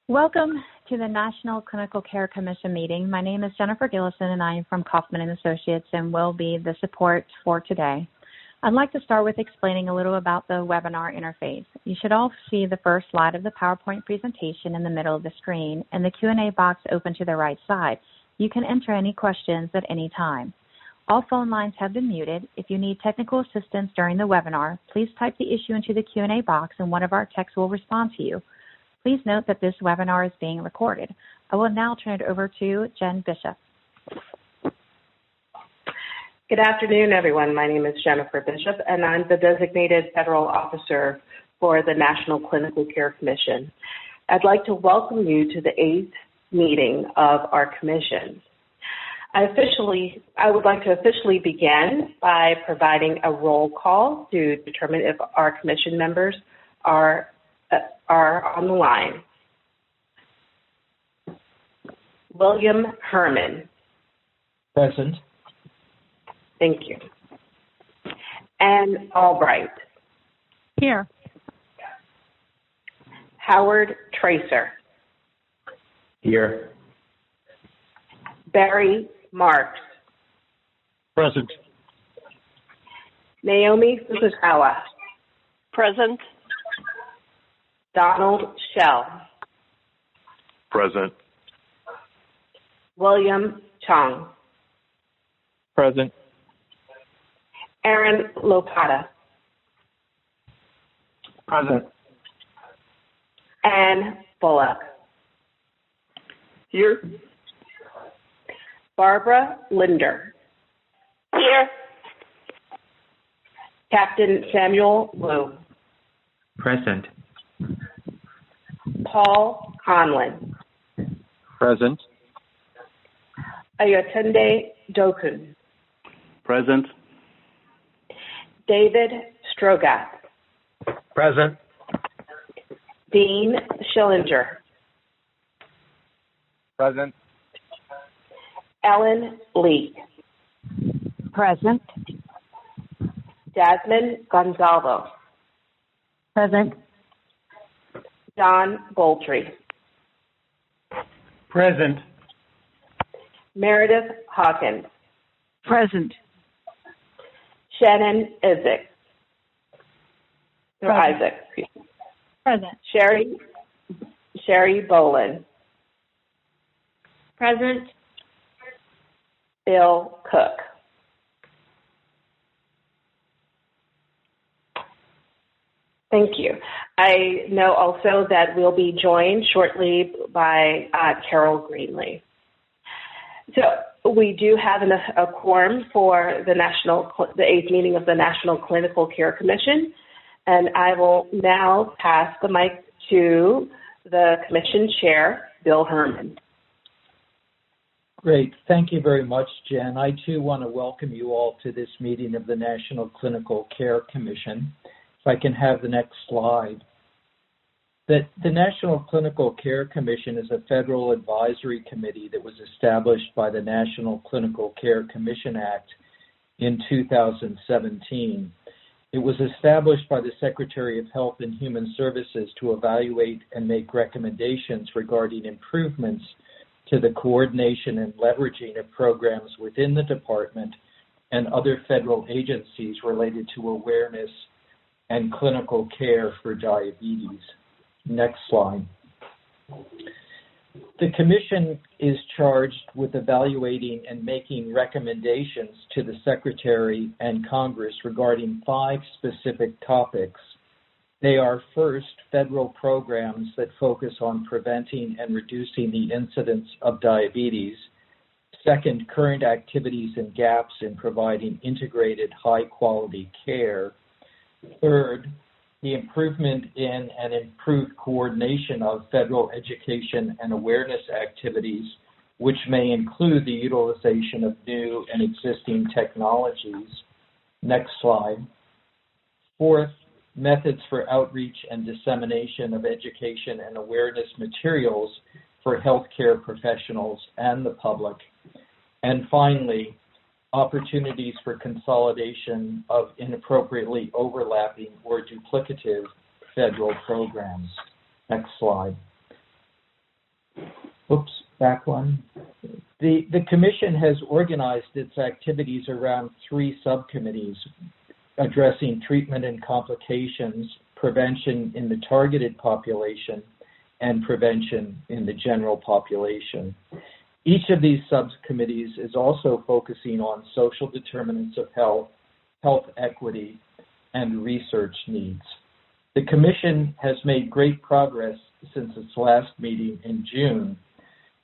Welcome to the National Clinical Care Commission meeting. My name is Jennifer Gillison, and I am from Kaufman & Associates and will be the support for today. I'd like to start with explaining a little about the webinar interface. You should all see the first slide of the PowerPoint presentation in the middle of the screen and the Q&A box open to the right side. You can enter any questions at any time. All phone lines have been muted. If you need technical assistance during the webinar, please type the issue into the Q&A box and one of our techs will respond to you. Please note that this webinar is being recorded. I will now turn it over to Jen Bishop. Good afternoon, everyone. My name is Jennifer Bishop, and I'm the designated federal officer for the National Clinical Care Commission. I'd like to welcome you to the 8th meeting of our commission. I would like to officially begin by providing a roll call to determine if our commission members are on the line. William Herman. Present. Thank you. Ann Albright. Here. Howard Tracer. Here. Barry Marks. Present. Naomi Fukukawa. Present. Donald Schell. Present. William Chung. Present. Aaron Lopata. Present. Ann Bullock. Here. Barbara Linder. Here. Captain Samuel Wu. Present. Paul Conlon. Present. Ayotunde Dokun. Present. David Strogath. Present. Dean Schillinger. Present. Ellen Lee. Present. Jasmine Gonzalvo. Present. John Boltry. Present. Meredith Hawkins. Present. Shannon Isaac. Or Present. Isaac. Present. Sherry Bolin. Present. Bill Cook. Thank you. I know also that we'll be joined shortly by Carol Greenlee. So we do have a quorum for the 8th meeting of the National Clinical Care Commission, and I will now pass the mic to the Commission Chair, Bill Herman. Great. Thank you very much, Jen. I, too, want to welcome you all to this meeting of the National Clinical Care Commission. If I can have the next slide. The National Clinical Care Commission is a federal advisory committee that was established by the National Clinical Care Commission Act in 2017. It was established by the Secretary of Health and Human Services to evaluate and make recommendations regarding improvements to the coordination and leveraging of programs within the department and other federal agencies related to awareness and clinical care for diabetes. Next slide. The Commission is charged with evaluating and making recommendations to the Secretary and Congress regarding 5 specific topics. They are, first, federal programs that focus on preventing and reducing the incidence of diabetes. Second, current activities and gaps in providing integrated high-quality care. Third, the improvement in and improved coordination of federal education and awareness activities, which may include the utilization of new and existing technologies. Next slide. Fourth, methods for outreach and dissemination of education and awareness materials for healthcare professionals and the public. And finally, opportunities for consolidation of inappropriately overlapping or duplicative federal programs. Next slide. Oops, back one. The Commission has organized its activities around 3 subcommittees addressing treatment and complications, prevention in the targeted population, and prevention in the general population. Each of these subcommittees is also focusing on social determinants of health, health equity, and research needs. The Commission has made great progress since its last meeting in June.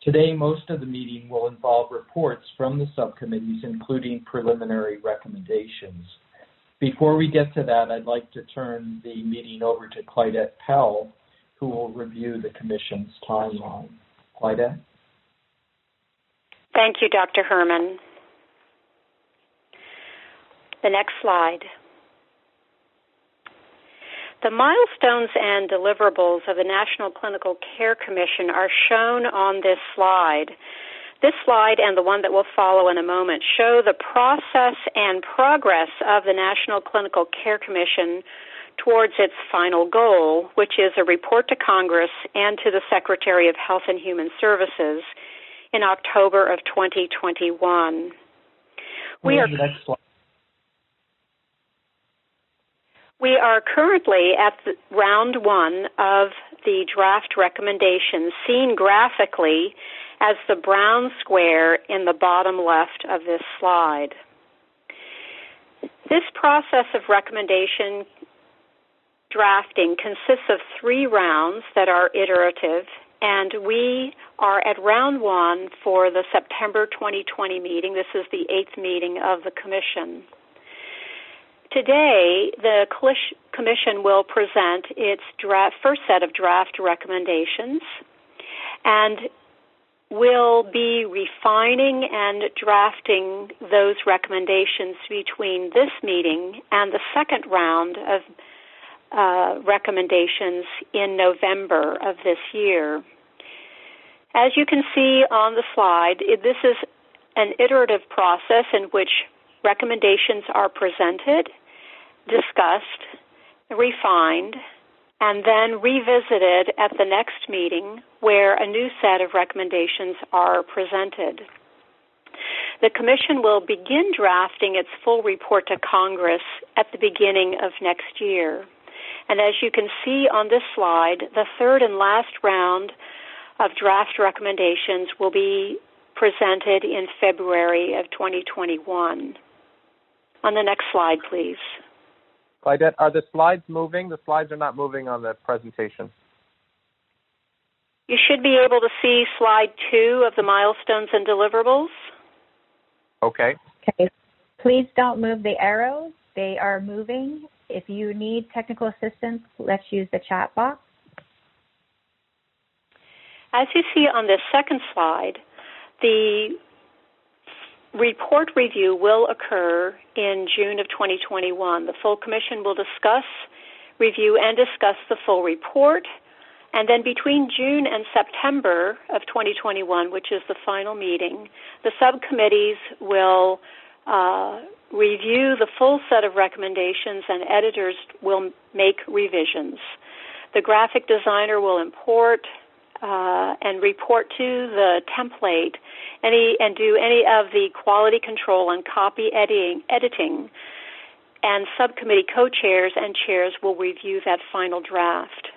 Today, most of the meeting will involve reports from the subcommittees, including preliminary recommendations. Before we get to that, I'd like to turn the meeting over to Clydette Powell, who will review the Commission's timeline. Clydette? Thank you, Dr. Herman. The next slide. The milestones and deliverables of the National Clinical Care Commission are shown on this slide. This slide and the one that will follow in a moment show the process and progress of the National Clinical Care Commission towards its final goal, which is a report to Congress and to the Secretary of Health and Human Services in October of 2021. We are currently at round 1 of the draft recommendations, seen graphically as the brown square in the bottom left of this slide. This process of recommendation drafting consists of 3 rounds that are iterative, and we are at round 1 for the September 2020 meeting. This is the 8th meeting of the Commission. Today, the Commission will present its first set of draft recommendations and will be refining and drafting those recommendations between this meeting and the second round of recommendations in November of this year. As you can see on the slide, this is an iterative process in which recommendations are presented, discussed, refined, and then revisited at the next meeting where a new set of recommendations are presented. The Commission will begin drafting its full report to Congress at the beginning of next year. And as you can see on this slide, the third and last round of draft recommendations will be presented in February of 2021. On the next slide, please. Clydette, are the slides moving? The slides are not moving on the presentation. You should be able to see slide 2 of the milestones and deliverables. Okay. Okay. Please don't move the arrows. They are moving. If you need technical assistance, let's use the chat box. As you see on this second slide, the report review will occur in June of 2021. The full Commission will review and discuss the full report, and then between June and September of 2021, which is the final meeting, the subcommittees will review the full set of recommendations and editors will make revisions. The graphic designer will import and report to the template and do any of the quality control and copy editing, and subcommittee co-chairs and chairs will review that final draft.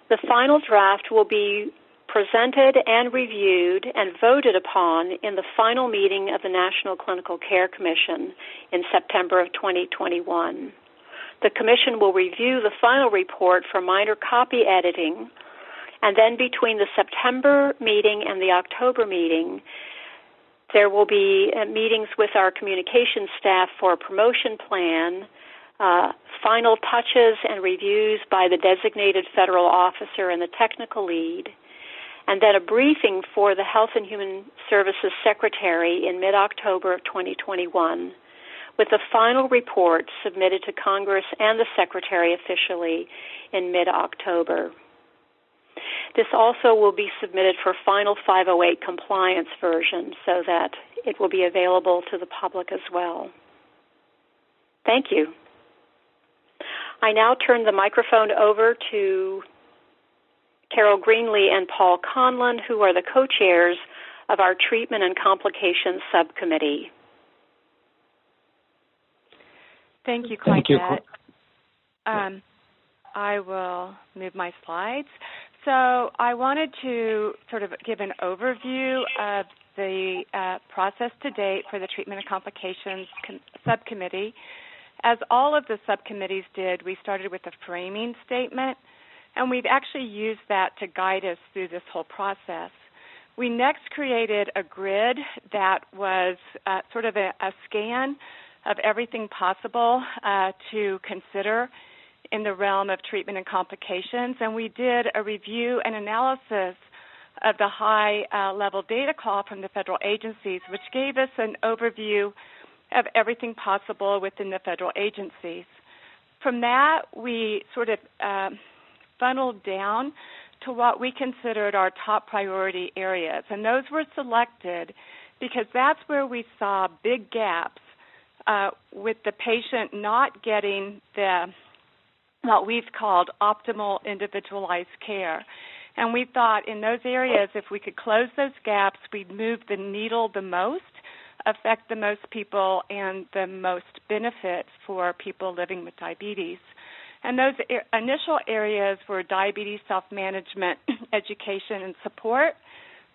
The final draft will be presented and reviewed and voted upon in the final meeting of the National Clinical Care Commission in September of 2021. The Commission will review the final report for minor copy editing, and then between the September meeting and the October meeting, there will be meetings with our communications staff for a promotion plan, final touches and reviews by the designated federal officer and the technical lead, and then a briefing for the Health and Human Services Secretary in mid-October of 2021, with the final report submitted to Congress and the Secretary officially in mid-October. This also will be submitted for final 508 compliance version so that it will be available to the public as well. Thank you. I now turn the microphone over to Carol Greenlee and Paul Conlon, who are the co-chairs of our Treatment and Complications Subcommittee. Thank you, Claudette. I will move my slides. So I wanted to sort of give an overview of the process to date for the Treatment and Complications Subcommittee. As all of the subcommittees did, we started with a framing statement, and we've actually used that to guide us through this whole process. We next created a grid that was sort of a scan of everything possible to consider in the realm of treatment and complications, and we did a review and analysis of the high-level data call from the federal agencies, which gave us an overview of everything possible within the federal agencies. From that, we sort of funneled down to what we considered our top priority areas, and those were selected because that's where we saw big gaps with the patient not getting what we've called optimal individualized care. And we thought in those areas, if we could close those gaps, we'd move the needle the most, affect the most people, and the most benefit for people living with diabetes. And those initial areas were diabetes self-management, education and support,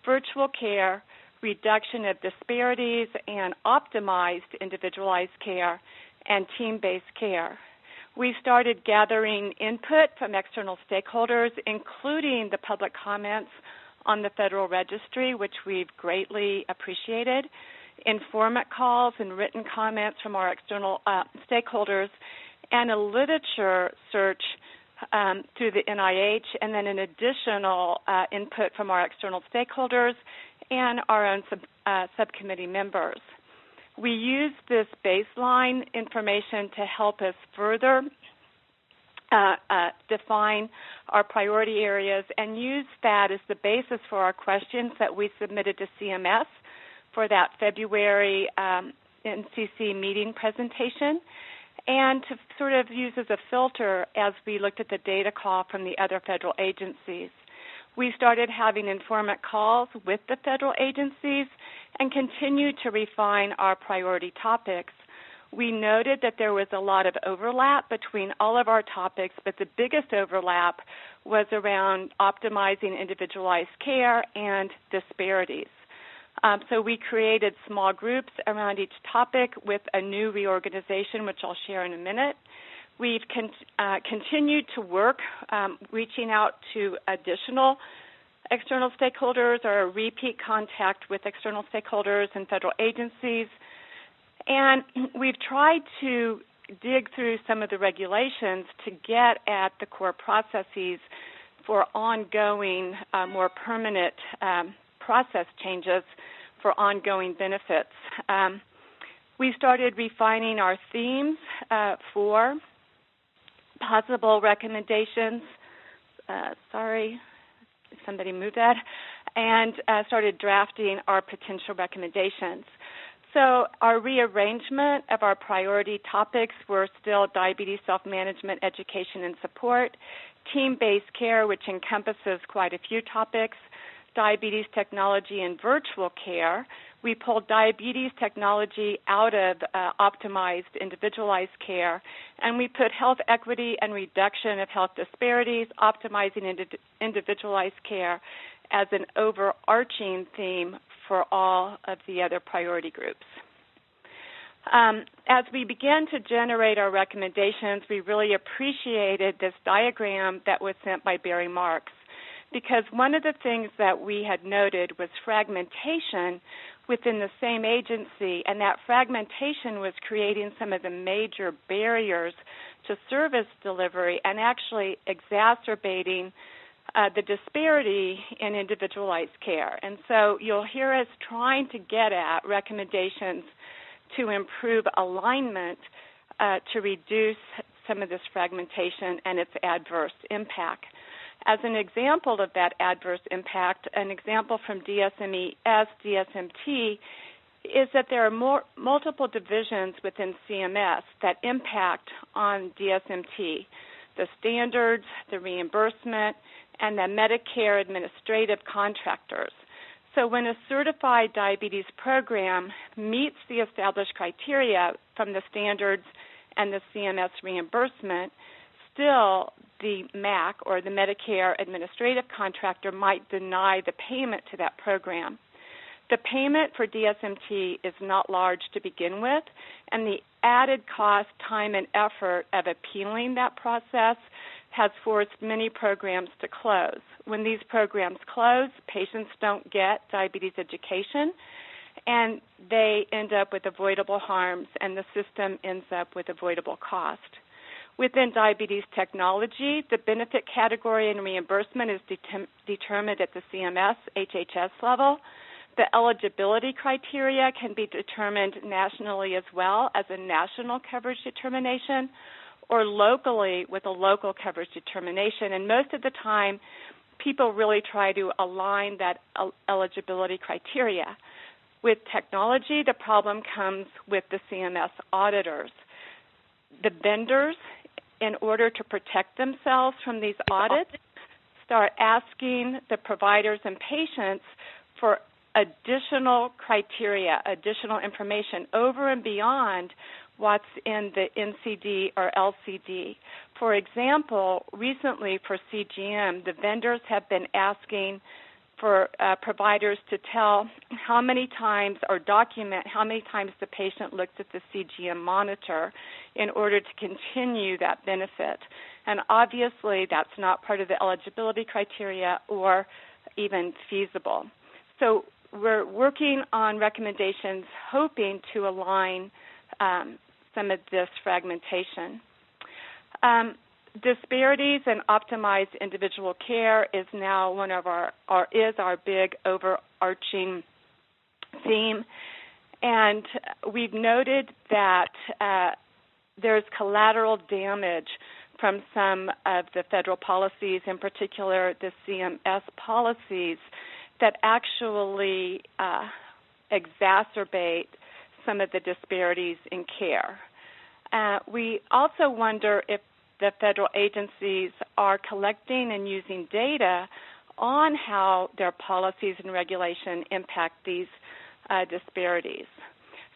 virtual care, reduction of disparities, and optimized individualized care, and team-based care. We started gathering input from external stakeholders, including the public comments on the Federal Registry, which we've greatly appreciated, informant calls and written comments from our external stakeholders, and a literature search through the NIH, and then an additional input from our external stakeholders and our own subcommittee members. We use this baseline information to help us further define our priority areas and use that as the basis for our questions that we submitted to CMS for that February NCC meeting presentation, and to sort of use as a filter as we looked at the data call from the other federal agencies. We started having informant calls with the federal agencies and continued to refine our priority topics. We noted that there was a lot of overlap between all of our topics, but the biggest overlap was around optimizing individualized care and disparities. So we created small groups around each topic with a new reorganization, which I'll share in a minute. We've continued to work reaching out to additional external stakeholders or repeat contact with external stakeholders and federal agencies. And we've tried to dig through some of the regulations to get at the core processes for ongoing, more permanent process changes for ongoing benefits. We started refining our themes for possible recommendations. Sorry, somebody move that. And started drafting our potential recommendations. So our rearrangement of our priority topics were still diabetes self-management, education and support, team-based care, which encompasses quite a few topics, diabetes technology and virtual care. We pulled diabetes technology out of optimized individualized care, and we put health equity and reduction of health disparities, optimizing individualized care as an overarching theme for all of the other priority groups. As we began to generate our recommendations, we really appreciated this diagram that was sent by Barry Marks, because one of the things that we had noted was fragmentation within the same agency, and that fragmentation was creating some of the major barriers to service delivery and actually exacerbating the disparity in individualized care. And so you'll hear us trying to get at recommendations to improve alignment to reduce some of this fragmentation and its adverse impact. As an example of that adverse impact, an example from DSMES, DSMT, is that there are multiple divisions within CMS that impact on DSMT, the standards, the reimbursement, and the Medicare administrative contractors. So when a certified diabetes program meets the established criteria from the standards and the CMS reimbursement, still the MAC, or the Medicare administrative contractor, might deny the payment to that program. The payment for DSMT is not large to begin with, and the added cost, time, and effort of appealing that process has forced many programs to close. When these programs close, patients don't get diabetes education, and they end up with avoidable harms, and the system ends up with avoidable cost. Within diabetes technology, the benefit category and reimbursement is determined at the CMS, HHS level. The eligibility criteria can be determined nationally as well as a national coverage determination, or locally with a local coverage determination. And most of the time, people really try to align that eligibility criteria. With technology, the problem comes with the CMS auditors. The vendors, in order to protect themselves from these audits, start asking the providers and patients for additional criteria, additional information over and beyond what's in the NCD or LCD. For example, recently for CGM, the vendors have been asking for providers to tell how many times or document how many times the patient looks at the CGM monitor in order to continue that benefit. And obviously that's not part of the eligibility criteria or even feasible. So we're working on recommendations hoping to align some of this fragmentation. Disparities and optimized individual care is now one of our big overarching theme, and we've noted that there's collateral damage from some of the federal policies, in particular the CMS policies, that actually exacerbate some of the disparities in care. We also wonder if the federal agencies are collecting and using data on how their policies and regulation impact these disparities.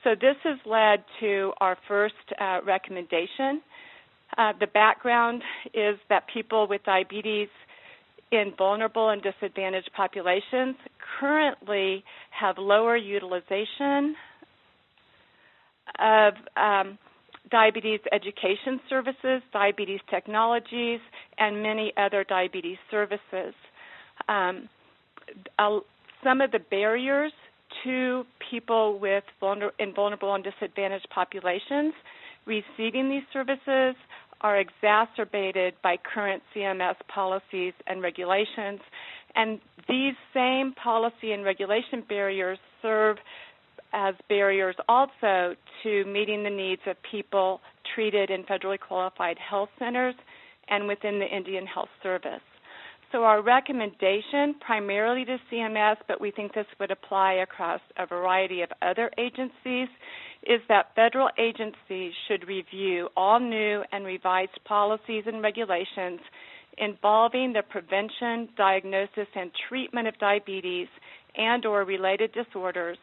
So this has led to our first recommendation. The background is that people with diabetes in vulnerable and disadvantaged populations currently have lower utilization of diabetes education services, diabetes technologies, and many other diabetes services. Some of the barriers to people in vulnerable and disadvantaged populations receiving these services are exacerbated by current CMS policies and regulations. And these same policy and regulation barriers serve as barriers also to meeting the needs of people treated in federally qualified health centers and within the Indian Health Service. So our recommendation, primarily to CMS, but we think this would apply across a variety of other agencies, is that federal agencies should review all new and revised policies and regulations involving the prevention, diagnosis, and treatment of diabetes and or related disorders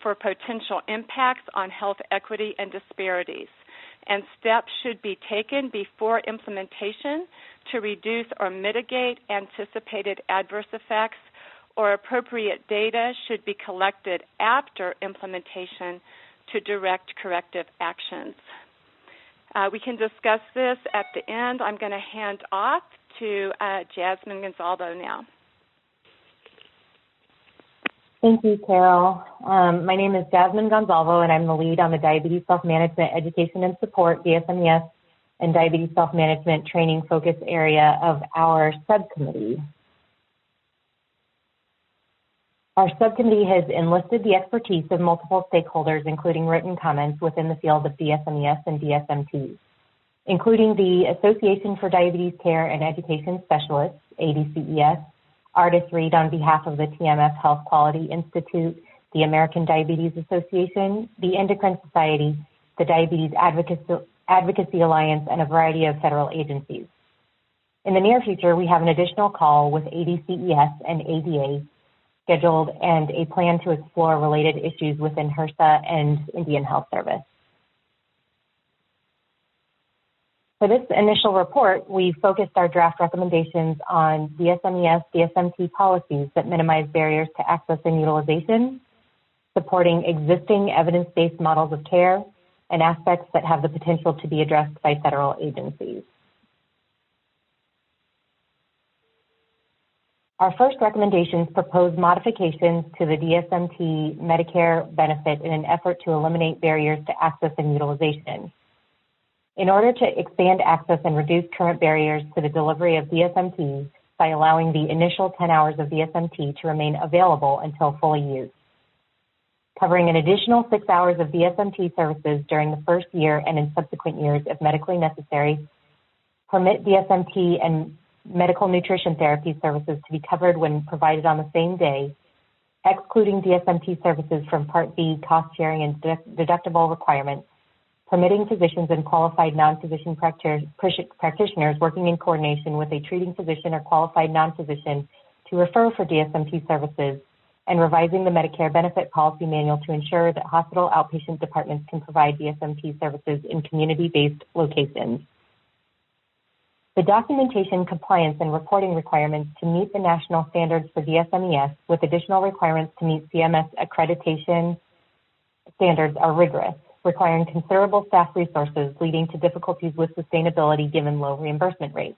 for potential impacts on health equity and disparities. And steps should be taken before implementation to reduce or mitigate anticipated adverse effects, or appropriate data should be collected after implementation to direct corrective actions. We can discuss this at the end. I'm going to hand off to Jasmine Gonzalvo now. Thank you, Carol. My name is Jasmine Gonzalvo, and I'm the lead on the Diabetes Self-Management Education and Support, DSMES, and Diabetes Self-Management Training Focus Area of our subcommittee. Our subcommittee has enlisted the expertise of multiple stakeholders, including written comments within the field of DSMES and DSMT, including the Association for Diabetes Care and Education Specialists, ADCES, Artis Reed on behalf of the TMF Health Quality Institute, the American Diabetes Association, the Endocrine Society, the Diabetes Advocacy Alliance, and a variety of federal agencies. In the near future, we have an additional call with ADCES and ADA scheduled and a plan to explore related issues within HRSA and Indian Health Service. For this initial report, we focused our draft recommendations on DSMES, DSMT policies that minimize barriers to access and utilization, supporting existing evidence-based models of care, and aspects that have the potential to be addressed by federal agencies. Our first recommendations propose modifications to the DSMT Medicare benefit in an effort to eliminate barriers to access and utilization. In order to expand access and reduce current barriers to the delivery of DSMT by allowing the initial 10 hours of DSMT to remain available until fully used, covering an additional 6 hours of DSMT services during the first year and in subsequent years if medically necessary, permit DSMT and medical nutrition therapy services to be covered when provided on the same day, excluding DSMT services from Part B cost sharing and deductible requirements, permitting physicians and qualified non-physician practitioners working in coordination with a treating physician or qualified non-physician to refer for DSMT services, and revising the Medicare benefit policy manual to ensure that hospital outpatient departments can provide DSMT services in community-based locations. The documentation, compliance, and reporting requirements to meet the national standards for DSMES with additional requirements to meet CMS accreditation standards are rigorous, requiring considerable staff resources, leading to difficulties with sustainability given low reimbursement rates.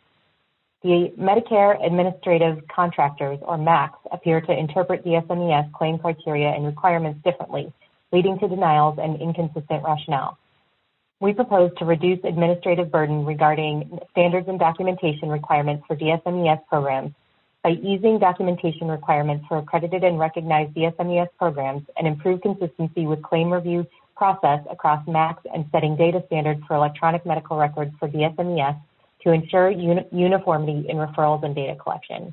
The Medicare Administrative Contractors, or MACs, appear to interpret DSMES claim criteria and requirements differently, leading to denials and inconsistent rationale. We propose to reduce administrative burden regarding standards and documentation requirements for DSMES programs by easing documentation requirements for accredited and recognized DSMES programs and improve consistency with claim review process across MACs and setting data standards for electronic medical records for DSMES to ensure uniformity in referrals and data collection.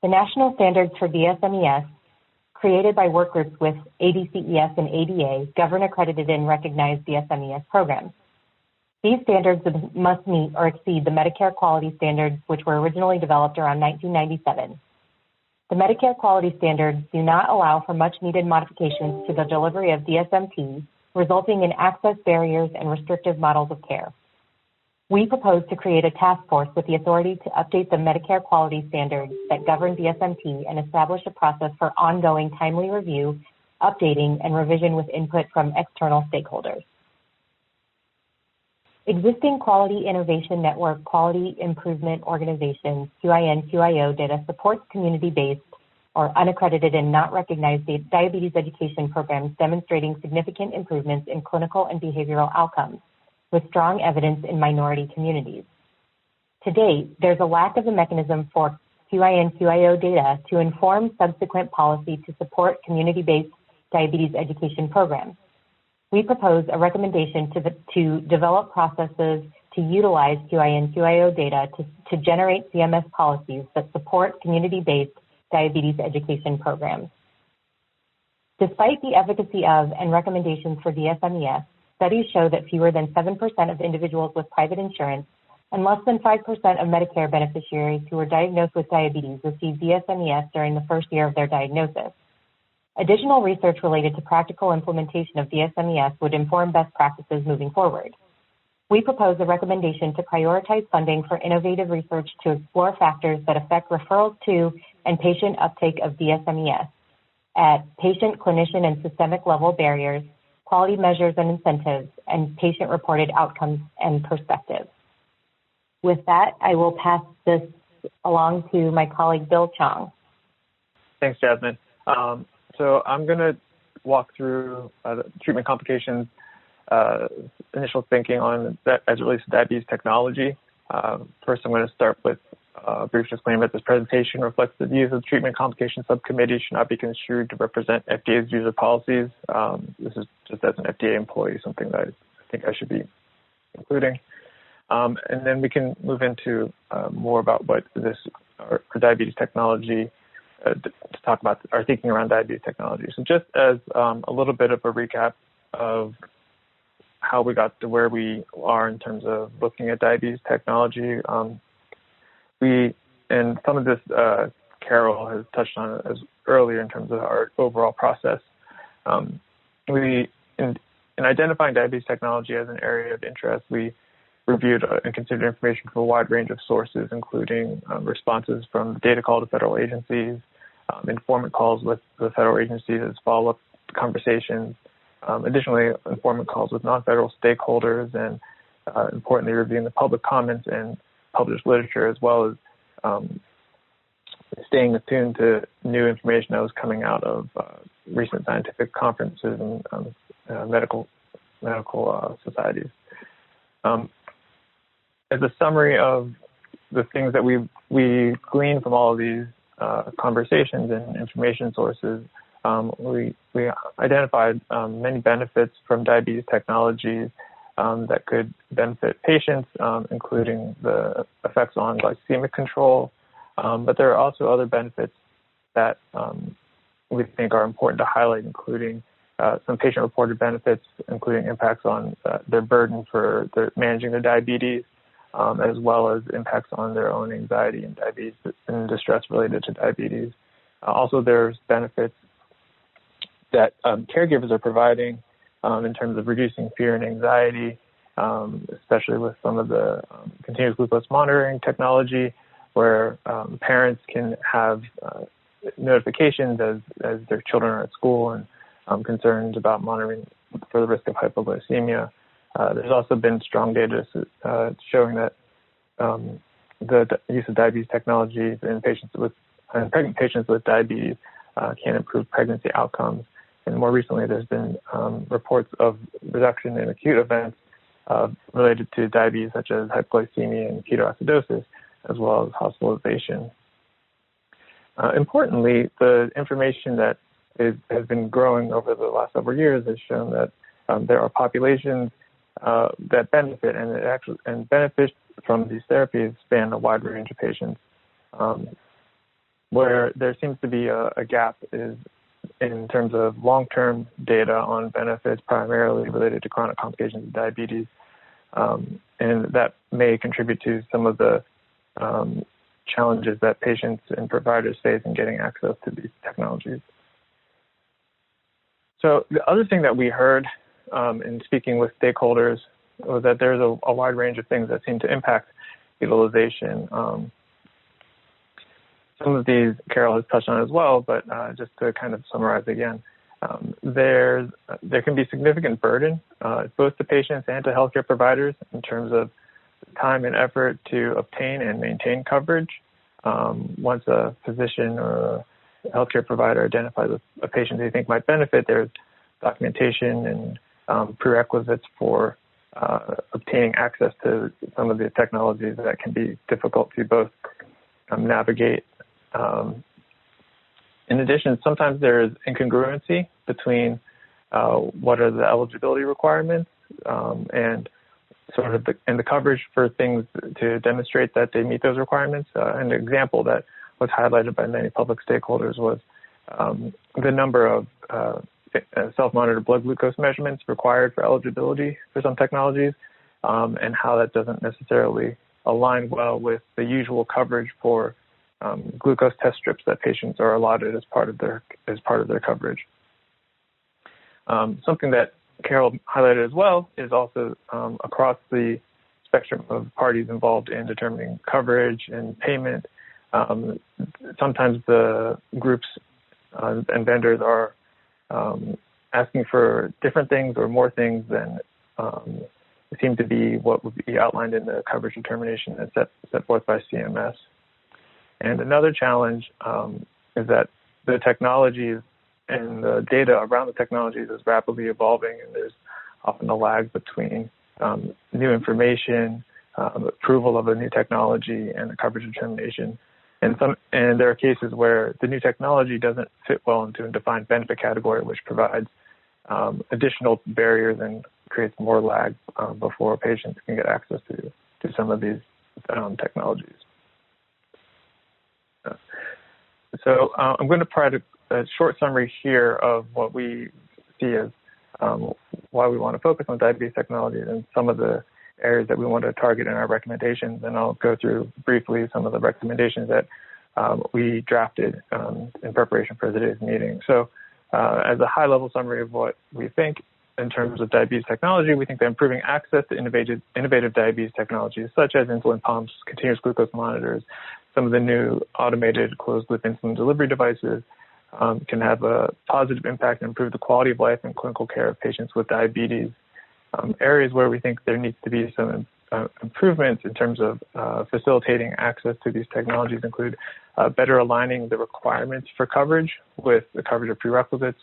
The national standards for DSMES, created by work groups with ADCES and ADA, govern accredited and recognized DSMES programs. These standards must meet or exceed the Medicare quality standards, which were originally developed around 1997. The Medicare quality standards do not allow for much needed modifications to the delivery of DSMT, resulting in access barriers and restrictive models of care. We propose to create a task force with the authority to update the Medicare quality standards that govern DSMT and establish a process for ongoing timely review, updating, and revision with input from external stakeholders. Existing Quality Innovation Network Quality Improvement Organizations, QIN-QIO data supports community-based or unaccredited and not recognized diabetes education programs demonstrating significant improvements in clinical and behavioral outcomes, with strong evidence in minority communities. To date, there's a lack of a mechanism for QIN-QIO data to inform subsequent policy to support community-based diabetes education programs. We propose a recommendation to develop processes to utilize QIN-QIO data to generate CMS policies that support community-based diabetes education programs. Despite the efficacy of and recommendations for DSMES, studies show that fewer than 7% of individuals with private insurance and less than 5% of Medicare beneficiaries who were diagnosed with diabetes received DSMES during the first year of their diagnosis. Additional research related to practical implementation of DSMES would inform best practices moving forward. We propose a recommendation to prioritize funding for innovative research to explore factors that affect referrals to and patient uptake of DSMES at patient, clinician, and systemic level barriers, quality measures and incentives, and patient-reported outcomes and perspectives. With that, I will pass this along to my colleague, Bill Chong. Thanks, Jasmine. So I'm going to walk through the treatment complications, initial thinking on that as it relates to diabetes technology. First, I'm going to start with a brief disclaimer that this presentation reflects the views of the Treatment Complications Subcommittee, should not be construed to represent FDA's views of policies. This is just as an FDA employee, something that I think I should be including. And then we can move into more about what this for diabetes technology, to talk about our thinking around diabetes technology. So just as a little bit of a recap of how we got to where we are in terms of looking at diabetes technology. And some of this Carol has touched on it as earlier in terms of our overall process. In identifying diabetes technology as an area of interest, we reviewed and considered information from a wide range of sources, including responses from data call to federal agencies, informant calls with the federal agencies as follow-up conversations, additionally, informant calls with non-federal stakeholders, and importantly, reviewing the public comments and published literature, as well as staying attuned to new information that was coming out of recent scientific conferences and medical societies. As a summary of the things that we gleaned from all of these conversations and information sources, we identified many benefits from diabetes technologies that could benefit patients, including the effects on glycemic control. But there are also other benefits that we think are important to highlight, including some patient-reported benefits, including impacts on their burden for managing their diabetes, as well as impacts on their own anxiety and diabetes and distress related to diabetes. Also, there's benefits that caregivers are providing in terms of reducing fear and anxiety, especially with some of the continuous glucose monitoring technology, where parents can have notifications as their children are at school and concerns about monitoring for the risk of hypoglycemia. There's also been strong data showing that the use of diabetes technologies in pregnant patients with diabetes can improve pregnancy outcomes. And more recently, there's been reports of reduction in acute events related to diabetes, such as hypoglycemia and ketoacidosis, as well as hospitalization. Importantly, the information that has been growing over the last several years has shown that there are populations that benefit and benefit from these therapies span a wide range of patients. Where there seems to be a gap is in terms of long-term data on benefits primarily related to chronic complications of diabetes, and that may contribute to some of the challenges that patients and providers face in getting access to these technologies. So the other thing that we heard in speaking with stakeholders was that there's a wide range of things that seem to impact utilization. Some of these Carol has touched on as well, but just to kind of summarize again, there can be significant burden both to patients and to healthcare providers in terms of time and effort to obtain and maintain coverage. Once a physician or a healthcare provider identifies a patient they think might benefit, there's documentation and prerequisites for obtaining access to some of the technologies that can be difficult to both navigate. In addition, sometimes there is incongruency between what are the eligibility requirements and sort of the coverage for things to demonstrate that they meet those requirements. An example that was highlighted by many public stakeholders was the number of self-monitored blood glucose measurements required for eligibility for some technologies, and how that doesn't necessarily align well with the usual coverage for glucose test strips that patients are allotted as part of their coverage. Something that Carol highlighted as well is also across the spectrum of parties involved in determining coverage and payment. Sometimes the groups and vendors are asking for different things or more things than seem to be what would be outlined in the coverage determination that's set forth by CMS. And another challenge is that the technologies and the data around the technologies is rapidly evolving, and there's often a lag between new information, approval of a new technology, and the coverage determination. And there are cases where the new technology doesn't fit well into a defined benefit category, which provides additional barriers and creates more lag before patients can get access to some of these technologies. So I'm going to provide a short summary here of what we see as why we want to focus on diabetes technologies and some of the areas that we want to target in our recommendations. And I'll go through briefly some of the recommendations that we drafted in preparation for today's meeting. So as a high-level summary of what we think in terms of diabetes technology, we think that improving access to innovative diabetes technologies such as insulin pumps, continuous glucose monitors, some of the new automated closed-loop insulin delivery devices can have a positive impact and improve the quality of life and clinical care of patients with diabetes. Areas where we think there needs to be some improvements in terms of facilitating access to these technologies include better aligning the requirements for coverage with the coverage of prerequisites,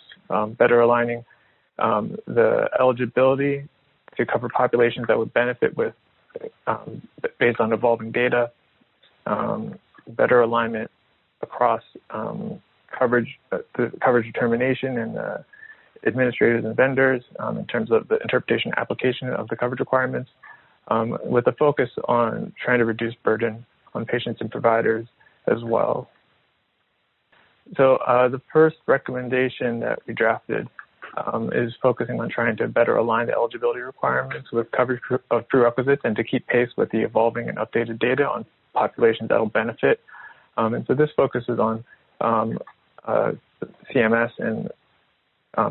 better aligning the eligibility to cover populations that would benefit with based on evolving data, better alignment across coverage determination and administrators and vendors in terms of the interpretation and application of the coverage requirements, with a focus on trying to reduce burden on patients and providers as well. So the first recommendation that we drafted is focusing on trying to better align the eligibility requirements with coverage of prerequisites and to keep pace with the evolving and updated data on populations that will benefit. And so this focuses on CMS and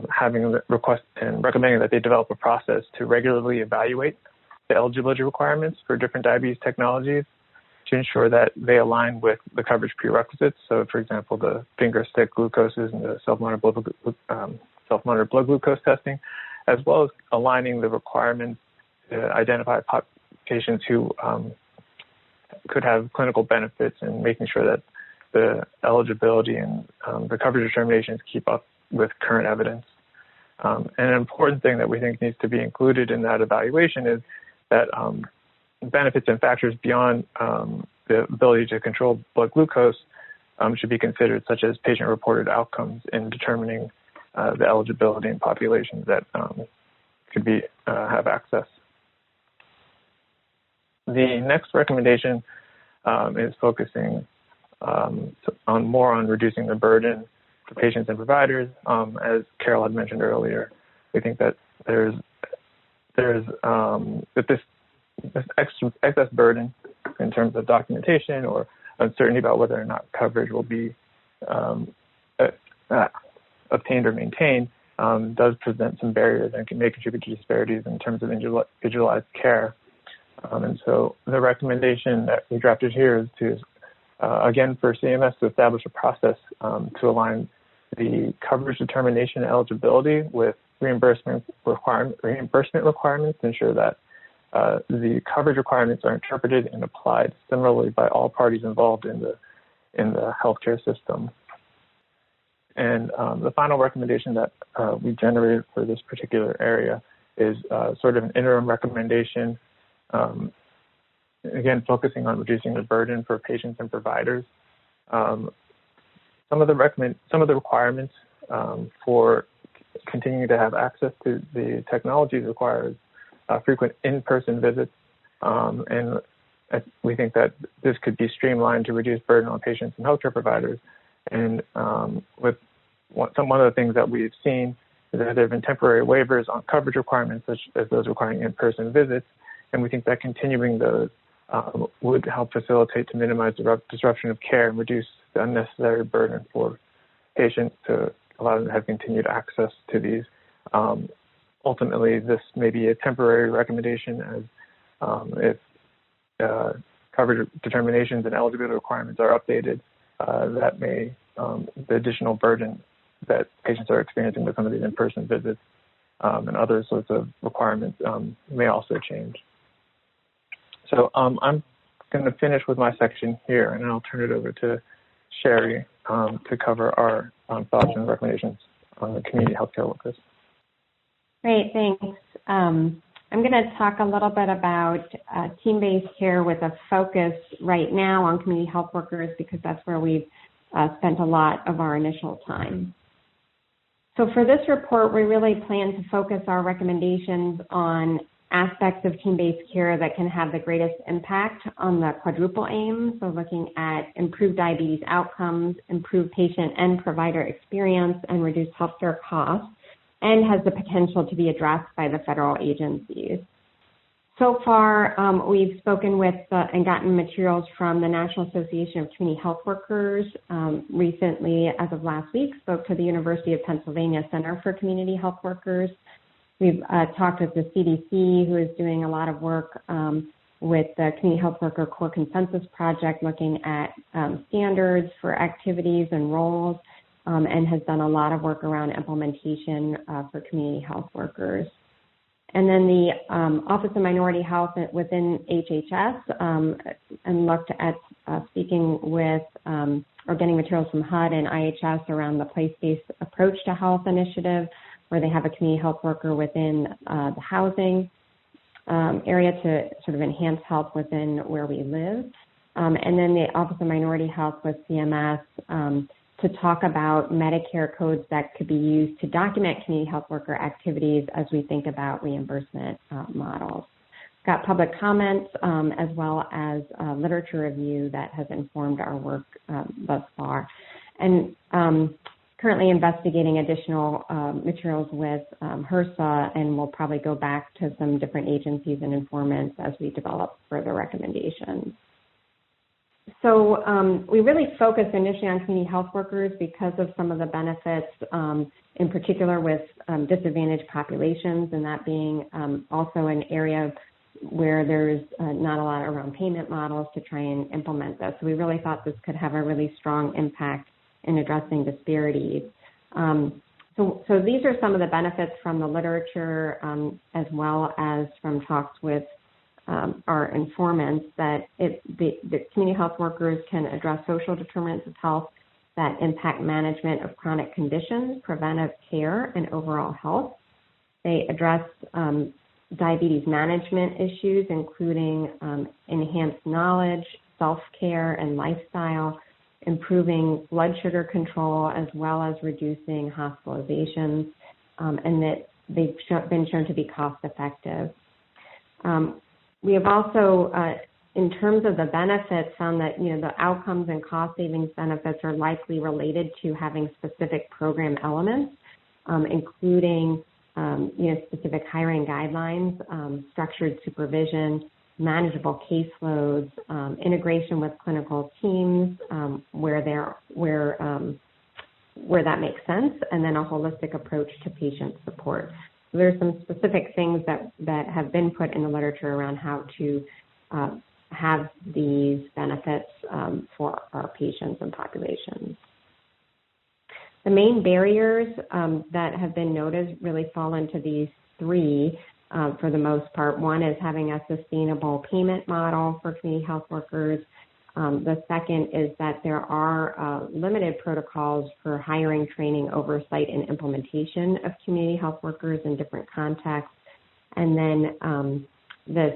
having a request and recommending that they develop a process to regularly evaluate the eligibility requirements for different diabetes technologies to ensure that they align with the coverage prerequisites. So, for example, the finger stick glucoses and the self-monitored blood glucose testing, as well as aligning the requirements to identify patients who could have clinical benefits and making sure that the eligibility and the coverage determinations keep up with current evidence. And an important thing that we think needs to be included in that evaluation is that benefits and factors beyond the ability to control blood glucose should be considered, such as patient-reported outcomes in determining the eligibility in populations that could be have access. The next recommendation is focusing on reducing the burden for patients and providers. As Carol had mentioned earlier, we think that there's this excess burden in terms of documentation or uncertainty about whether or not coverage will be obtained or maintained does present some barriers and may contribute to disparities in terms of individualized care. And so the recommendation that we drafted here is to, again, for CMS to establish a process to align the coverage determination eligibility with reimbursement requirements to ensure that the coverage requirements are interpreted and applied similarly by all parties involved in the healthcare system. And the final recommendation that we generated for this particular area is sort of an interim recommendation, again, focusing on reducing the burden for patients and providers. Some of the requirements for continuing to have access to the technologies requires frequent in-person visits, and we think that this could be streamlined to reduce burden on patients and healthcare providers. And with one of the things that we've seen is that there have been temporary waivers on coverage requirements, such as those requiring in-person visits, and we think that continuing those would help facilitate to minimize the disruption of care and reduce the unnecessary burden for patients to allow them to have continued access to these. Ultimately, this may be a temporary recommendation as if coverage determinations and eligibility requirements are updated, that may, the additional burden that patients are experiencing with some of these in-person visits and other sorts of requirements may also change. So I'm going to finish with my section here, and I'll turn it over to Sherry to cover our thoughts and recommendations on the community healthcare workers. Great, thanks. I'm going to talk a little bit about team-based care with a focus right now on community health workers because that's where we've spent a lot of our initial time. So for this report, we really plan to focus our recommendations on aspects of team-based care that can have the greatest impact on the quadruple aim. So looking at improved diabetes outcomes, improved patient and provider experience, and reduced healthcare costs. and has the potential to be addressed by the federal agencies. So far, we've spoken with and gotten materials from the National Association of Community Health Workers. Recently, as of last week, spoke to the University of Pennsylvania Center for Community Health Workers. We've talked with the CDC, who is doing a lot of work with the Community Health Worker Core Consensus Project, looking at standards for activities and roles, and has done a lot of work around implementation for community health workers. And then the Office of Minority Health within HHS and looked at speaking with or getting materials from HUD and IHS around the place-based approach to health initiative, where they have a community health worker within the housing area to sort of enhance health within where we live. And then the Office of Minority Health with CMS to talk about Medicare codes that could be used to document community health worker activities as we think about reimbursement models. Got public comments as well as literature review that has informed our work thus far. And currently investigating additional materials with HRSA, and we'll probably go back to some different agencies and informants as we develop further recommendations. So we really focused initially on community health workers because of some of the benefits, in particular with disadvantaged populations, and that being also an area where there's not a lot around payment models to try and implement this. So we really thought this could have a really strong impact in addressing disparities. So these are some of the benefits from the literature as well as from talks with our informants, that the community health workers can address social determinants of health that impact management of chronic conditions, preventive care, and overall health. They address diabetes management issues, including enhanced knowledge, self-care, and lifestyle, improving blood sugar control, as well as reducing hospitalizations, and that they've been shown to be cost-effective. We have also, in terms of the benefits, found that the outcomes and cost savings benefits are likely related to having specific program elements, including specific hiring guidelines, structured supervision, manageable caseloads, integration with clinical teams where that makes sense, and then a holistic approach to patient support. So there's some specific things that have been put in the literature around how to have these benefits for our patients and populations. The main barriers that have been noted really fall into these three for the most part. One is having a sustainable payment model for community health workers. The second is that there are limited protocols for hiring, training, oversight, and implementation of community health workers in different contexts. And then this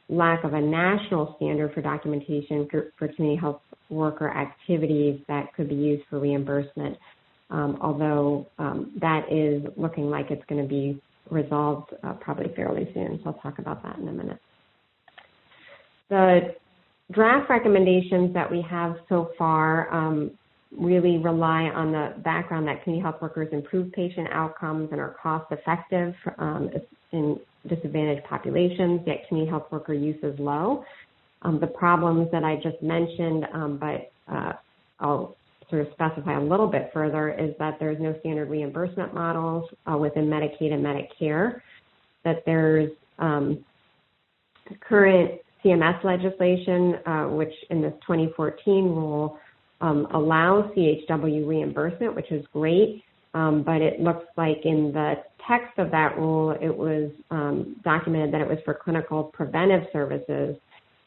lack of a national standard for documentation for community health worker activities that could be used for reimbursement, although that is looking like it's going to be resolved probably fairly soon. So I'll talk about that in a minute. The draft recommendations that we have so far really rely on the background that community health workers improve patient outcomes and are cost effective in disadvantaged populations, yet community health worker use is low. The problems that I just mentioned, but I'll sort of specify a little bit further, is that there's no standard reimbursement models within Medicaid and Medicare, that there's current CMS legislation, which in this 2014 rule allows CHW reimbursement, which is great, but it looks like in the text of that rule, it was documented that it was for clinical preventive services,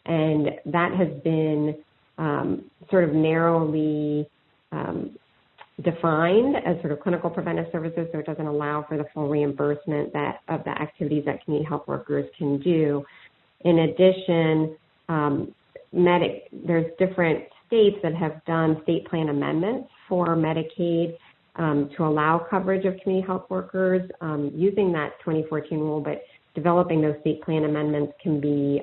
and that has been sort of narrowly defined as sort of clinical preventive services, so it doesn't allow for the full reimbursement of the activities that community health workers can do. In addition, there's different states that have done state plan amendments for Medicaid to allow coverage of community health workers using that 2014 rule, but developing those state plan amendments can be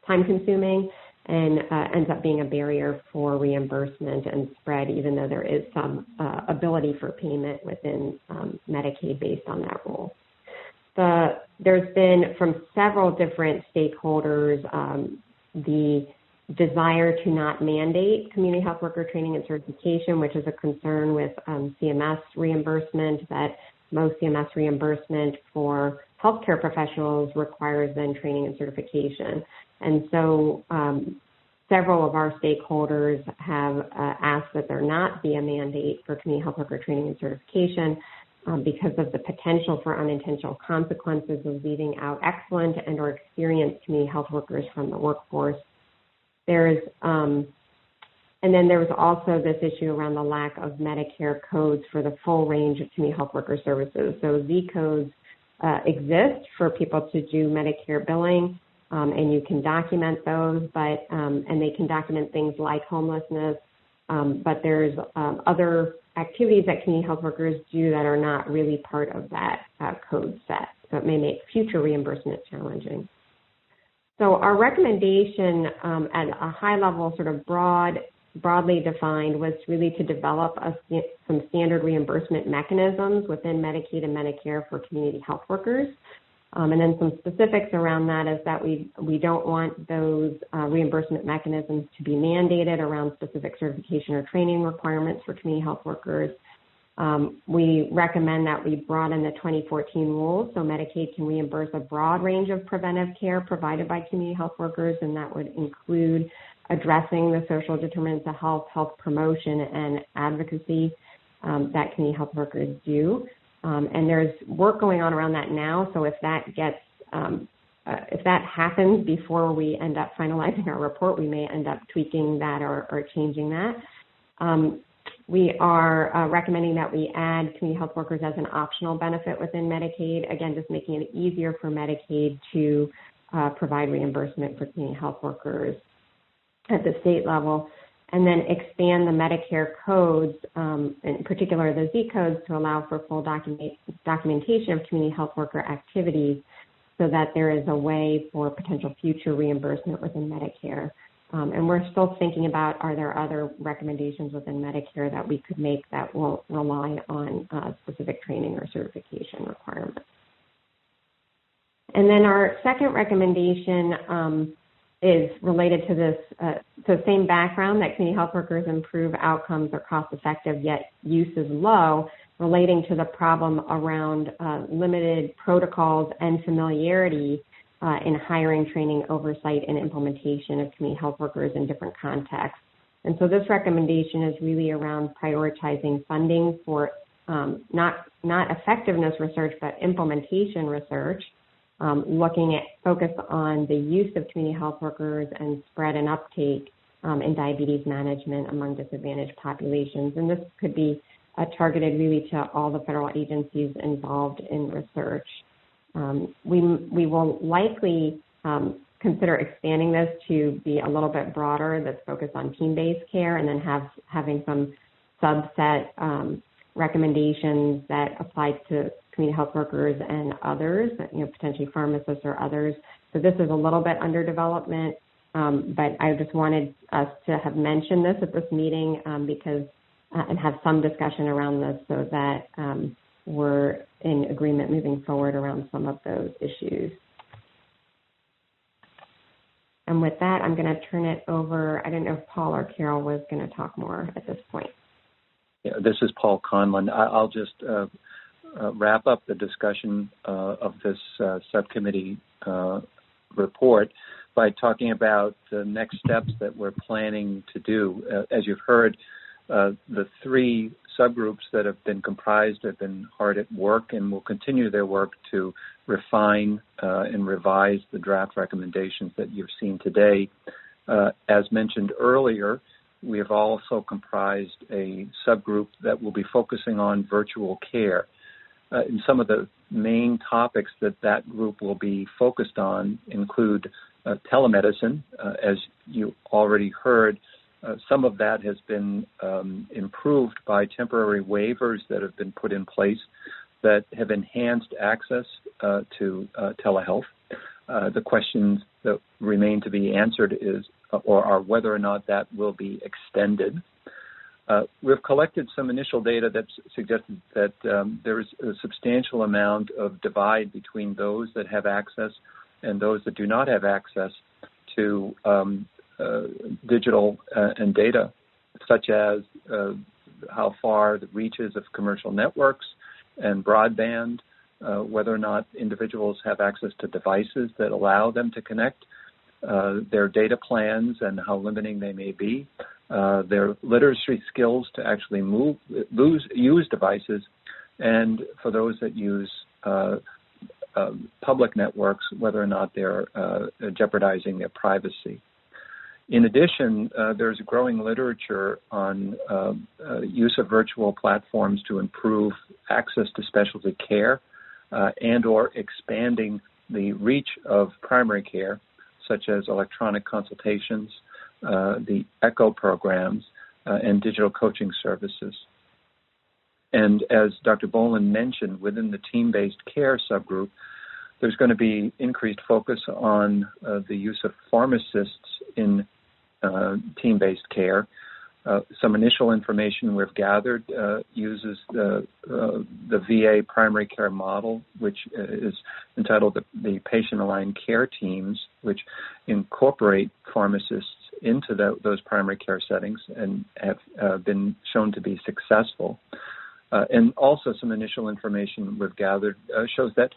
time-consuming. and ends up being a barrier for reimbursement and spread, even though there is some ability for payment within Medicaid based on that rule. There's been, from several different stakeholders, the desire to not mandate community health worker training and certification, which is a concern with CMS reimbursement, that most CMS reimbursement for healthcare professionals requires then training and certification. And so several of our stakeholders have asked that there not be a mandate for community health worker training and certification because of the potential for unintentional consequences of leaving out excellent and or experienced community health workers from the workforce. And then there's also this issue around the lack of Medicare codes for the full range of community health worker services. So Z codes exist for people to do Medicare billing, and you can document those, but and they can document things like homelessness, but there's other activities that community health workers do that are not really part of that code set. So it may make future reimbursement challenging. So our recommendation at a high level, sort of broadly defined, was really to develop some standard reimbursement mechanisms within Medicaid and Medicare for community health workers. And then some specifics around that is that we don't want those reimbursement mechanisms to be mandated around specific certification or training requirements for community health workers. We recommend that we broaden the 2014 rules so Medicaid can reimburse a broad range of preventive care provided by community health workers, and that would include addressing the social determinants of health, health promotion, and advocacy that community health workers do. And there's work going on around that now, so if that happens before we end up finalizing our report, we may end up tweaking that or changing that. We are recommending that we add community health workers as an optional benefit within Medicaid, again, just making it easier for Medicaid to provide reimbursement for community health workers at the state level, and then expand the Medicare codes, in particular the Z codes, to allow for full documentation of community health worker activities so that there is a way for potential future reimbursement within Medicare. And we're still thinking about, are there other recommendations within Medicare that we could make that won't rely on specific training or certification requirements. And then our second recommendation is related to this, so same background, that community health workers improve outcomes are cost effective, yet use is low, relating to the problem around limited protocols and familiarity in hiring, training, oversight, and implementation of community health workers in different contexts. And so this recommendation is really around prioritizing funding for not effectiveness research, but implementation research, looking at focus on the use of community health workers and spread and uptake in diabetes management among disadvantaged populations. And this could be targeted really to all the federal agencies involved in research. We will likely consider expanding this to be a little bit broader, that's focused on team-based care, and then having some subset recommendations that apply to community health workers and others, potentially pharmacists or others. So this is a little bit under development, but I just wanted us to have mentioned this at this meeting because and have some discussion around this so that we're in agreement moving forward around some of those issues. And with that, I'm going to turn it over. I don't know if Paul or Carol was going to talk more at this point. Yeah, this is Paul Conlon. I'll just wrap up the discussion of this subcommittee report by talking about the next steps that we're planning to do. As you've heard, the three subgroups that have been comprised have been hard at work and will continue their work to refine and revise the draft recommendations that you've seen today. As mentioned earlier, we have also comprised a subgroup that will be focusing on virtual care. And some of the main topics that group will be focused on include telemedicine. As you already heard, some of that has been improved by temporary waivers that have been put in place that have enhanced access to telehealth. The questions that remain to be answered is or whether or not that will be extended. We've collected some initial data that suggested that there is a substantial amount of divide between those that have access and those that do not have access to digital and data, such as how far the reaches of commercial networks and broadband, whether or not individuals have access to devices that allow them to connect, their data plans and how limiting they may be, their literacy skills to actually use devices, and for those that use public networks, whether or not they're jeopardizing their privacy. In addition, there's growing literature on use of virtual platforms to improve access to specialty care and or expanding the reach of primary care, such as electronic consultations, the ECHO programs, and digital coaching services. And as Dr. Boland mentioned, within the team-based care subgroup, there's going to be increased focus on the use of pharmacists in team-based care. Some initial information we've gathered uses the VA primary care model, which is entitled the Patient-Aligned Care Teams, which incorporate pharmacists into those primary care settings and have been shown to be successful. And also some initial information we've gathered shows that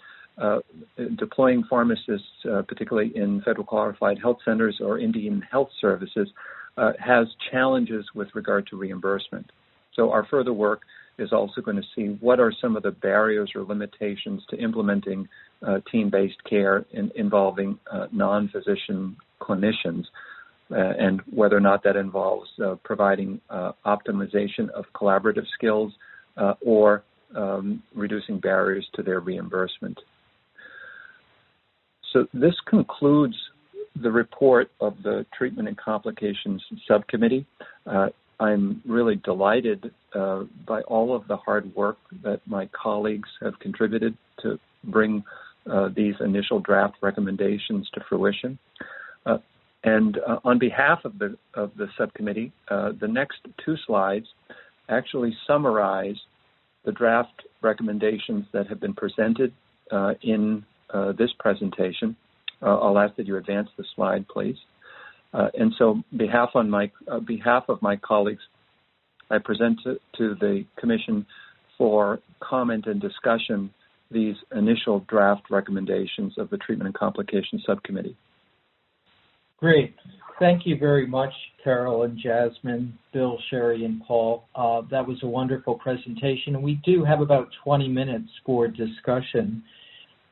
deploying pharmacists, particularly in federal qualified health centers or Indian health services, has challenges with regard to reimbursement. So our further work is also going to see what are some of the barriers or limitations to implementing team-based care involving non-physician clinicians, and whether or not that involves providing optimization of collaborative skills or reducing barriers to their reimbursement. So this concludes the report of the Treatment and Complications Subcommittee. I'm really delighted by all of the hard work that my colleagues have contributed to bring these initial draft recommendations to fruition. And on behalf of the subcommittee, the next two slides actually summarize the draft recommendations that have been presented in this presentation. I'll ask that you advance the slide, please. And so, on behalf of my colleagues, I present to the Commission for comment and discussion these initial draft recommendations of the Treatment and Complications Subcommittee. Great. Thank you very much, Carol and Jasmine, Bill, Sherry, and Paul. That was a wonderful presentation. We do have about 20 minutes for discussion.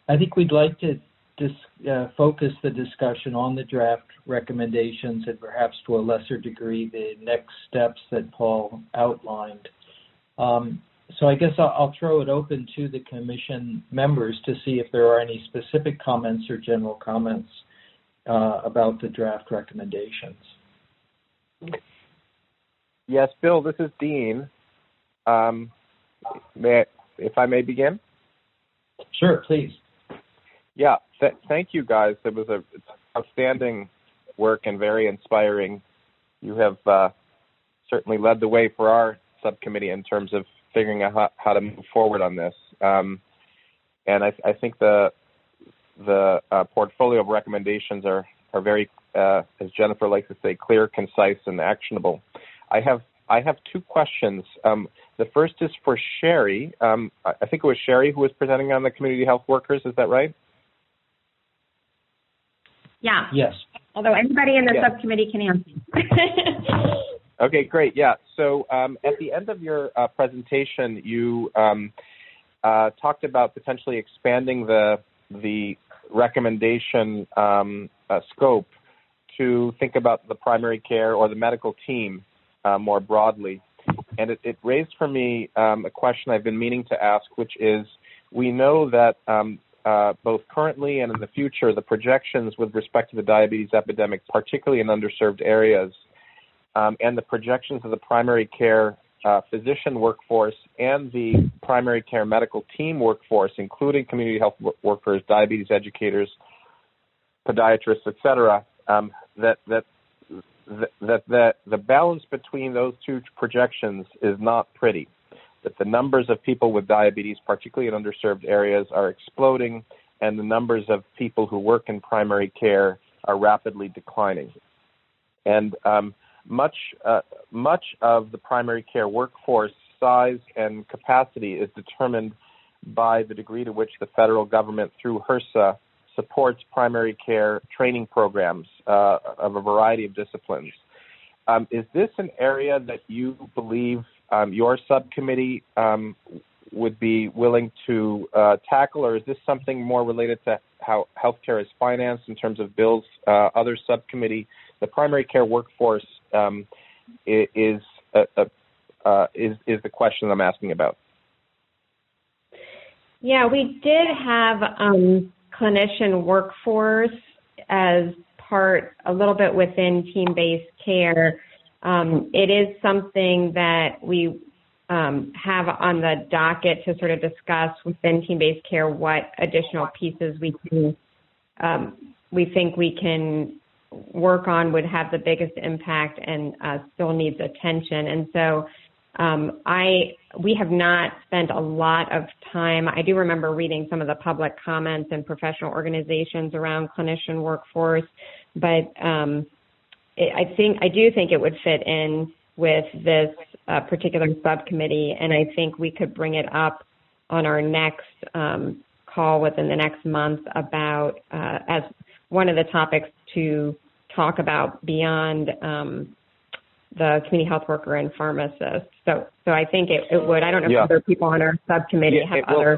I think we'd like to focus the discussion on the draft recommendations and perhaps to a lesser degree the next steps that Paul outlined. So I guess I'll throw it open to the Commission members to see if there are any specific comments or general comments about the draft recommendations. Yes, Bill, this is Dean. If I may begin? Sure, please. Yeah, thank you, guys. It was outstanding work and very inspiring. You have certainly led the way for our subcommittee in terms of figuring out how to move forward on this. And I think the portfolio of recommendations are very, as Jennifer likes to say, clear, concise, and actionable. I have two questions. The first is for Sherry. I think it was Sherry who was presenting on the community health workers. Is that right? Yeah. Yes. Although anybody in the subcommittee can answer. Okay, great. Yeah. So at the end of your presentation, you talked about potentially expanding the recommendation scope to think about the primary care or the medical team more broadly. And it raised for me a question I've been meaning to ask, which is, we know that both currently and in the future, the projections with respect to the diabetes epidemic, particularly in underserved areas, and the projections of the primary care physician workforce and the primary care medical team workforce, including community health workers, diabetes educators, podiatrists, et cetera, that that the balance between those two projections is not pretty, that the numbers of people with diabetes, particularly in underserved areas, are exploding, and the numbers of people who work in primary care are rapidly declining. And much of the primary care workforce size and capacity is determined by the degree to which the federal government, through HRSA, supports primary care training programs of a variety of disciplines. Is this an area that you believe your subcommittee would be willing to tackle, or is this something more related to how healthcare is financed in terms of bills? Other subcommittee, the primary care workforce is the question I'm asking about. Yeah, we did have clinician workforce as part a little bit within team-based care. It is something that we have on the docket to sort of discuss within team-based care what additional pieces we think we can work on would have the biggest impact and still needs attention. And so we have not spent a lot of time. I do remember reading some of the public comments and professional organizations around clinician workforce, but I do think it would fit in with this particular subcommittee, and I think we could bring it up on our next call within the next month about as one of the topics to talk about beyond the community health worker and pharmacist. So I think it would. I don't know if other people on our subcommittee have other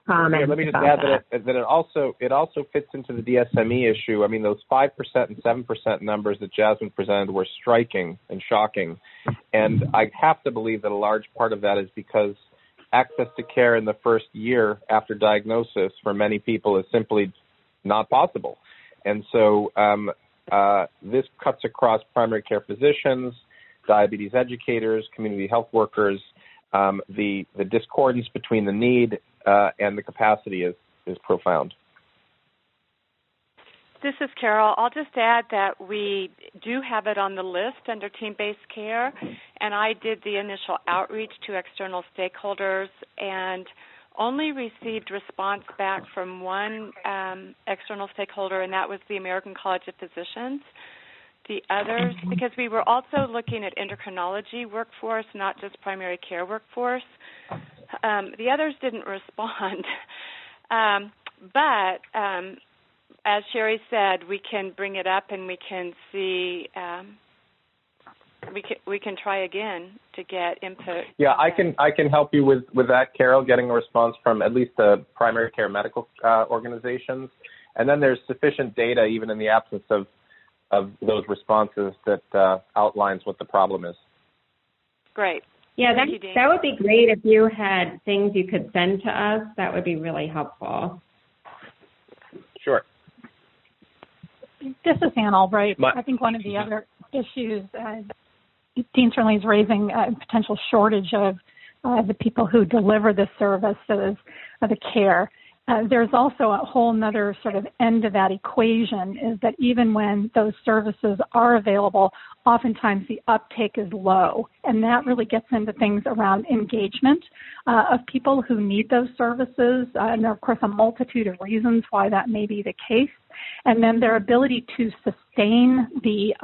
comments. Let me just add that it also fits into the DSME issue. I mean, those 5% and 7% numbers that Jasmine presented were striking and shocking, and I have to believe that a large part of that is because access to care in the first year after diagnosis for many people is simply not possible, and so this cuts across primary care physicians, diabetes educators, community health workers. The discordance between the need and the capacity is profound. This is Carol. I'll just add that we do have it on the list under team-based care, and I did the initial outreach to external stakeholders and only received response back from one external stakeholder, and that was the American College of Physicians. The others, because we were also looking at endocrinology workforce, not just primary care workforce, the others didn't respond. But as Sherry said, we can bring it up and we can see, we can try again to get input. Yeah, I can help you with that, Carol, getting a response from at least the primary care medical organizations. And then there's sufficient data, even in the absence of those responses, that outlines what the problem is. Great. Yeah, that would be great if you had things you could send to us. That would be really helpful. Sure. This is Ann Albright. I think one of the other issues, Dean certainly is raising a potential shortage of the people who deliver the services, the care. There's also a whole nother sort of end to that equation, is that even when those services are available, oftentimes the uptake is low. And that really gets into things around engagement of people who need those services. And there are, of course, a multitude of reasons why that may be the case. And then their ability to sustain the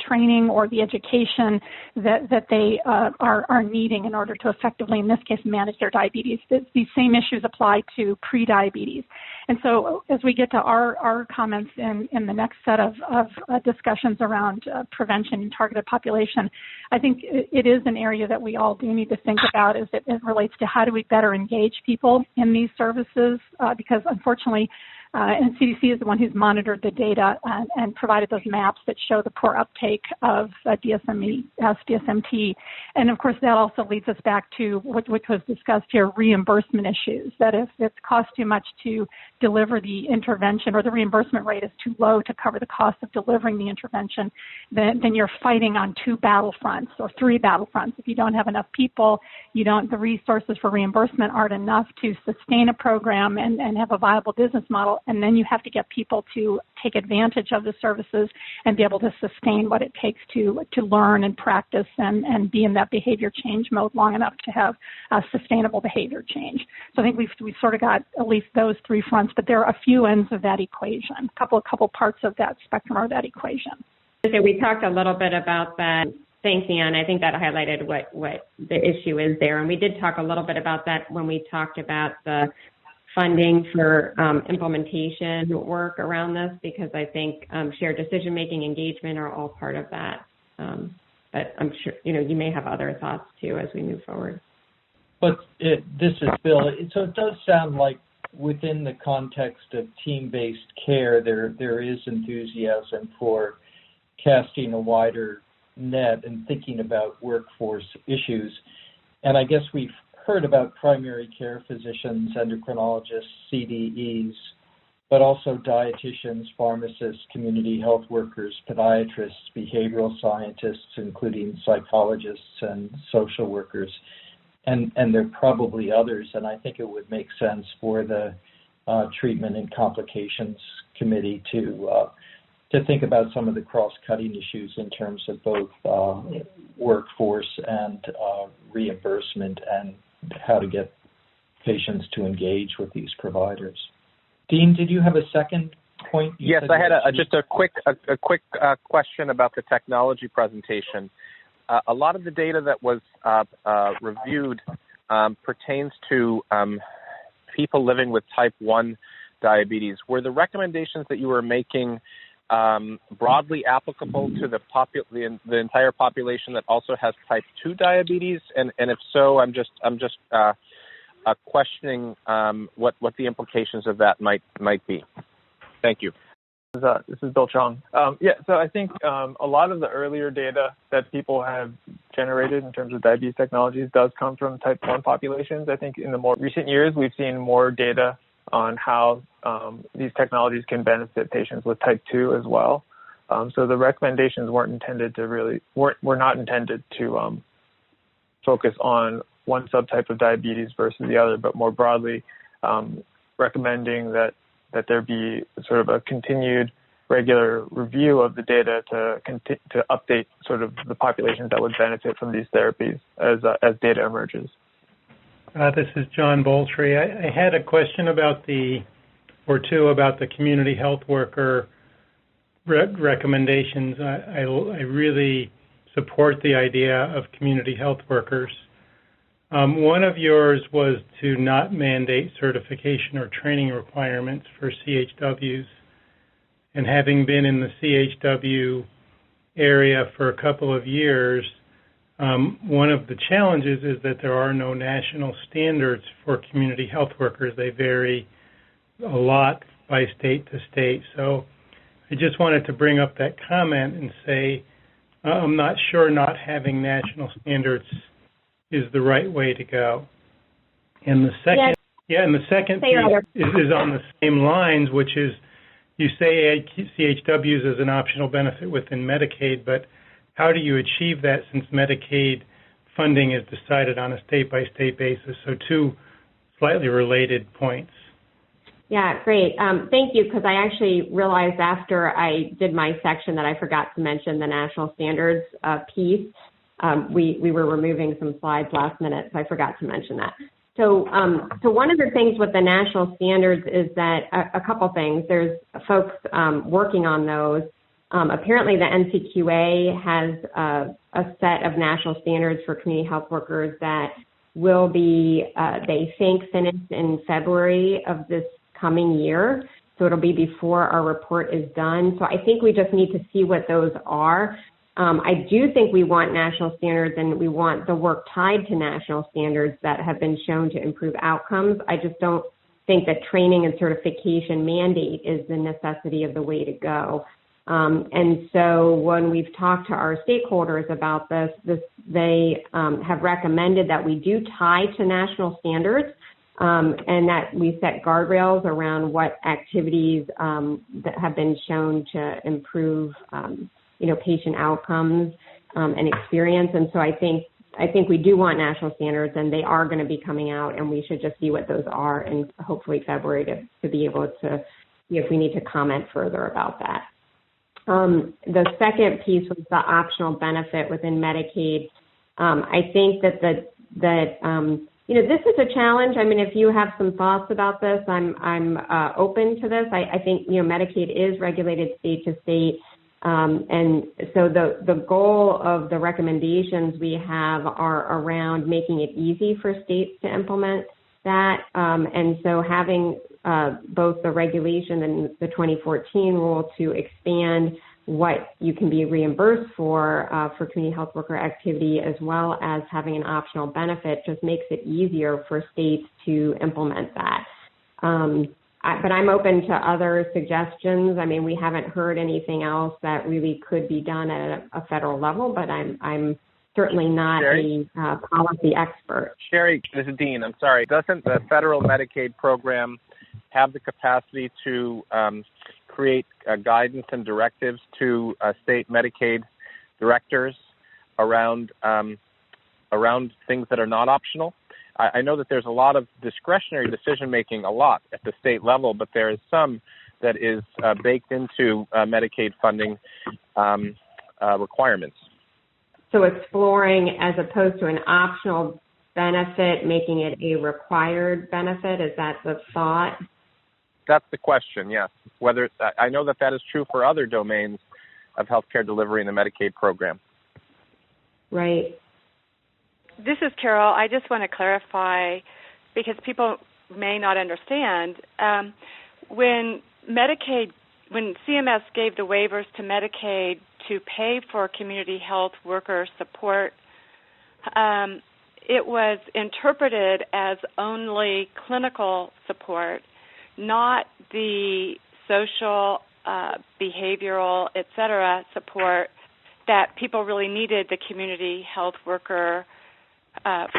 training or the education that they are needing in order to effectively, in this case, manage their diabetes. These same issues apply to pre-diabetes. And so as we get to our comments in the next set of discussions around prevention and targeted population, I think it is an area that we all do need to think about as it relates to how do we better engage people in these services, because unfortunately, and CDC is the one who's monitored the data and provided those maps that show the poor uptake of DSMT. And of course, that also leads us back to which was discussed here, reimbursement issues, that if it costs too much to deliver the intervention, or the reimbursement rate is too low to cover the cost of delivering the intervention, then you're fighting on two battlefronts or three battlefronts. If you don't have enough people, the resources for reimbursement aren't enough to sustain a program and have a viable business model. and then you have to get people to take advantage of the services and be able to sustain what it takes to learn and practice and be in that behavior change mode long enough to have sustainable behavior change. So I think we've sort of got at least those three fronts, but there are a few ends of that equation, a couple parts of that spectrum or that equation. So we talked a little bit about that. Thanks, Ann. I think that highlighted what the issue is there. And we did talk a little bit about that when we talked about the funding for implementation work around this, because I think shared decision-making, engagement are all part of that. But I'm sure, you may have other thoughts too as we move forward. But this is Bill. So it does sound like within the context of team-based care, there is enthusiasm for casting a wider net and thinking about workforce issues. And I guess we've heard about primary care physicians, endocrinologists, CDEs, but also dietitians, pharmacists, community health workers, podiatrists, behavioral scientists, including psychologists and social workers. And there are probably others, and I think it would make sense for the Treatment and Complications Committee to think about some of the cross-cutting issues in terms of both workforce and reimbursement and how to get patients to engage with these providers. Dean, did you have a second point? Yes, I had just a quick question about the technology presentation. A lot of the data that was reviewed pertains to people living with type 1 diabetes. Were the recommendations that you were making broadly applicable to the entire population that also has type 2 diabetes? And if so, I'm just questioning what the implications of that might be. Thank you. This is Bill Chong. So I think a lot of the earlier data that people have generated in terms of diabetes technologies does come from type 1 populations. I think in the more recent years, we've seen more data on how these technologies can benefit patients with type 2 as well. So the recommendations were not intended to focus on one subtype of diabetes versus the other, but more broadly recommending that there be sort of a continued regular review of the data to update sort of the populations that would benefit from these therapies as data emerges. This is John Boltry. I had a question about the community health worker recommendations. I really support the idea of community health workers. One of yours was to not mandate certification or training requirements for CHWs. And having been in the CHW area for a couple of years, one of the challenges is that there are no national standards for community health workers. They vary a lot by state to state. So I just wanted to bring up that comment and say I'm not sure not having national standards is the right way to go. And the second piece is on the same lines, which is you say CHWs as an optional benefit within Medicaid, but how do you achieve that since Medicaid funding is decided on a state-by-state basis? So two slightly related points. Yeah, great. Thank you, because I actually realized after I did my section that I forgot to mention the national standards piece. We were removing some slides last minute, so I forgot to mention that. So one of the things with the national standards is that a couple things. There's folks working on those. Apparently the NCQA has a set of national standards for community health workers that will be, they think, finished in February of this coming year. So it'll be before our report is done. So I think we just need to see what those are. I do think we want national standards, and we want the work tied to national standards that have been shown to improve outcomes. I just don't think that training and certification mandate is the necessity of the way to go. And so when we've talked to our stakeholders about this they have recommended that we do tie to national standards and that we set guardrails around what activities that have been shown to improve patient outcomes and experience. And so I think we do want national standards, and they are going to be coming out, and we should just see what those are in hopefully February to be able to see if we need to comment further about that. The second piece was the optional benefit within Medicaid. I think that this is a challenge. I mean, if you have some thoughts about this, I'm open to this. I think Medicaid is regulated state to state, and so the goal of the recommendations we have are around making it easy for states to implement that, and so having both the regulation and the 2014 rule to expand what you can be reimbursed for community health worker activity, as well as having an optional benefit, just makes it easier for states to implement that. But I'm open to other suggestions. I mean, we haven't heard anything else that really could be done at a federal level, but I'm certainly not a policy expert. Sherry, this is Dean. I'm sorry. Doesn't the federal Medicaid program have the capacity to create guidance and directives to state Medicaid directors around things that are not optional? I know that there's a lot of discretionary decision-making, a lot at the state level, but there is some that is baked into Medicaid funding requirements. So exploring, as opposed to an optional benefit, making it a required benefit, is that the thought? That's the question, yes. Whether I know that is true for other domains of healthcare delivery in the Medicaid program. Right. This is Carol. I just want to clarify, because people may not understand, when CMS gave the waivers to Medicaid to pay for community health worker support, it was interpreted as only clinical support, not the social, behavioral, et cetera, support that people really needed the community health worker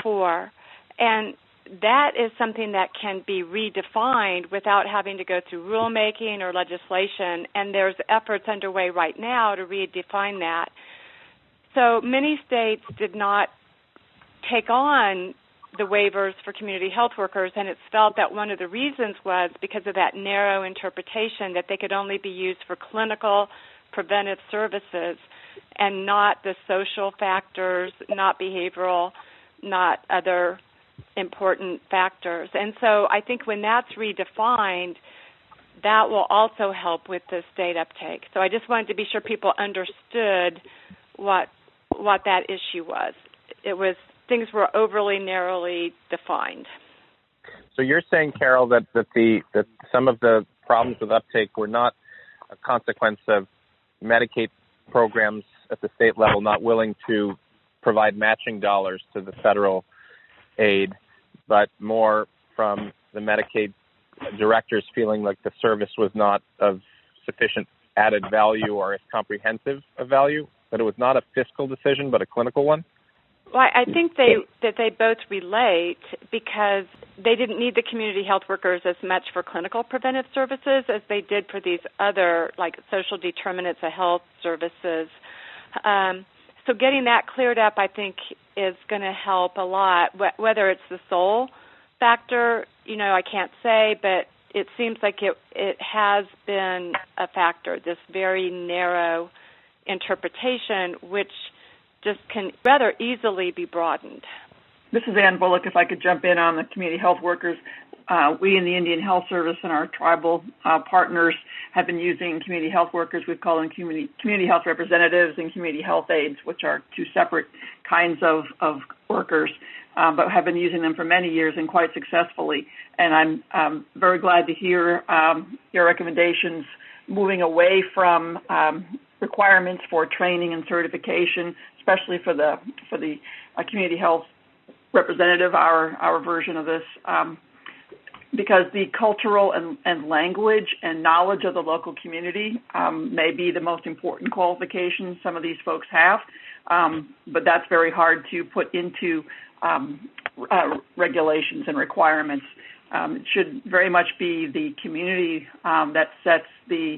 for. And that is something that can be redefined without having to go through rulemaking or legislation, and there's efforts underway right now to redefine that. So many states did not take on the waivers for community health workers, and it's felt that one of the reasons was because of that narrow interpretation that they could only be used for clinical preventive services and not the social factors, not behavioral, not other important factors. And so I think when that's redefined, that will also help with the state uptake. So I just wanted to be sure people understood what that issue was. It was things were overly narrowly defined. So you're saying, Carol, that some of the problems with uptake were not a consequence of Medicaid programs at the state level not willing to provide matching dollars to the federal aid, but more from the Medicaid directors feeling like the service was not of sufficient added value or as comprehensive a value, that it was not a fiscal decision but a clinical one? Well, I think that they both relate, because they didn't need the community health workers as much for clinical preventive services as they did for these other, like, social determinants of health services. So getting that cleared up, I think, is going to help a lot. Whether it's the sole factor, I can't say, but it seems like it has been a factor, this very narrow interpretation, which just can rather easily be broadened. This is Ann Bullock. If I could jump in on the community health workers. We in the Indian Health Service and our tribal partners have been using community health workers. We call them community health representatives and community health aides, which are two separate kinds of workers, but have been using them for many years and quite successfully. And I'm very glad to hear your recommendations moving away from requirements for training and certification, especially for the community health representative, our version of this, because the cultural and language and knowledge of the local community may be the most important qualification some of these folks have, but that's very hard to put into regulations and requirements. It should very much be the community that sets the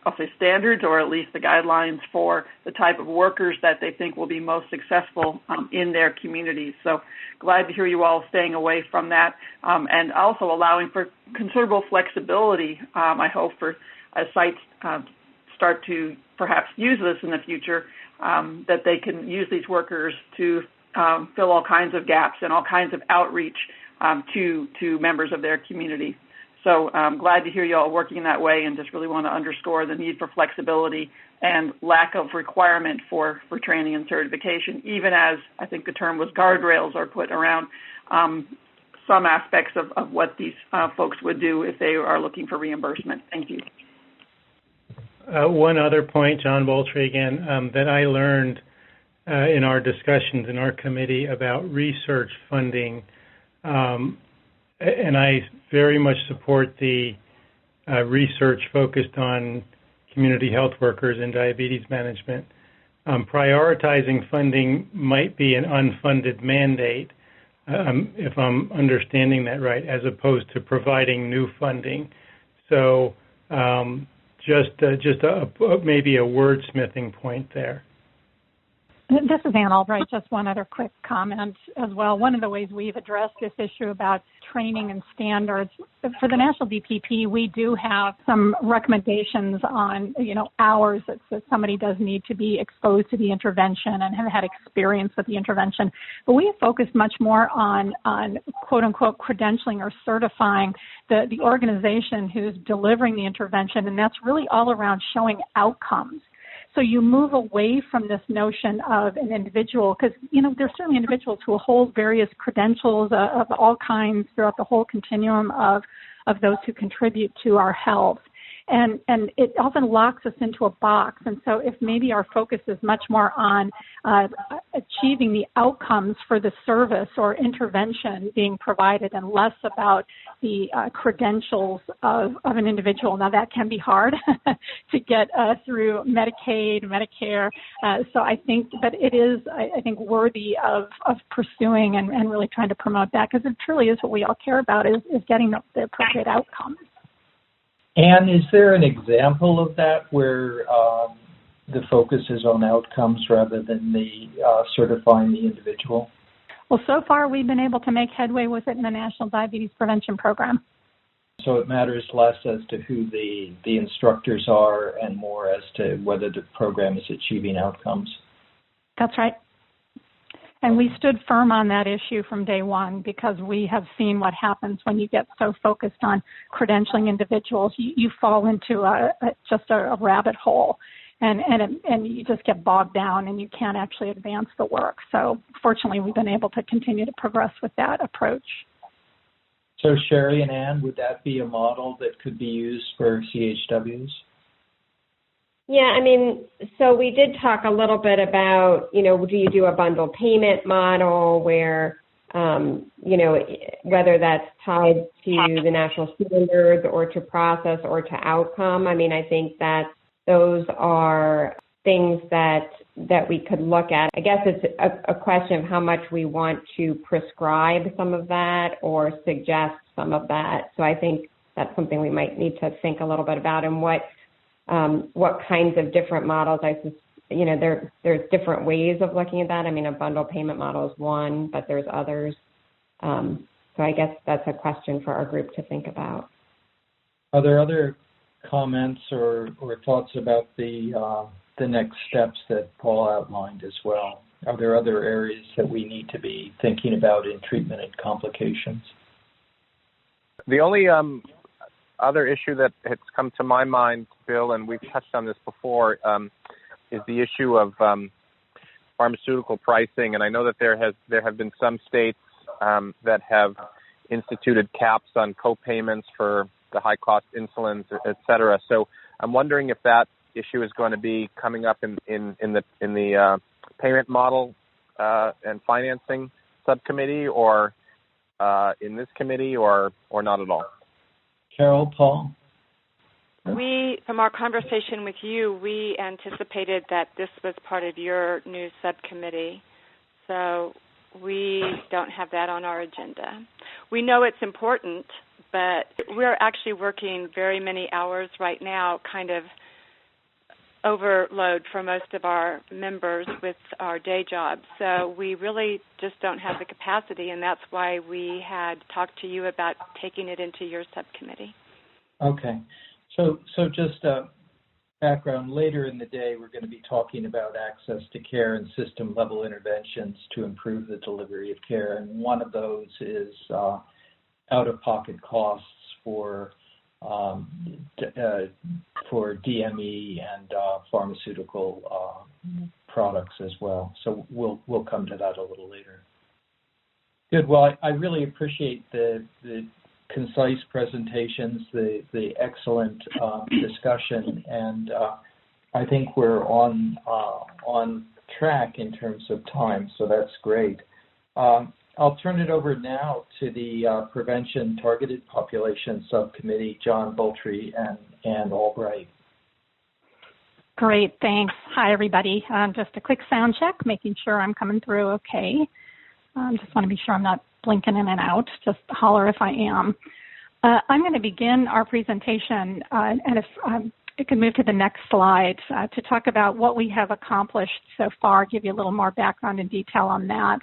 I'll say, standards, or at least the guidelines for the type of workers that they think will be most successful in their communities. So glad to hear you all staying away from that, and also allowing for considerable flexibility, I hope, for as sites start to perhaps use this in the future, that they can use these workers to fill all kinds of gaps and all kinds of outreach to members of their community. So I'm glad to hear you all working in that way, and just really want to underscore the need for flexibility and lack of requirement for training and certification, even as I think the term was guardrails are put around some aspects of what these folks would do if they are looking for reimbursement. Thank you. One other point, John Boltry again, that I learned in our discussions in our committee about research funding, and I very much support the research focused on community health workers and diabetes management. Prioritizing funding might be an unfunded mandate, if I'm understanding that right, as opposed to providing new funding. So just maybe a wordsmithing point there. This is Ann Albright. Just one other quick comment as well. One of the ways we've addressed this issue about training and standards, for the National DPP, we do have some recommendations on, hours that somebody does need to be exposed to the intervention and have had experience with the intervention. But we have focused much more on quote unquote credentialing or certifying the organization who's delivering the intervention, and that's really all around showing outcomes. So you move away from this notion of an individual, because, there's certainly individuals who hold various credentials of all kinds throughout the whole continuum of those who contribute to our health. And it often locks us into a box. And so if maybe our focus is much more on achieving the outcomes for the service or intervention being provided and less about the credentials of an individual. Now, that can be hard to get through Medicaid, Medicare. So I think, but it is, I think, worthy of pursuing and really trying to promote that, because it truly is what we all care about is getting the appropriate outcomes. Anne, is there an example of that where the focus is on outcomes rather than the certifying the individual? Well, so far we've been able to make headway with it in the National Diabetes Prevention Program. So it matters less as to who the instructors are and more as to whether the program is achieving outcomes. That's right. And we stood firm on that issue from day one, because we have seen what happens when you get so focused on credentialing individuals. You fall into just a rabbit hole, and you just get bogged down and you can't actually advance the work. So fortunately, we've been able to continue to progress with that approach. So Sherry and Ann, would that be a model that could be used for CHWs? Yeah, so we did talk a little bit about, do you do a bundle payment model where, whether that's tied to the national standards or to process or to outcome. I think that those are things that we could look at. I guess it's a question of how much we want to prescribe some of that or suggest some of that. So I think that's something we might need to think a little bit about, and what kinds of different models. There's different ways of looking at that. A bundle payment model is one, but there's others. So I guess that's a question for our group to think about. Are there other comments or thoughts about the next steps that Paul outlined as well? Are there other areas that we need to be thinking about in treatment and complications? The only other issue that has come to my mind, Bill, and we've touched on this before, is the issue of pharmaceutical pricing. And I know that there have been some states that have instituted caps on co-payments for the high-cost insulins, et cetera. So I'm wondering if that issue is going to be coming up in the payment model and financing subcommittee, or in this committee, or not at all. Carol, Paul? From our conversation with you, we anticipated that this was part of your new subcommittee, so we don't have that on our agenda. We know it's important, but we're actually working very many hours right now kind of overload for most of our members with our day jobs. So we really just don't have the capacity, and that's why we had talked to you about taking it into your subcommittee. Okay. So just background, later in the day we're going to be talking about access to care and system-level interventions to improve the delivery of care, and one of those is out-of-pocket costs for DME and pharmaceutical products as well. So we'll come to that a little later. Good. Well, I really appreciate the concise presentations, the excellent discussion, and I think we're on track in terms of time. So that's great. I'll turn it over now to the Prevention Targeted Population Subcommittee, John Boltry and Ann Albright. Great, thanks. Hi, everybody. Just a quick sound check, making sure I'm coming through okay. Just want to be sure I'm not blinking in and out. Just holler if I am. I'm going to begin our presentation, and if it can move to the next slide, to talk about what we have accomplished so far, give you a little more background and detail on that.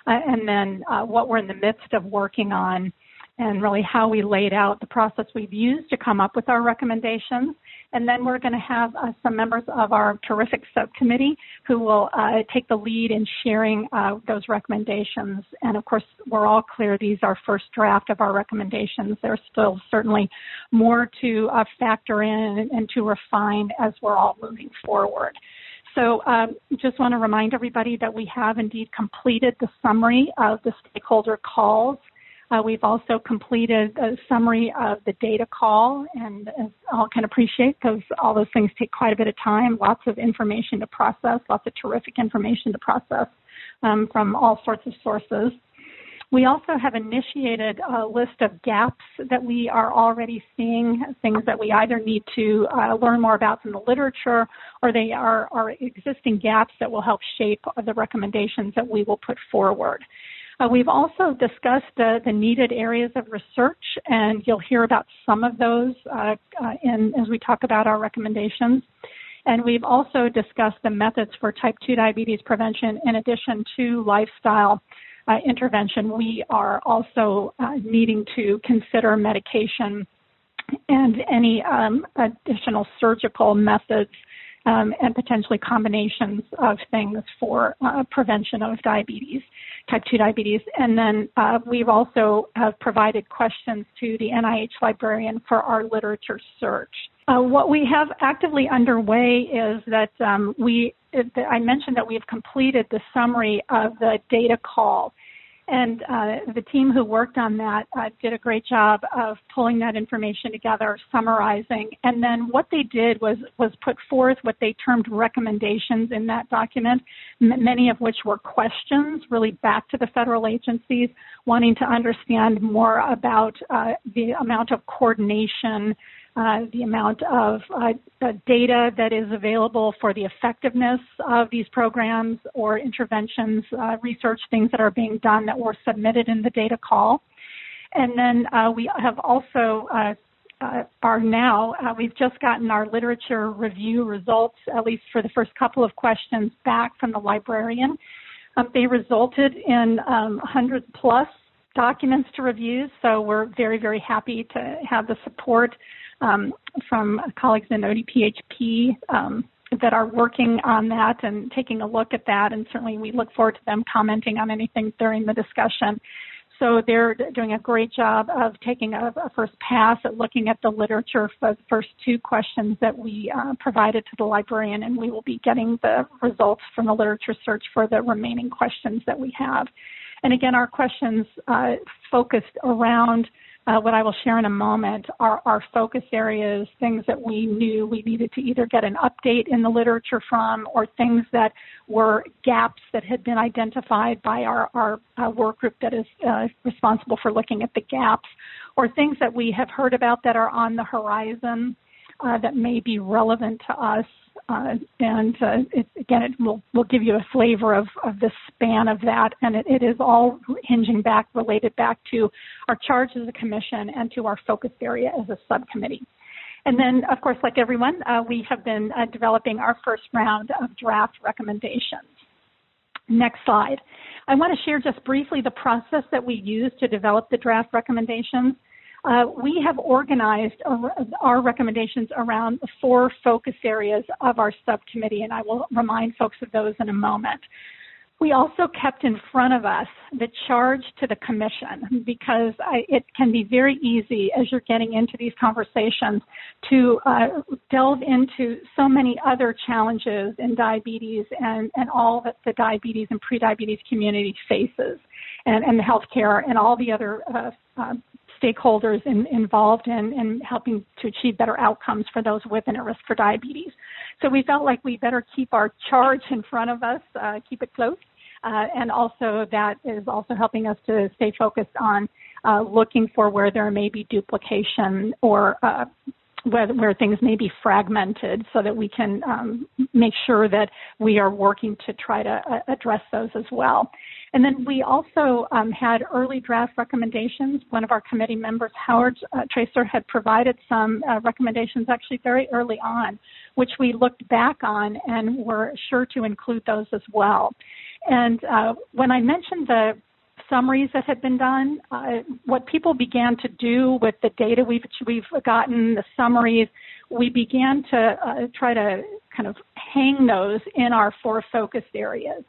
And then what we're in the midst of working on, and really how we laid out the process we've used to come up with our recommendations. And then we're going to have some members of our terrific subcommittee who will take the lead in sharing those recommendations. And of course, we're all clear these are first draft of our recommendations. There's still certainly more to factor in and to refine as we're all moving forward. So just want to remind everybody that we have indeed completed the summary of the stakeholder calls. We've also completed a summary of the data call, and as all can appreciate, because all those things take quite a bit of time, lots of information to process, lots of terrific information to process from all sorts of sources. We also have initiated a list of gaps that we are already seeing, things that we either need to learn more about from the literature, or they are existing gaps that will help shape the recommendations that we will put forward. We've also discussed the needed areas of research, and you'll hear about some of those as we talk about our recommendations. And we've also discussed the methods for type 2 diabetes prevention in addition to lifestyle intervention. We are also needing to consider medication and any additional surgical methods and potentially combinations of things for prevention of diabetes, type 2 diabetes. And then we've also provided questions to the NIH librarian for our literature search. What we have actively underway is that I mentioned that we have completed the summary of the data call. And the team who worked on that did a great job of pulling that information together, summarizing. And then what they did was put forth what they termed recommendations in that document, many of which were questions really back to the federal agencies, wanting to understand more about the amount of coordination, the amount of data that is available for the effectiveness of these programs or interventions, research, things that are being done that were submitted in the data call. And then we have also we've just gotten our literature review results, at least for the first couple of questions, back from the librarian. They resulted in 100 plus documents to review, so we're very, very happy to have the support from colleagues in ODPHP that are working on that and taking a look at that, and certainly we look forward to them commenting on anything during the discussion. So they're doing a great job of taking a first pass at looking at the literature for the first two questions that we provided to the librarian, and we will be getting the results from the literature search for the remaining questions that we have. And again, our questions focused around what I will share in a moment are our focus areas, things that we knew we needed to either get an update in the literature from, or things that were gaps that had been identified by our work group that is responsible for looking at the gaps, or things that we have heard about that are on the horizon that may be relevant to us. It will give you a flavor of the span of that, and it is all related back to our charge as a commission and to our focus area as a subcommittee. And then, of course, like everyone, we have been developing our first round of draft recommendations. Next slide. I want to share just briefly the process that we use to develop the draft recommendations. We have organized our recommendations around the 4 focus areas of our subcommittee, and I will remind folks of those in a moment. We also kept in front of us the charge to the commission, because it can be very easy as you're getting into these conversations to delve into so many other challenges in diabetes and all that the diabetes and prediabetes community faces, and the healthcare and all the other stakeholders involved in helping to achieve better outcomes for those with and at risk for diabetes. So we felt like we better keep our charge in front of us, keep it close. And also that is also helping us to stay focused on looking for where there may be duplication or where things may be fragmented, so that we can make sure that we are working to try to address those as well. And then we also had early draft recommendations. One of our committee members, Howard Tracer, had provided some recommendations actually very early on, which we looked back on and were sure to include those as well. And when I mentioned the summaries that had been done, what people began to do with the data we've gotten, the summaries, we began to try to kind of hang those in our 4 focused areas.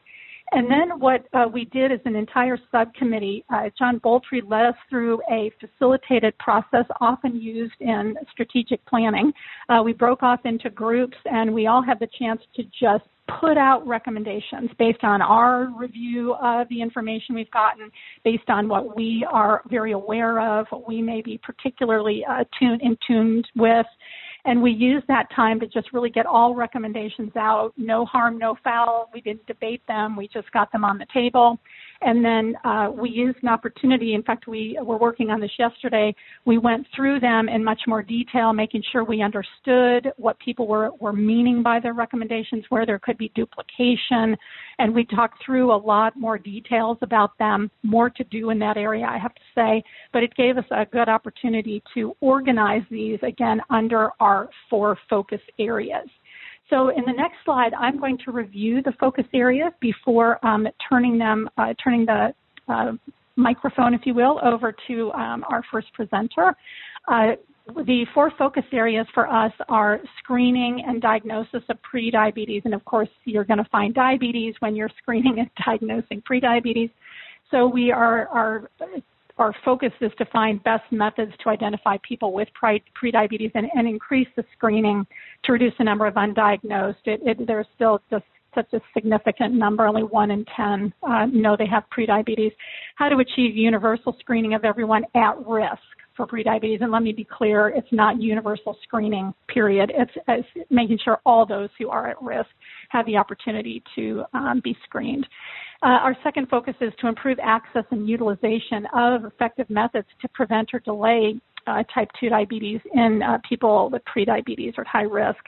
And then what we did as an entire subcommittee, John Boltry led us through a facilitated process often used in strategic planning. We broke off into groups, and we all had the chance to just put out recommendations based on our review of the information we've gotten, based on what we are very aware of, what we may be particularly in tune with. And we used that time to just really get all recommendations out. No harm, no foul. We didn't debate them. We just got them on the table. And then we used an opportunity. In fact, we were working on this yesterday. We went through them in much more detail, making sure we understood what people were meaning by their recommendations, where there could be duplication. And we talked through a lot more details about them, more to do in that area, I have to say. But it gave us a good opportunity to organize these, again, under our 4 focus areas. So in the next slide, I'm going to review the focus areas before turning the microphone, if you will, over to our first presenter. The 4 focus areas for us are screening and diagnosis of prediabetes. And of course, you're going to find diabetes when you're screening and diagnosing prediabetes. So we our focus is to find best methods to identify people with prediabetes and increase the screening to reduce the number of undiagnosed. There's still just such a significant number, only 1 in 10 know they have prediabetes. How to achieve universal screening of everyone at risk for prediabetes. And let me be clear, it's not universal screening, period. It's making sure all those who are at risk have the opportunity to be screened. Our second focus is to improve access and utilization of effective methods to prevent or delay type 2 diabetes in people with prediabetes or high risk.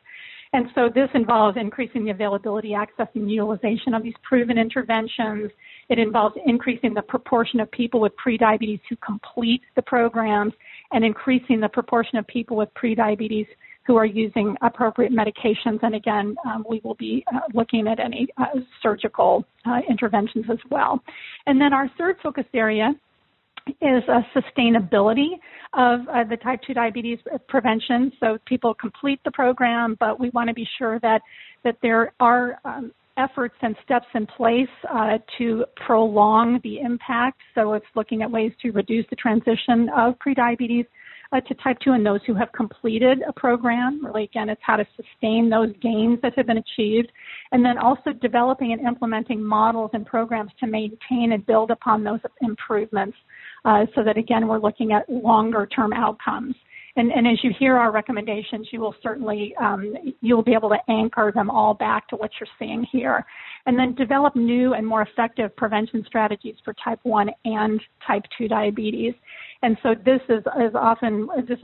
And so this involves increasing the availability, access, and utilization of these proven interventions. It involves increasing the proportion of people with prediabetes who complete the programs and increasing the proportion of people with prediabetes who are using appropriate medications. And again, we will be looking at any surgical interventions as well. And then our third focus area is sustainability of the type 2 diabetes prevention. So people complete the program, but we want to be sure that there are efforts and steps in place to prolong the impact. So it's looking at ways to reduce the transition of prediabetes to type 2 and those who have completed a program. Really, again, it's how to sustain those gains that have been achieved. And then also developing and implementing models and programs to maintain and build upon those improvements so that, again, we're looking at longer-term outcomes. And as you hear our recommendations, you will certainly, you'll be able to anchor them all back to what you're seeing here. And then develop new and more effective prevention strategies for type 1 and type 2 diabetes. And so this is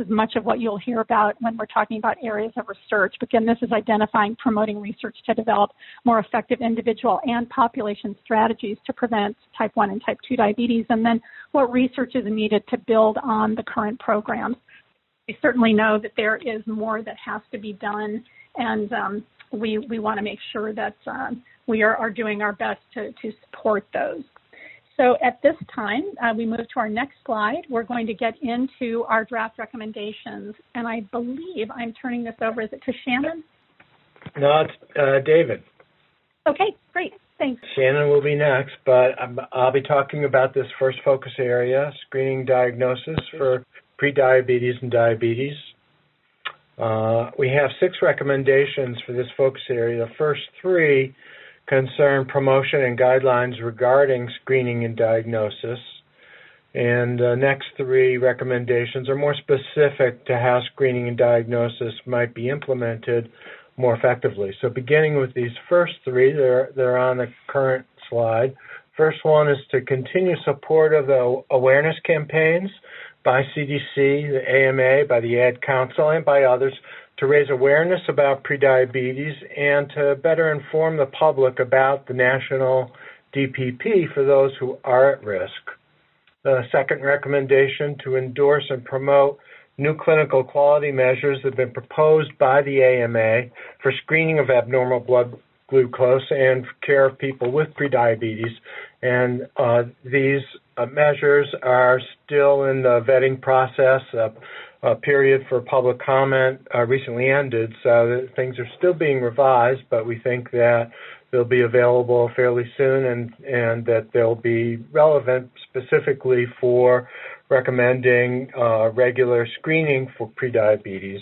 much of what you'll hear about when we're talking about areas of research. But again, this is identifying, promoting research to develop more effective individual and population strategies to prevent type 1 and type 2 diabetes, and then what research is needed to build on the current programs. we certainly know that there is more that has to be done, and we want to make sure that we are doing our best to support those. So at this time, we move to our next slide. We're going to get into our draft recommendations, and I believe I'm turning this over. Is it to Shannon? No, it's David. Okay, great. Thanks. Shannon will be next, but I'll be talking about this first focus area, screening diagnosis for prediabetes and diabetes. We have 6 recommendations for this focus area. The first 3 concern promotion and guidelines regarding screening and diagnosis. And the next 3 recommendations are more specific to how screening and diagnosis might be implemented more effectively. So beginning with these first 3, they're on the current slide. First one is to continue support of the awareness campaigns by CDC, the AMA, by the Ad Council, and by others to raise awareness about prediabetes and to better inform the public about the national DPP for those who are at risk. The second recommendation, to endorse and promote new clinical quality measures that have been proposed by the AMA for screening of abnormal blood glucose and care of people with prediabetes. And these measures are still in the vetting process. A period for public comment recently ended, so things are still being revised, but we think that they'll be available fairly soon and that they'll be relevant specifically for recommending regular screening for prediabetes.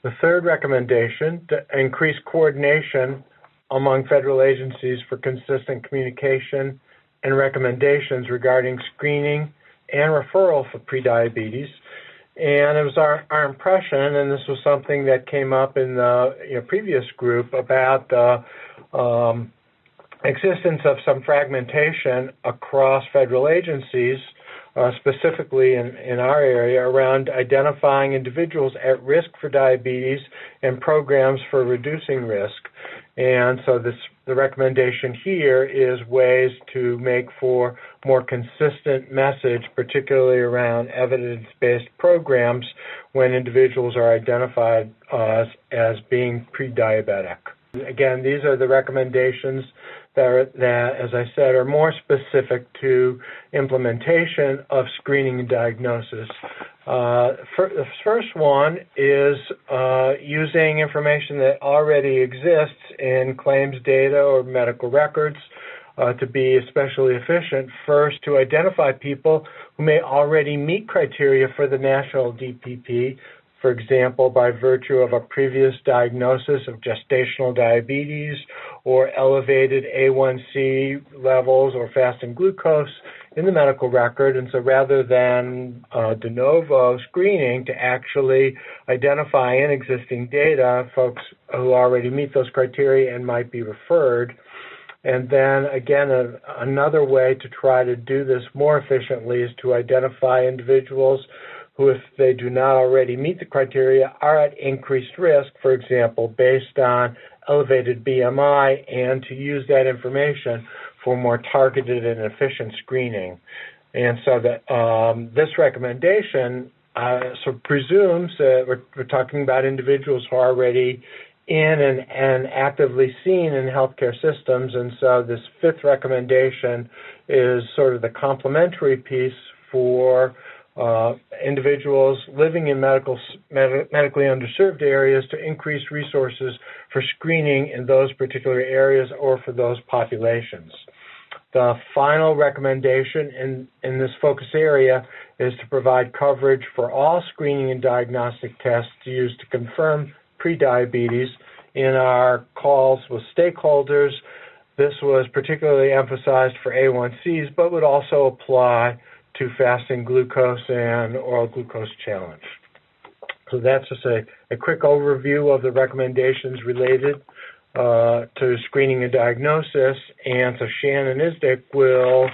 The third recommendation, to increase coordination among federal agencies for consistent communication and recommendations regarding screening and referral for prediabetes. And it was our impression, and this was something that came up in the previous group, about the existence of some fragmentation across federal agencies, specifically in our area, around identifying individuals at risk for diabetes and programs for reducing risk. And so the recommendation here is ways to make for more consistent message, particularly around evidence-based programs when individuals are identified as being pre-diabetic. Again, these are the recommendations that, as I said, are more specific to implementation of screening and diagnosis. The first one is using information that already exists in claims data or medical records to be especially efficient. First, to identify people who may already meet criteria for the national DPP, for example, by virtue of a previous diagnosis of gestational diabetes or elevated A1C levels or fasting glucose in the medical record. And so rather than de novo screening, to actually identify in existing data folks who already meet those criteria and might be referred. And then, again, another way to try to do this more efficiently is to identify individuals who, if they do not already meet the criteria, are at increased risk, for example, based on elevated BMI, and to use that information for more targeted and efficient screening. And so that this recommendation presumes that we're talking about individuals who are already in and actively seen in healthcare systems. And so this fifth recommendation is sort of the complementary piece for individuals living in medically underserved areas to increase resources for screening in those particular areas or for those populations. The final recommendation in this focus area is to provide coverage for all screening and diagnostic tests used to confirm prediabetes. In our calls with stakeholders, this was particularly emphasized for A1Cs, but would also apply to fasting glucose and oral glucose challenge. So that's just a quick overview of the recommendations related to screening and diagnosis. And so Shannon Isdick will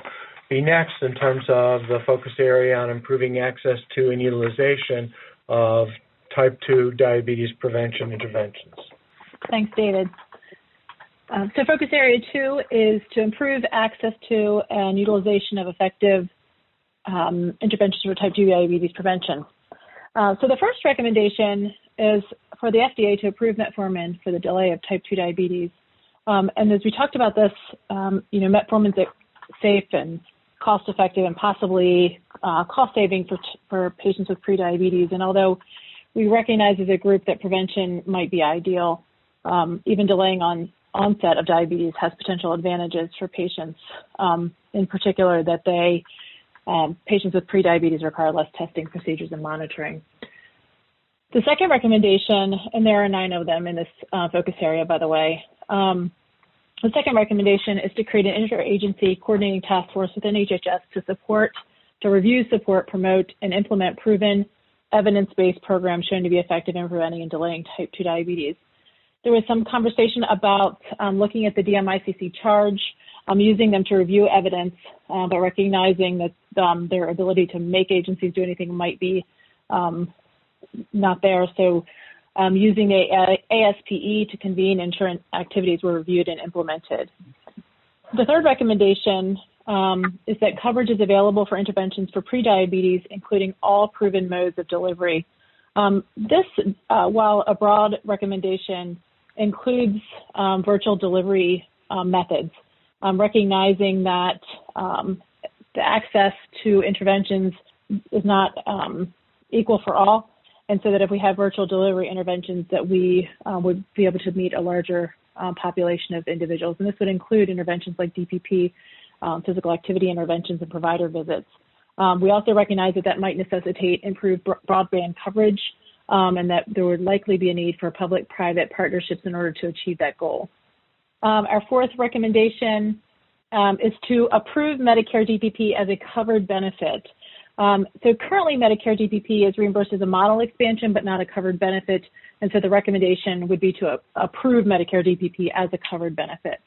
be next in terms of the focus area on improving access to and utilization of type 2 diabetes prevention interventions. Thanks, David. So focus area 2 is to improve access to and utilization of effective interventions for type 2 diabetes prevention. So the first recommendation is for the FDA to approve metformin for the delay of type 2 diabetes. And as we talked about this, metformin is safe and cost-effective and possibly cost-saving for patients with prediabetes. And although we recognize as a group that prevention might be ideal, even delaying on onset of diabetes has potential advantages for patients, in particular that patients with prediabetes require less testing procedures and monitoring. The second recommendation, and there are 9 of them in this focus area, by the way, the second recommendation is to create an interagency coordinating task force within HHS to review, support, promote, and implement proven evidence-based programs shown to be effective in preventing and delaying type 2 diabetes. There was some conversation about looking at the DMICC charge, using them to review evidence, but recognizing that their ability to make agencies do anything might be not there. So using the ASPE to convene insurance activities were reviewed and implemented. The third recommendation is that coverage is available for interventions for prediabetes, including all proven modes of delivery. This, while a broad recommendation, includes virtual delivery methods, recognizing that the access to interventions is not equal for all, and so that if we have virtual delivery interventions that we would be able to meet a larger population of individuals. And this would include interventions like DPP, physical activity interventions, and provider visits. We also recognize that might necessitate improved broadband coverage, and that there would likely be a need for public-private partnerships in order to achieve that goal. Our fourth recommendation is to approve Medicare DPP as a covered benefit. So currently Medicare DPP is reimbursed as a model expansion, but not a covered benefit. And so the recommendation would be to approve Medicare DPP as a covered benefit.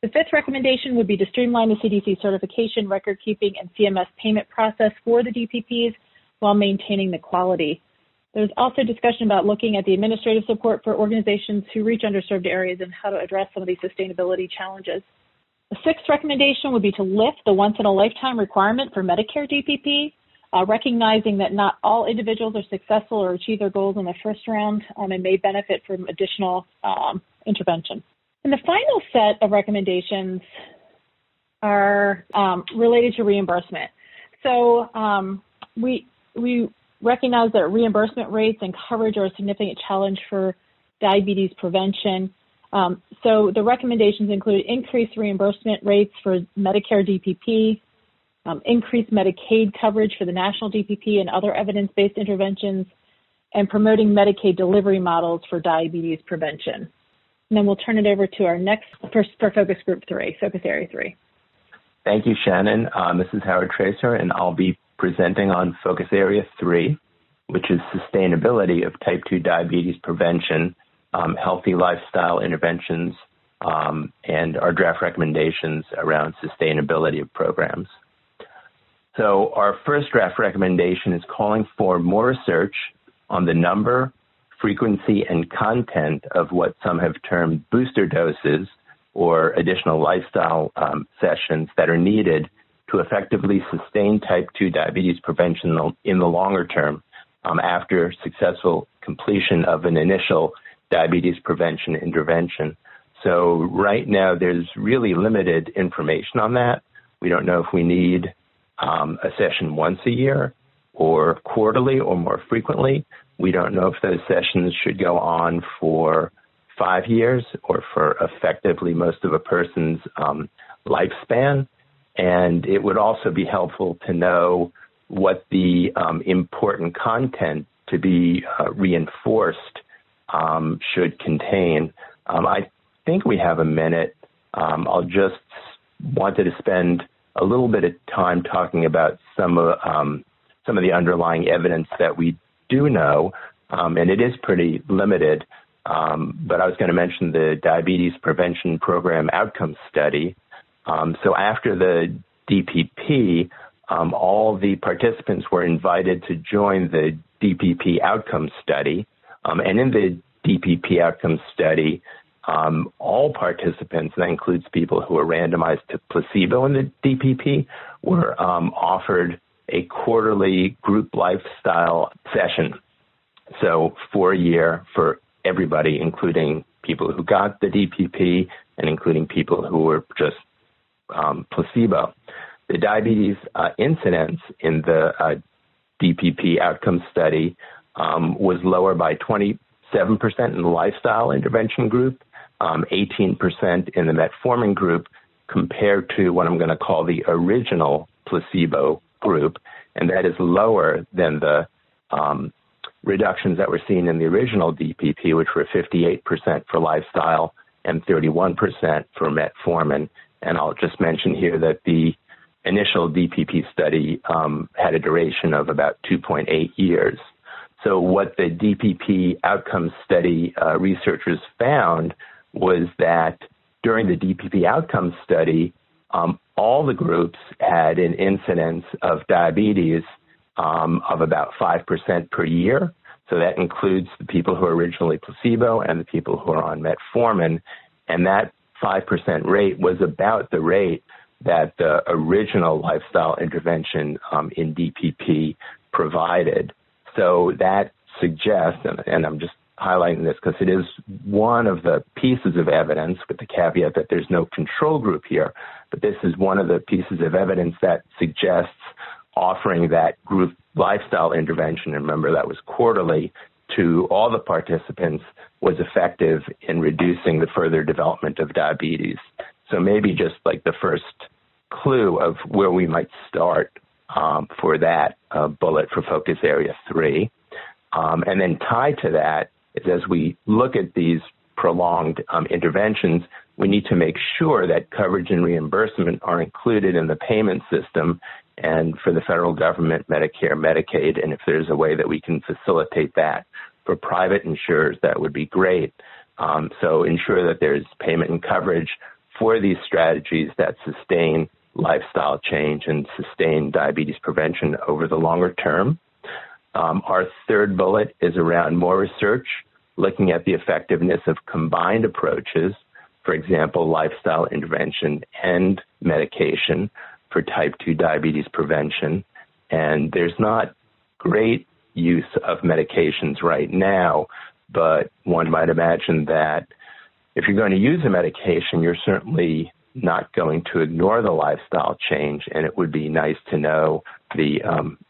The fifth recommendation would be to streamline the CDC certification, record keeping, and CMS payment process for the DPPs while maintaining the quality. There's also discussion about looking at the administrative support for organizations who reach underserved areas and how to address some of these sustainability challenges. The sixth recommendation would be to lift the once-in-a-lifetime requirement for Medicare DPP, recognizing that not all individuals are successful or achieve their goals in the first round and may benefit from additional intervention. And the final set of recommendations are related to reimbursement. So we recognize that reimbursement rates and coverage are a significant challenge for diabetes prevention. So the recommendations include increased reimbursement rates for Medicare DPP, increased Medicaid coverage for the national DPP and other evidence-based interventions, and promoting Medicaid delivery models for diabetes prevention. And then we'll turn it over to our next for focus group 3, focus area 3. Thank you, Shannon. This is Howard Tracer, and I'll be presenting on focus area 3, which is sustainability of type 2 diabetes prevention, healthy lifestyle interventions, and our draft recommendations around sustainability of programs. So our first draft recommendation is calling for more research on the number, frequency, and content of what some have termed booster doses or additional lifestyle sessions that are needed to effectively sustain type 2 diabetes prevention in the longer term after successful completion of an initial diabetes prevention intervention. So right now there's really limited information on that. We don't know if we need a session once a year or quarterly or more frequently. We don't know if those sessions should go on for 5 years or for effectively most of a person's lifespan. And it would also be helpful to know what the important content to be reinforced should contain. I think we have a minute. I'll just wanted to spend a little bit of time talking about some of the underlying evidence that we do know, and it is pretty limited. But I was going to mention the Diabetes Prevention Program Outcomes Study. So after the DPP, all the participants were invited to join the DPP Outcomes Study. And in the DPP Outcomes Study, all participants, that includes people who are randomized to placebo in the DPP, were offered a quarterly group lifestyle session. So for a year for everybody, including people who got the DPP and including people who were just placebo. The diabetes incidence in the DPP outcome study was lower by 27% in the lifestyle intervention group, 18% in the metformin group, compared to what I'm going to call the original placebo group, and that is lower than the reductions that were seen in the original DPP, which were 58% for lifestyle and 31% for metformin. And I'll just mention here that the initial DPP study had a duration of about 2.8 years. So what the DPP outcome study researchers found was that during the DPP outcome study, all the groups had an incidence of diabetes of about 5% per year. So that includes the people who are originally placebo and the people who are on metformin. And that 5% rate was about the rate that the original lifestyle intervention in DPP provided. So that suggests, and I'm just highlighting this because it is one of the pieces of evidence, with the caveat that there's no control group here, but this is one of the pieces of evidence that suggests offering that group lifestyle intervention, and remember that was quarterly, to all the participants was effective in reducing the further development of diabetes. So maybe just like the first clue of where we might start for that bullet for focus area 3. And then tied to that is, as we look at these prolonged interventions, we need to make sure that coverage and reimbursement are included in the payment system, and for the federal government, Medicare, Medicaid, and if there's a way that we can facilitate that for private insurers, that would be great. So ensure that there's payment and coverage for these strategies that sustain lifestyle change and sustain diabetes prevention over the longer term. Our third bullet is around more research, looking at the effectiveness of combined approaches, for example, lifestyle intervention and medication for type 2 diabetes prevention. And there's not great use of medications right now, but one might imagine that if you're going to use a medication, you're certainly not going to ignore the lifestyle change, and it would be nice to know the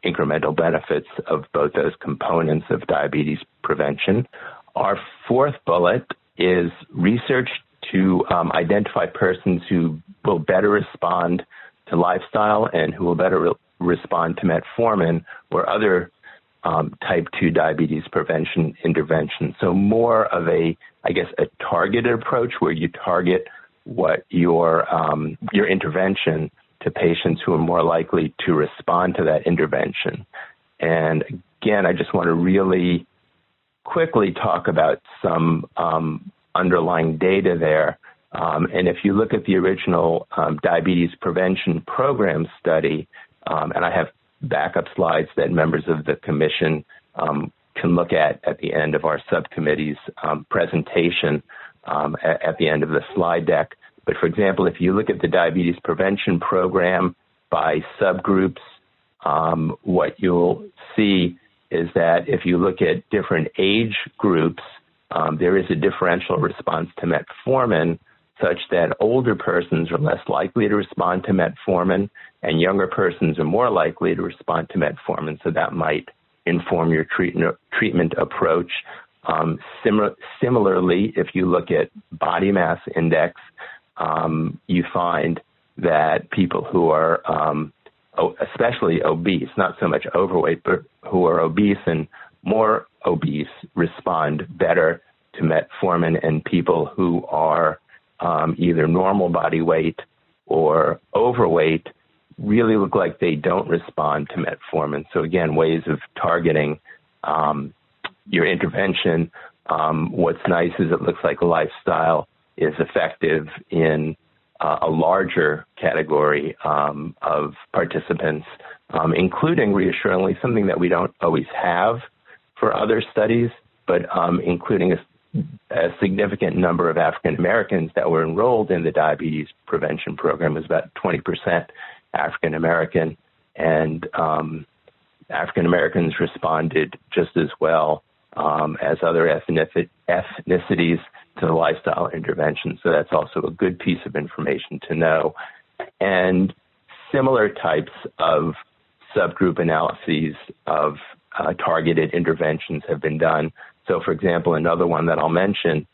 incremental benefits of both those components of diabetes prevention. Our fourth bullet is research to identify persons who will better respond to lifestyle and who will better respond to metformin or other type 2 diabetes prevention interventions. So more of a targeted approach where you target what your intervention to patients who are more likely to respond to that intervention. And again, I just want to really quickly talk about some underlying data there. And if you look at the original diabetes prevention program study, and I have backup slides that members of the commission can look at the end of our subcommittee's presentation at the end of the slide deck. But for example, if you look at the diabetes prevention program by subgroups, what you'll see is that if you look at different age groups, there is a differential response to metformin, such that older persons are less likely to respond to metformin and younger persons are more likely to respond to metformin. So that might inform your treatment approach. Similarly, if you look at body mass index, you find that people who are especially obese, not so much overweight, but who are obese and more obese respond better to metformin, and people who are either normal body weight or overweight really look like they don't respond to metformin. So again, ways of targeting your intervention. What's nice is it looks like lifestyle is effective in a larger category of participants, including, reassuringly, something that we don't always have for other studies, but including a significant number of African Americans that were enrolled in the diabetes prevention program. It was about 20% African American, and African Americans responded just as well as other ethnicities to the lifestyle intervention. So that's also a good piece of information to know. And similar types of subgroup analyses of targeted interventions have been done. So, for example, another one that I'll mention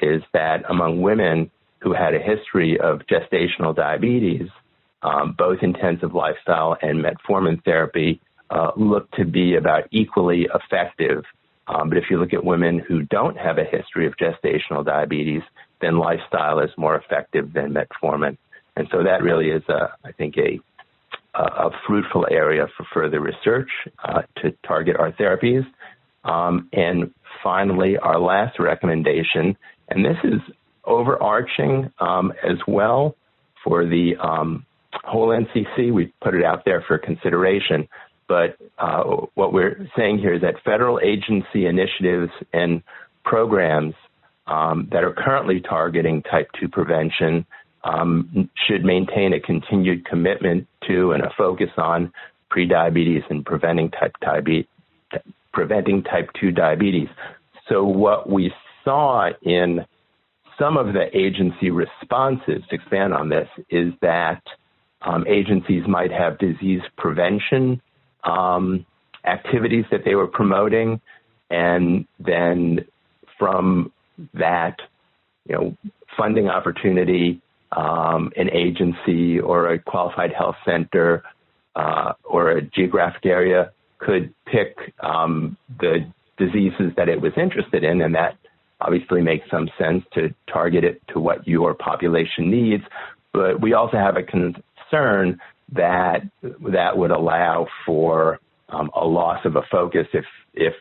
is that among women who had a history of gestational diabetes, both intensive lifestyle and metformin therapy look to be about equally effective. But if you look at women who don't have a history of gestational diabetes, then lifestyle is more effective than metformin. And so that really is, I think, a fruitful area for further research to target our therapies. And finally, our last recommendation, and this is overarching as well for the whole NCC. We put it out there for consideration. But what we're saying here is that federal agency initiatives and programs that are currently targeting type 2 prevention should maintain a continued commitment to and a focus on prediabetes and preventing type 2 diabetes. So what we saw in some of the agency responses, to expand on this, is that agencies might have disease prevention activities that they were promoting, and then from that, funding opportunity, an agency or a qualified health center or a geographic area could pick the diseases that it was interested in, and that obviously makes some sense to target it to what your population needs. But we also have a concern that would allow for a loss of a focus if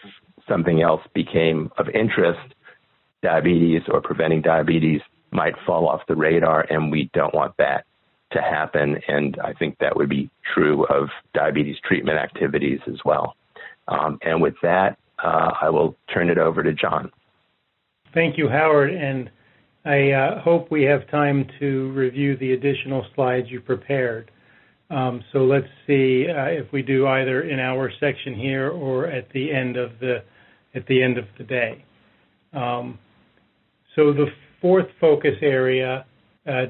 something else became of interest. Diabetes or preventing diabetes might fall off the radar, and we don't want that to happen. And I think that would be true of diabetes treatment activities as well. And with that, I will turn it over to John. Thank you, Howard. And I hope we have time to review the additional slides you prepared. So let's see if we do either in our section here or at the end of the day. So the fourth focus area,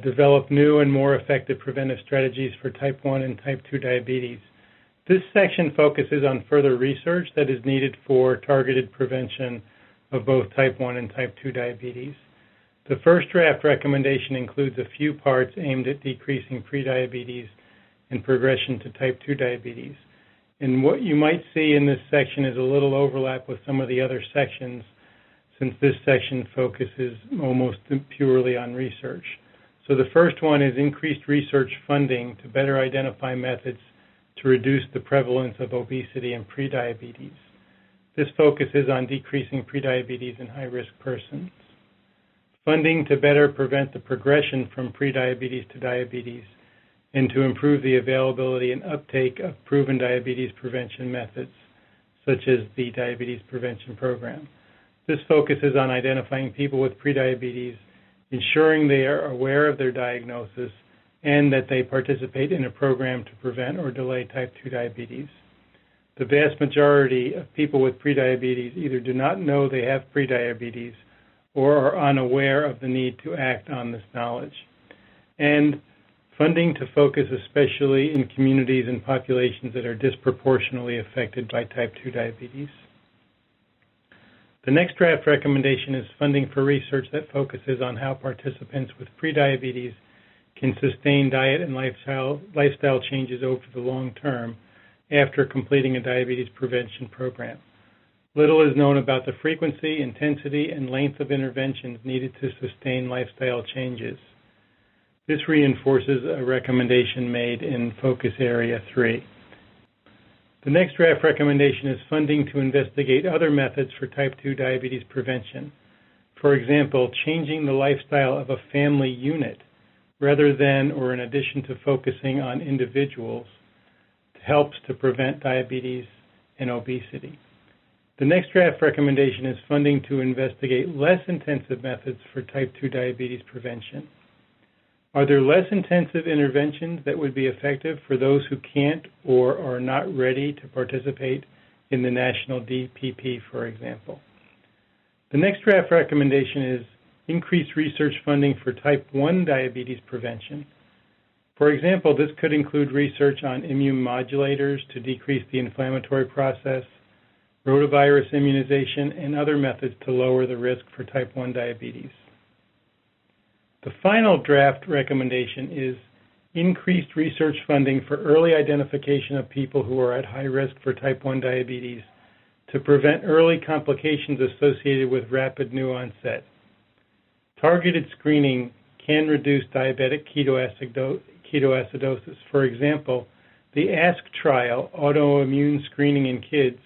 develop new and more effective preventive strategies for type 1 and type 2 diabetes. This section focuses on further research that is needed for targeted prevention of both type 1 and type 2 diabetes. The first draft recommendation includes a few parts aimed at decreasing prediabetes and progression to type 2 diabetes. And what you might see in this section is a little overlap with some of the other sections, since this section focuses almost purely on research. So the first one is increased research funding to better identify methods to reduce the prevalence of obesity and prediabetes. This focuses on decreasing prediabetes in high-risk persons. Funding to better prevent the progression from prediabetes to diabetes, and to improve the availability and uptake of proven diabetes prevention methods, such as the Diabetes Prevention Program. This focuses on identifying people with prediabetes, ensuring they are aware of their diagnosis, and that they participate in a program to prevent or delay type 2 diabetes. The vast majority of people with prediabetes either do not know they have prediabetes or are unaware of the need to act on this knowledge. And funding to focus especially in communities and populations that are disproportionately affected by type 2 diabetes. The next draft recommendation is funding for research that focuses on how participants with prediabetes can sustain diet and lifestyle changes over the long term after completing a diabetes prevention program. Little is known about the frequency, intensity, and length of interventions needed to sustain lifestyle changes. This reinforces a recommendation made in Focus Area 3. The next draft recommendation is funding to investigate other methods for type 2 diabetes prevention. For example, changing the lifestyle of a family unit rather than or in addition to focusing on individuals helps to prevent diabetes and obesity. The next draft recommendation is funding to investigate less intensive methods for type 2 diabetes prevention. Are there less intensive interventions that would be effective for those who can't or are not ready to participate in the national DPP, for example? The next draft recommendation is increased research funding for type 1 diabetes prevention. For example, this could include research on immune modulators to decrease the inflammatory process, rotavirus immunization, and other methods to lower the risk for type 1 diabetes. The final draft recommendation is increased research funding for early identification of people who are at high risk for type 1 diabetes to prevent early complications associated with rapid new onset. Targeted screening can reduce diabetic ketoacidosis. For example, the ASK trial, autoimmune screening in kids,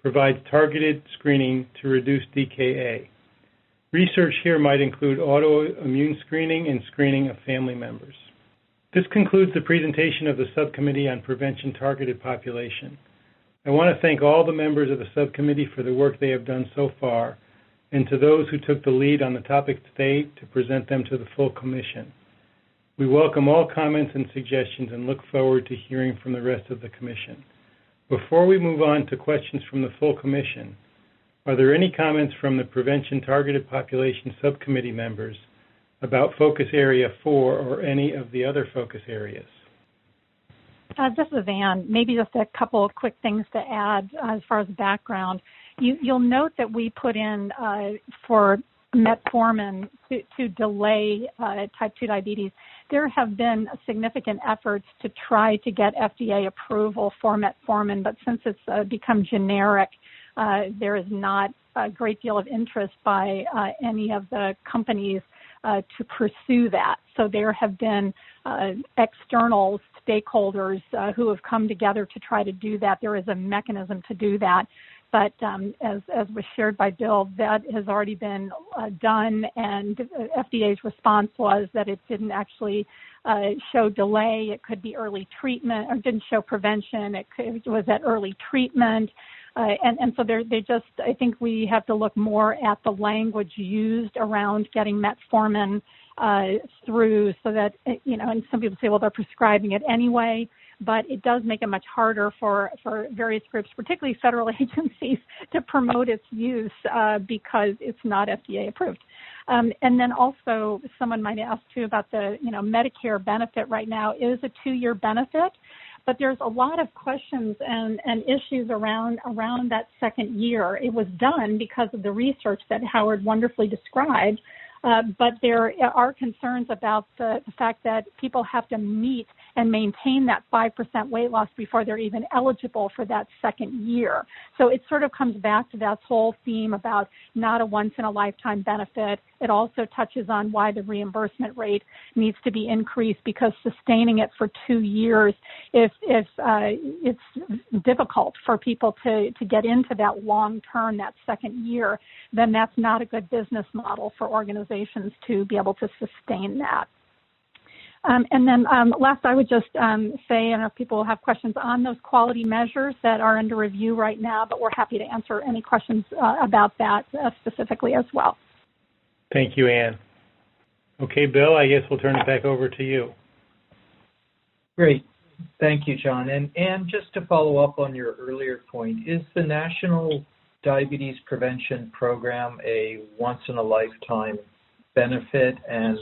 provides targeted screening to reduce DKA. Research here might include autoimmune screening and screening of family members. This concludes the presentation of the Subcommittee on Prevention Targeted Population. I want to thank all the members of the subcommittee for the work they have done so far, and to those who took the lead on the topics today to present them to the full Commission. We welcome all comments and suggestions and look forward to hearing from the rest of the Commission. Before we move on to questions from the full Commission, are there any comments from the Prevention Targeted Population Subcommittee members about Focus Area 4 or any of the other focus areas? This is Ann. Maybe just a couple of quick things to add as far as background. You'll note that we put in for metformin to delay type 2 diabetes. There have been significant efforts to try to get FDA approval for metformin, but since it's become generic, there is not a great deal of interest by any of the companies to pursue that. So there have been external stakeholders who have come together to try to do that. There is a mechanism to do that. But as was shared by Bill, that has already been done, and FDA's response was that it didn't actually show delay. It could be early treatment, or didn't show prevention. It was at early treatment. And so they just, I think we have to look more at the language used around getting metformin through so that, and some people say, well, they're prescribing it anyway, but it does make it much harder for various groups, particularly federal agencies, to promote its use because it's not FDA approved. And then also someone might ask too about the, Medicare benefit right now is a 2-year benefit. But there's a lot of questions and issues around that second year. It was done because of the research that Howard wonderfully described, but there are concerns about the fact that people have to meet and maintain that 5% weight loss before they're even eligible for that second year. So it sort of comes back to that whole theme about not a once-in-a-lifetime benefit. It also touches on why the reimbursement rate needs to be increased, because sustaining it for 2 years, if it's difficult for people to get into that long term, that second year, then that's not a good business model for organizations to be able to sustain that. And then last, I would just say, I don't know if people have questions on those quality measures that are under review right now, but we're happy to answer any questions about that specifically as well. Thank you, Ann. Okay, Bill, I guess we'll turn it back over to you. Great. Thank you, John. And just to follow up on your earlier point, is the National Diabetes Prevention Program a once-in-a-lifetime benefit? And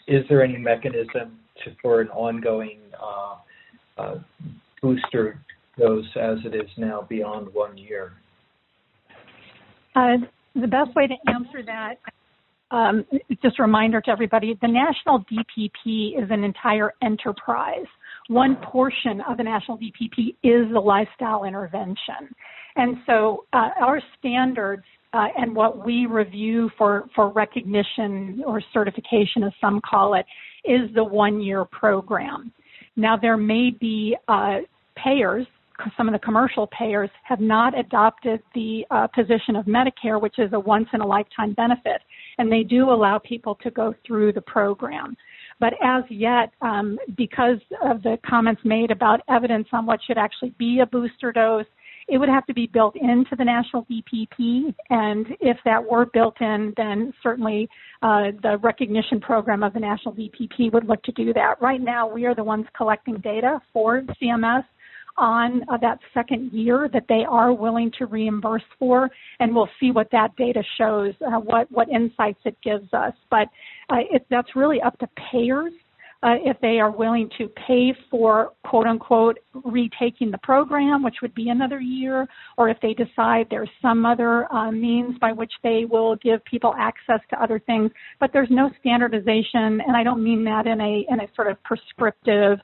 is there any mechanism for an ongoing booster dose as it is now beyond 1 year? The best way to answer that, just a reminder to everybody, the National DPP is an entire enterprise. One portion of the National DPP is the lifestyle intervention. And so our standards and what we review for recognition or certification, as some call it, is the 1-year program. Now, there may be payers, some of the commercial payers have not adopted the position of Medicare, which is a once-in-a-lifetime benefit, and they do allow people to go through the program. But as yet, because of the comments made about evidence on what should actually be a booster dose it would have to be built into the national DPP, and if that were built in, then certainly the recognition program of the national DPP would look to do that. Right now, we are the ones collecting data for CMS on that second year that they are willing to reimburse for, and we'll see what that data shows, what insights it gives us. But that's really up to payers if they are willing to pay for, quote unquote, retaking the program, which would be another year, or if they decide there's some other means by which they will give people access to other things. But there's no standardization, and I don't mean that in a sort of prescriptive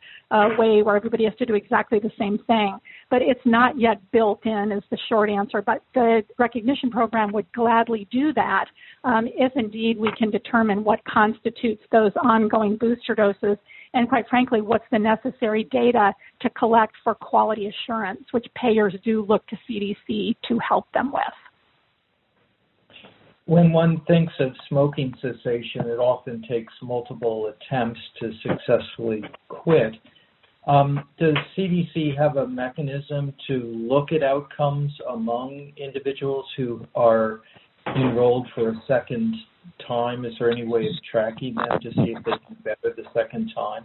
way where everybody has to do exactly the same thing. But it's not yet built in is the short answer. But the recognition program would gladly do that if indeed we can determine what constitutes those ongoing booster doses, and quite frankly, what's the necessary data to collect for quality assurance, which payers do look to CDC to help them with. When one thinks of smoking cessation, it often takes multiple attempts to successfully quit. Does CDC have a mechanism to look at outcomes among individuals who are enrolled for a second time? Is there any way of tracking them to see if they do better the second time?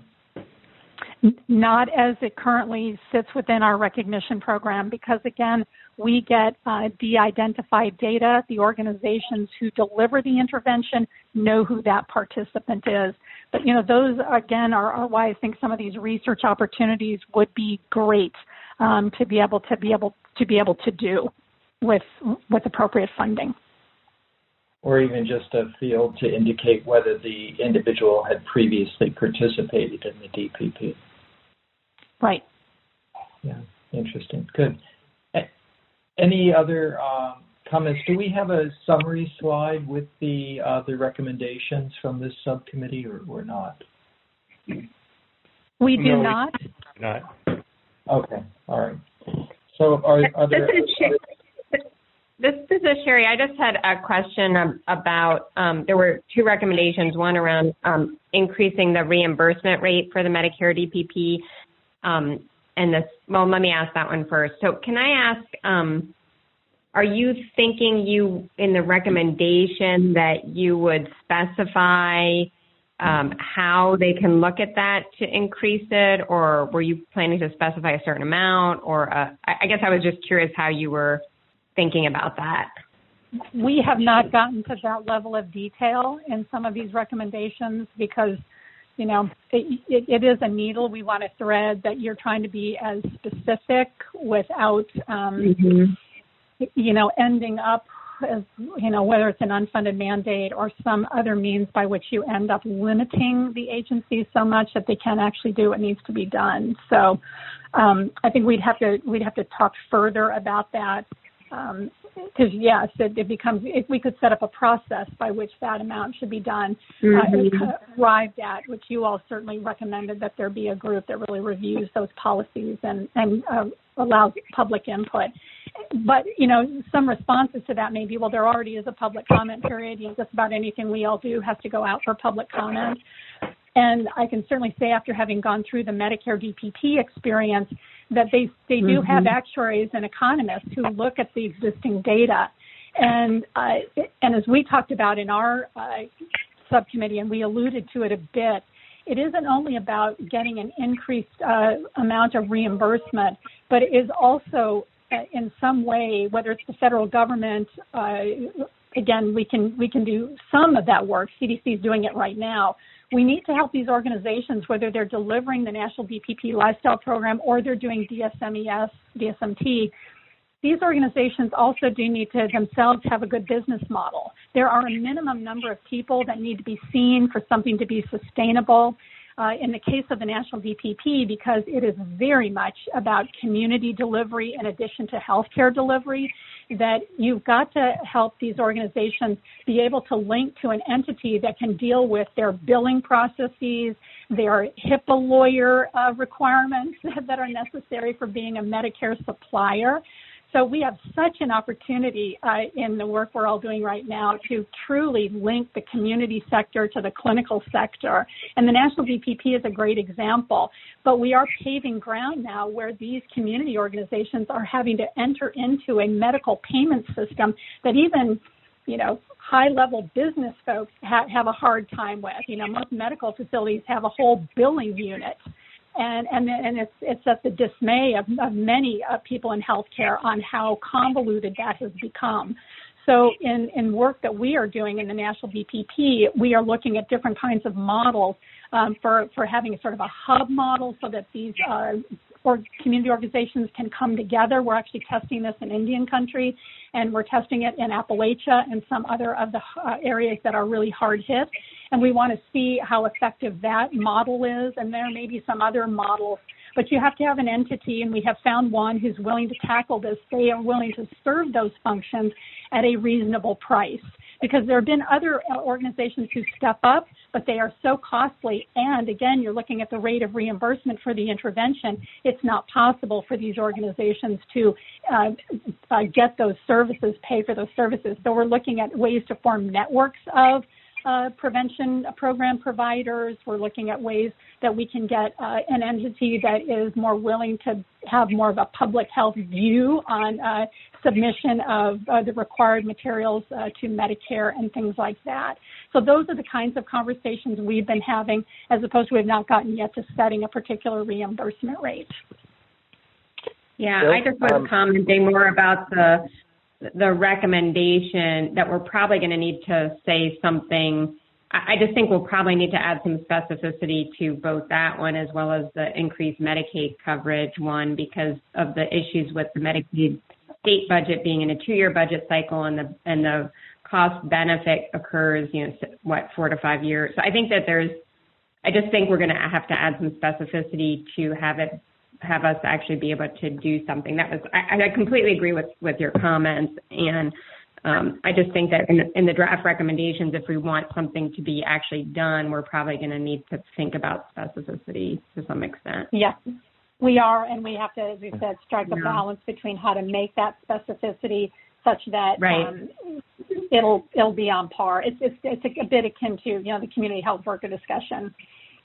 Not as it currently sits within our recognition program, because again, we get de-identified data. The organizations who deliver the intervention know who that participant is. But those again are why I think some of these research opportunities would be great to be able to do with appropriate funding. Or even just a field to indicate whether the individual had previously participated in the DPP. Right. Yeah, interesting. Good. Any other comments? Do we have a summary slide with the recommendations from this subcommittee or not? We do not. Okay, all right. So are there... This is Sherry. I just had a question about, there were two recommendations, one around increasing the reimbursement rate for the Medicare DPP. Let me ask that one first. So can I ask, are you thinking in the recommendation that you would specify how they can look at that to increase it, or were you planning to specify a certain amount? Or I guess I was just curious how you were thinking about that. We have not gotten to that level of detail in some of these recommendations because, it is a needle we want to thread that you're trying to be as specific without, ending up as, whether it's an unfunded mandate or some other means by which you end up limiting the agencies so much that they can't actually do what needs to be done. So I think we'd have to talk further about that. Because yes, it becomes, if we could set up a process by which that amount should be done, arrived at, which you all certainly recommended that there be a group that really reviews those policies and allows public input. But, some responses to that may be, well, there already is a public comment period. Just about anything we all do has to go out for public comment. And I can certainly say, after having gone through the Medicare DPP experience, that they do have actuaries and economists who look at the existing data. And as we talked about in our subcommittee, and we alluded to it a bit, it isn't only about getting an increased amount of reimbursement, but it is also in some way, whether it's the federal government, again, we can do some of that work. CDC is doing it right now. We need to help these organizations, whether they're delivering the National DPP Lifestyle Program or they're doing DSMES, DSMT. These organizations also do need to themselves have a good business model. There are a minimum number of people that need to be seen for something to be sustainable. In the case of the National DPP, because it is very much about community delivery in addition to healthcare delivery, that you've got to help these organizations be able to link to an entity that can deal with their billing processes, their HIPAA lawyer requirements that are necessary for being a Medicare supplier. So we have such an opportunity in the work we're all doing right now to truly link the community sector to the clinical sector. And the National DPP is a great example. But we are paving ground now where these community organizations are having to enter into a medical payment system that even, high-level business folks have a hard time with. Most medical facilities have a whole billing unit. And it's at the dismay of many people in healthcare on how convoluted that has become. So in work that we are doing in the National DPP, we are looking at different kinds of models for having a sort of a hub model so that these community organizations can come together. We're actually testing this in Indian country, and we're testing it in Appalachia and some other of the areas that are really hard hit. And we want to see how effective that model is, and there may be some other models. But you have to have an entity, and we have found one who's willing to tackle this. They are willing to serve those functions at a reasonable price. Because there have been other organizations who step up, but they are so costly. And again, you're looking at the rate of reimbursement for the intervention. It's not possible for these organizations to get those services, pay for those services. So we're looking at ways to form networks of prevention program providers. We're looking at ways that we can get an entity that is more willing to have more of a public health view on submission of the required materials to Medicare and things like that. So those are the kinds of conversations we've been having, as opposed to we have not gotten yet to setting a particular reimbursement rate. Yeah, I just was commenting more about the recommendation that we're probably going to need to say something. I just think we'll probably need to add some specificity to both that one as well as the increased Medicaid coverage one, because of the issues with the Medicaid state budget being in a 2-year budget cycle, and the cost benefit occurs, 4 to 5 years. So I think that I just think we're going to have to add some specificity to have us actually be able to do something. I completely agree with your comments, and I just think that in the draft recommendations, if we want something to be actually done, we're probably going to need to think about specificity to some extent. Yes, we are, and we have to, as we said, strike a balance between how to make that specificity such that it'll be on par. It's a bit akin to the community health worker discussion.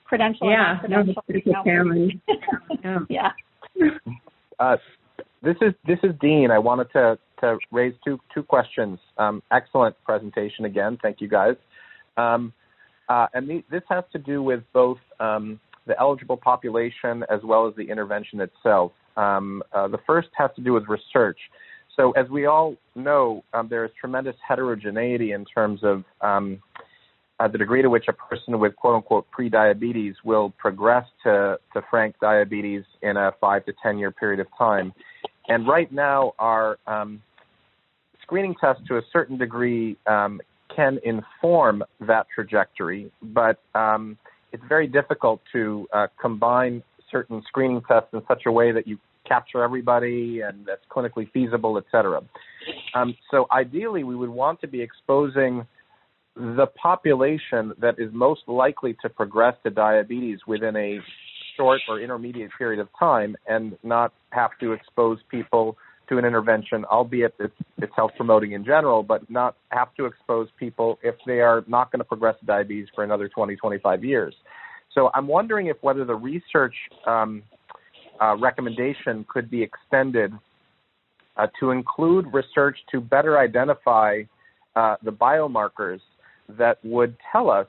Credential and non-credential. Yeah. This is Dean. I wanted to raise two questions. Excellent presentation again. Thank you, guys. This has to do with both the eligible population as well as the intervention itself. The first has to do with research. So as we all know, there is tremendous heterogeneity in terms of the degree to which a person with quote-unquote pre-diabetes will progress to frank diabetes in a 5 to 10 year period of time. And right now, our screening tests to a certain degree can inform that trajectory, but it's very difficult to combine certain screening tests in such a way that you capture everybody and that's clinically feasible, et cetera. So ideally, we would want to be exposing the population that is most likely to progress to diabetes within a short or intermediate period of time, and not have to expose people to an intervention, albeit it's health promoting in general, but not have to expose people if they are not going to progress to diabetes for another 20, 25 years. So I'm wondering if whether the research recommendation could be extended to include research to better identify the biomarkers that would tell us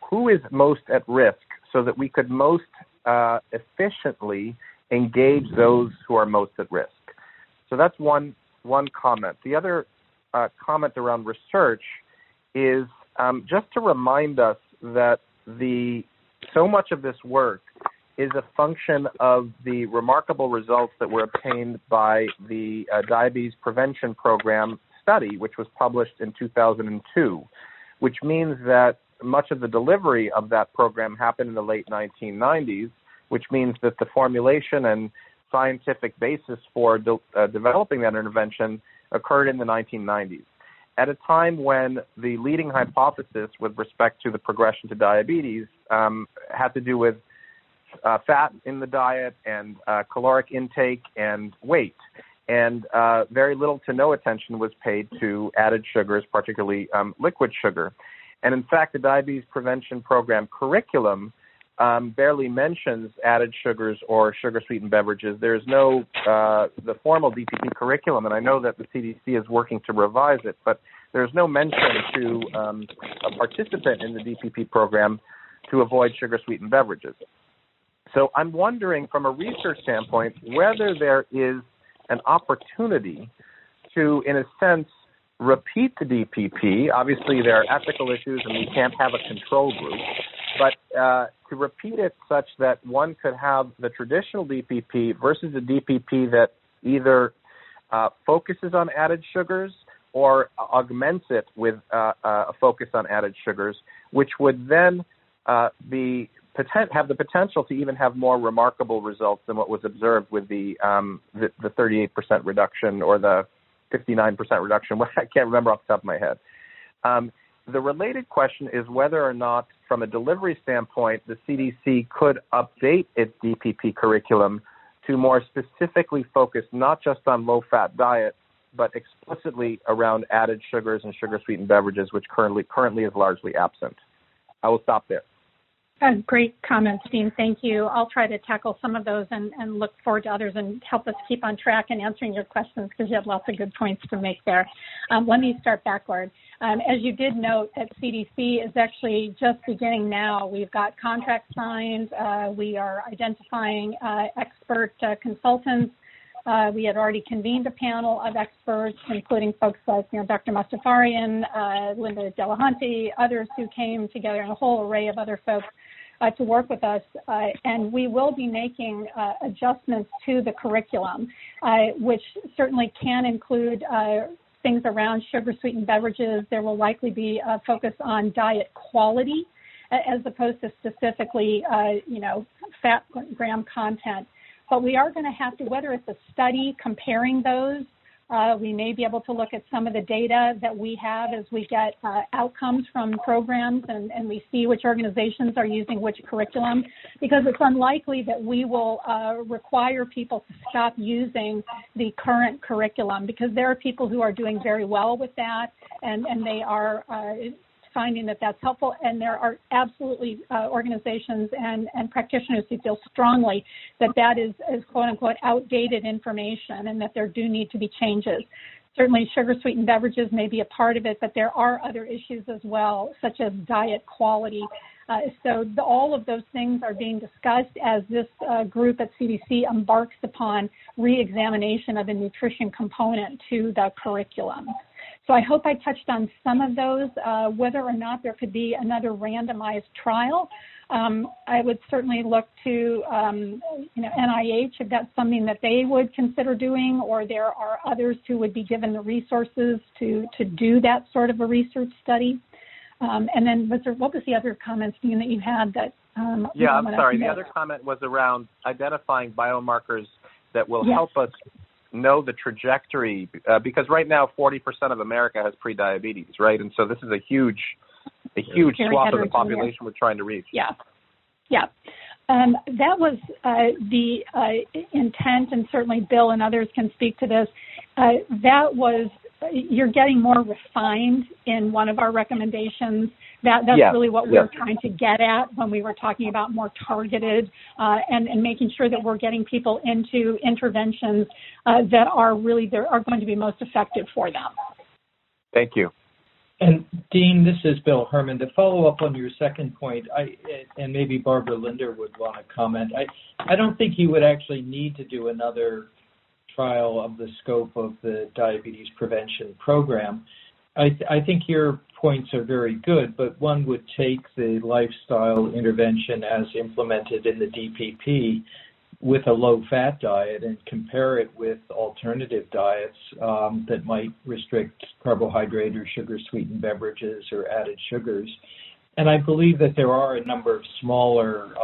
who is most at risk, so that we could most efficiently engage those who are most at risk. So that's one comment. The other comment around research is just to remind us that so much of this work is a function of the remarkable results that were obtained by the Diabetes Prevention Program study, which was published in 2002, which means that much of the delivery of that program happened in the late 1990s, which means that the formulation and scientific basis for developing that intervention occurred in the 1990s, at a time when the leading hypothesis with respect to the progression to diabetes had to do with fat in the diet and caloric intake and weight. and very little to no attention was paid to added sugars, particularly liquid sugar. And in fact, the diabetes prevention program curriculum barely mentions added sugars or sugar-sweetened beverages. There's no the formal DPP curriculum, and I know that the CDC is working to revise it, but there's no mention to a participant in the DPP program to avoid sugar-sweetened beverages. So I'm wondering, from a research standpoint, whether there is an opportunity to, in a sense, repeat the DPP. Obviously, there are ethical issues, and we can't have a control group. But to repeat it such that one could have the traditional DPP versus a DPP that either focuses on added sugars or augments it with a focus on added sugars, which would then have the potential to even have more remarkable results than what was observed with the 38% reduction or the 59% reduction. I can't remember off the top of my head. The related question is whether or not, from a delivery standpoint, the CDC could update its DPP curriculum to more specifically focus not just on low-fat diet, but explicitly around added sugars and sugar-sweetened beverages, which currently is largely absent. I will stop there. Great comments, Dean. Thank you. I'll try to tackle some of those and look forward to others and help us keep on track in answering your questions because you have lots of good points to make there. Let me start backward. As you did note, at CDC is actually just beginning now. We've got contracts signed. We are identifying expert consultants. We had already convened a panel of experts, including folks like Dr. Mustafarian, Linda Delahanty, others who came together, and a whole array of other folks to work with us. And we will be making adjustments to the curriculum, which certainly can include things around sugar-sweetened beverages. There will likely be a focus on diet quality as opposed to specifically, fat gram content. But we are going to have to, whether it's a study comparing those, we may be able to look at some of the data that we have as we get outcomes from programs and we see which organizations are using which curriculum, because it's unlikely that we will require people to stop using the current curriculum, because there are people who are doing very well with that and they are finding that that's helpful, and there are absolutely organizations and practitioners who feel strongly that that is quote-unquote outdated information and that there do need to be changes. Certainly sugar-sweetened beverages may be a part of it, but there are other issues as well, such as diet quality. So all of those things are being discussed as this group at CDC embarks upon re-examination of the nutrition component to the curriculum. So I hope I touched on some of those. Whether or not there could be another randomized trial, I would certainly look to, NIH if that's something that they would consider doing, or there are others who would be given the resources to do that sort of a research study. And then what was the other comments, Dean, that you had that? I'm sorry. The other comment was around identifying biomarkers that will help us know the trajectory, because right now 40% of America has prediabetes, right? And so this is a huge swath of the population we're trying to reach. Yeah. That was the intent, and certainly Bill and others can speak to this. You're getting more refined in one of our recommendations. That's really what we're trying to get at when we were talking about more targeted and making sure that we're getting people into interventions that are going to be most effective for them. Thank you. And Dean, this is Bill Herman. To follow up on your second point, and maybe Barbara Linder would want to comment, I don't think you would actually need to do another trial of the scope of the diabetes prevention program. I think your points are very good, but one would take the lifestyle intervention as implemented in the DPP with a low-fat diet and compare it with alternative diets that might restrict carbohydrate or sugar-sweetened beverages or added sugars. And I believe that there are a number of smaller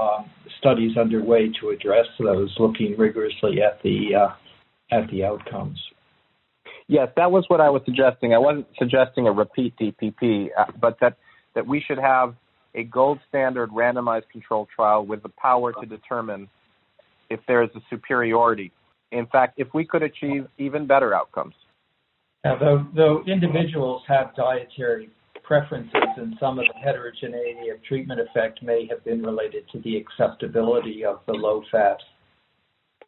studies underway to address those, looking rigorously at the outcomes. Yes, that was what I was suggesting. I wasn't suggesting a repeat DPP, but that we should have a gold standard randomized controlled trial with the power to determine if there is a superiority in fact, if we could achieve even better outcomes. Now, though individuals have dietary preferences, and some of the heterogeneity of treatment effect may have been related to the acceptability of the low-fat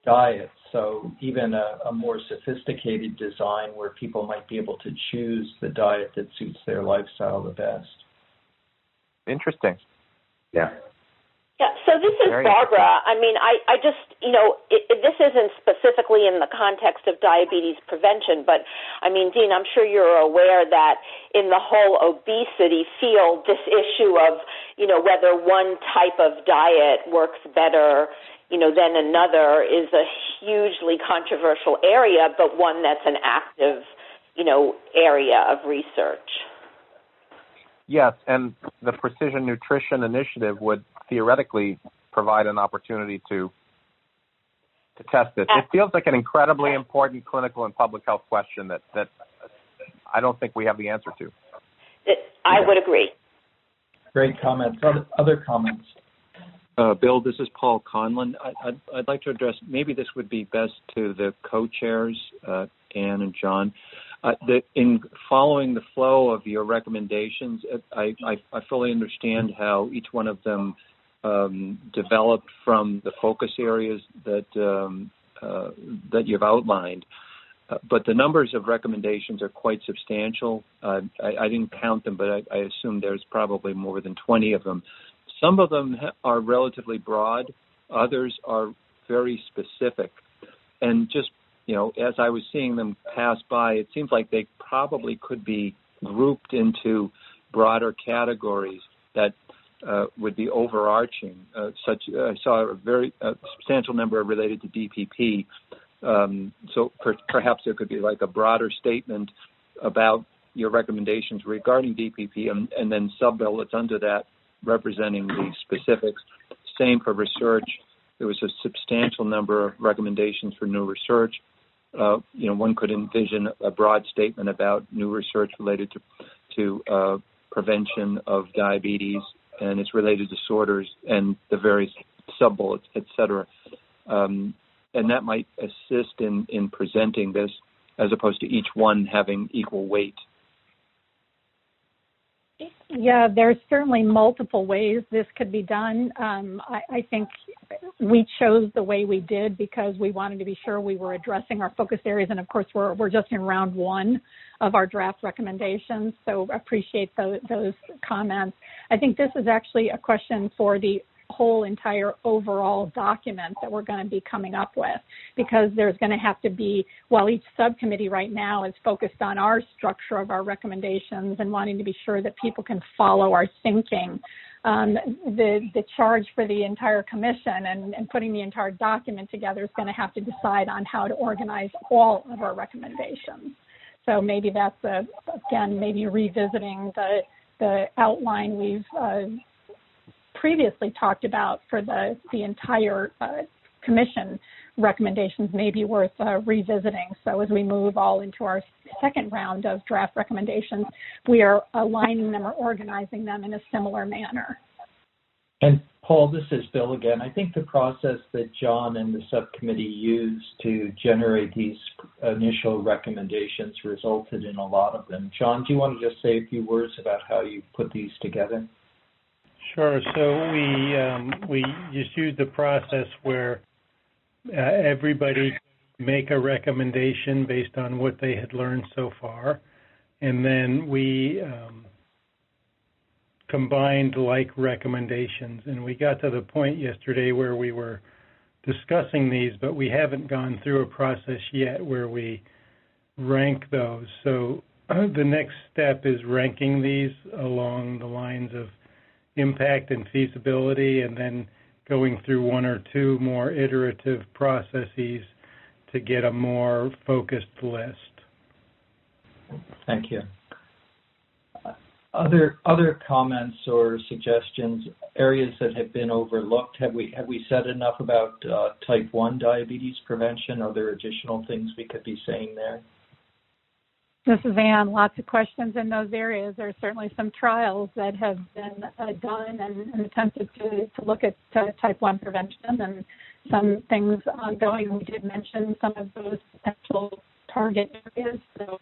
diet. So even a more sophisticated design where people might be able to choose the diet that suits their lifestyle the best. Interesting. Yeah. Yeah, so this is Barbara. I mean, I just, this isn't specifically in the context of diabetes prevention, but, I mean, Dean, I'm sure you're aware that in the whole obesity field, this issue of, whether one type of diet works better, than another is a hugely controversial area, but one that's an active, area of research. Yes, and the Precision Nutrition Initiative would theoretically provide an opportunity to test this. It feels like an incredibly important clinical and public health question that I don't think we have the answer to. I would agree. Great comments. Other comments? Bill, this is Paul Conlon. I'd like to address, maybe this would be best to the co-chairs, Ann and John. In following the flow of your recommendations, I fully understand how each one of them developed from the focus areas that you've outlined. But the numbers of recommendations are quite substantial. I didn't count them, but I assume there's probably more than 20 of them. Some of them are relatively broad. Others are very specific. And just, as I was seeing them pass by, it seems like they probably could be grouped into broader categories that would be overarching. I saw a very substantial number related to DPP. So perhaps there could be like a broader statement about your recommendations regarding DPP and then sub-bullets under that representing the specifics. Same for research. There was a substantial number of recommendations for new research. One could envision a broad statement about new research related to prevention of diabetes and its related disorders and the various sub-bullets, et cetera. And that might assist in presenting this as opposed to each one having equal weight. Yeah, there's certainly multiple ways this could be done. I think we chose the way we did because we wanted to be sure we were addressing our focus areas, and of course we're just in round one of our draft recommendations, so appreciate those comments. I think this is actually a question for the whole entire overall document that we're going to be coming up with, because there's going to have to be, while each subcommittee right now is focused on our structure of our recommendations and wanting to be sure that people can follow our thinking, the charge for the entire commission and putting the entire document together is going to have to decide on how to organize all of our recommendations. So maybe that's, again, maybe revisiting the outline we've previously talked about for the entire commission recommendations may be worth revisiting. So as we move all into our second round of draft recommendations, we are aligning them or organizing them in a similar manner. And Paul, this is Bill again. I think the process that John and the subcommittee used to generate these initial recommendations resulted in a lot of them. John, do you want to just say a few words about how you put these together? Sure. So we just used the process where everybody make a recommendation based on what they had learned so far, and then we combined like recommendations. And we got to the point yesterday where we were discussing these, but we haven't gone through a process yet where we rank those. So the next step is ranking these along the lines of impact and feasibility, and then going through one or two more iterative processes to get a more focused list. Thank you. Other comments or suggestions, areas that have been overlooked? Have we said enough about type 1 diabetes prevention? Are there additional things we could be saying there? This is Ann. Lots of questions in those areas. There are certainly some trials that have been done and attempted to look at type 1 prevention, and some things ongoing. We did mention some of those potential target areas. So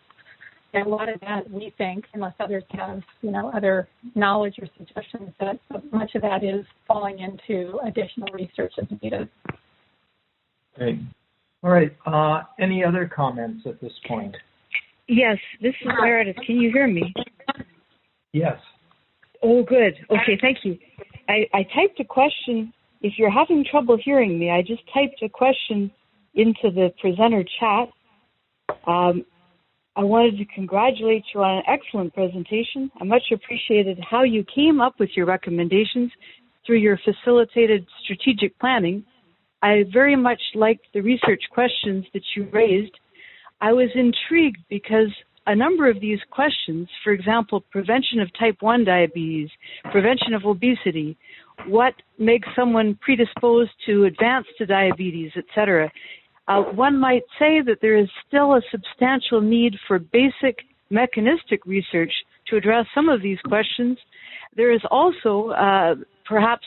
a lot of that, we think, unless others have, other knowledge or suggestions, that much of that is falling into additional research as needed. Great. All right. Any other comments at this point? Yes, this is Meredith. Can you hear me? Yes. Oh, good. Okay, thank you. I typed a question. If you're having trouble hearing me, I just typed a question into the presenter chat. I wanted to congratulate you on an excellent presentation. I much appreciated how you came up with your recommendations through your facilitated strategic planning. I very much liked the research questions that you raised. I was intrigued because a number of these questions, for example, prevention of type 1 diabetes, prevention of obesity, what makes someone predisposed to advance to diabetes, etc., one might say that there is still a substantial need for basic mechanistic research to address some of these questions. There is also perhaps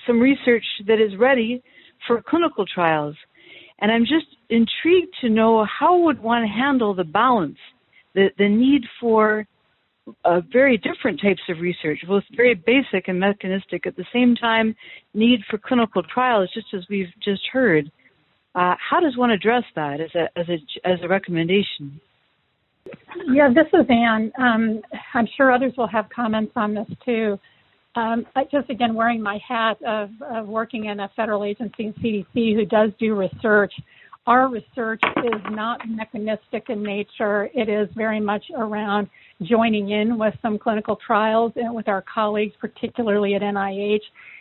some research that is ready for clinical trials. And I'm just intrigued to know how would one handle the balance, the need for very different types of research, both very basic and mechanistic, at the same time need for clinical trials, just as we've just heard. How does one address that as a recommendation? Yeah, this is Anne. I'm sure others will have comments on this too. Just again, wearing my hat of working in a federal agency, CDC, who does do research. Our research is not mechanistic in nature. It is very much around joining in with some clinical trials and with our colleagues, particularly at NIH.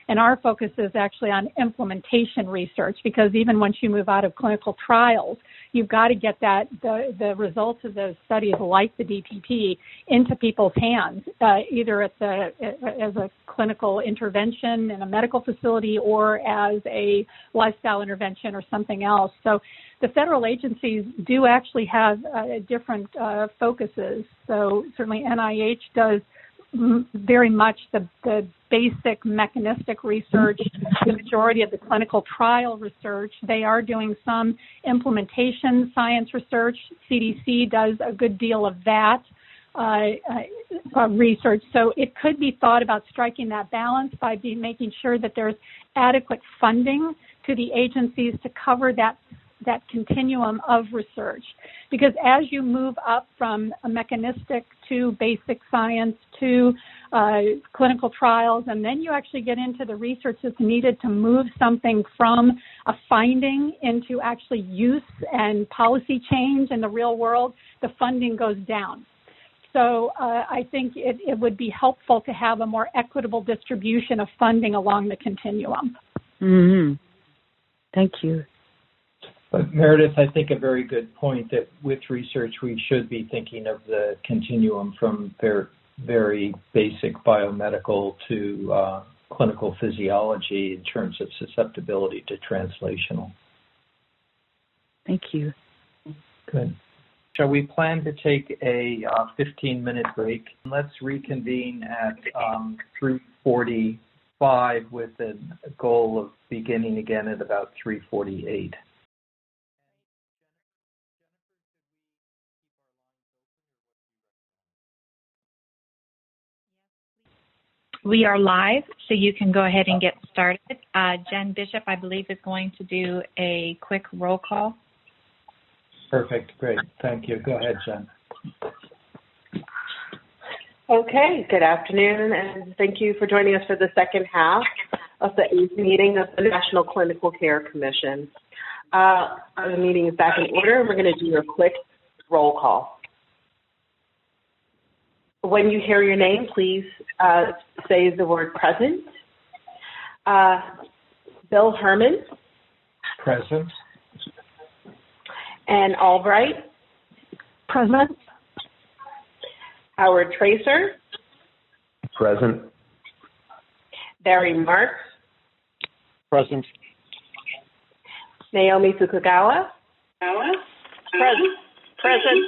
And our focus is actually on implementation research, because even once you move out of clinical trials, you've got to get the results of those studies, like the DPP, into people's hands, either as a clinical intervention in a medical facility or as a lifestyle intervention or something else. So the federal agencies do actually have different focuses. So certainly NIH does very much the basic mechanistic research, the majority of the clinical trial research. They are doing some implementation science research. CDC does a good deal of that research. So it could be thought about striking that balance by making sure that there's adequate funding to the agencies to cover that continuum of research. Because as you move up from a mechanistic to basic science to clinical trials, and then you actually get into the research that's needed to move something from a finding into actually use and policy change in the real world, the funding goes down. So I think it would be helpful to have a more equitable distribution of funding along the continuum. Mm-hmm. Thank you. But Meredith, I think a very good point that with research we should be thinking of the continuum from very basic biomedical to clinical physiology in terms of susceptibility to translational. Thank you. Good. Shall we plan to take a 15-minute break? Let's reconvene at 3:45 with a goal of beginning again at about 3:48. We are live, so you can go ahead and get started. Jen Bishop, I believe, is going to do a quick roll call. Perfect. Great. Thank you. Go ahead, Jen. Okay. Good afternoon, and thank you for joining us for the second half of the 8th meeting of the National Clinical Care Commission. The meeting is back in order, and we're going to do a quick roll call. When you hear your name, please say the word present. Bill Herman. Present. Ann Albright. Present. Howard Tracer. Present. Barry Marks. Present. Naomi Fukugawa. Present. Present.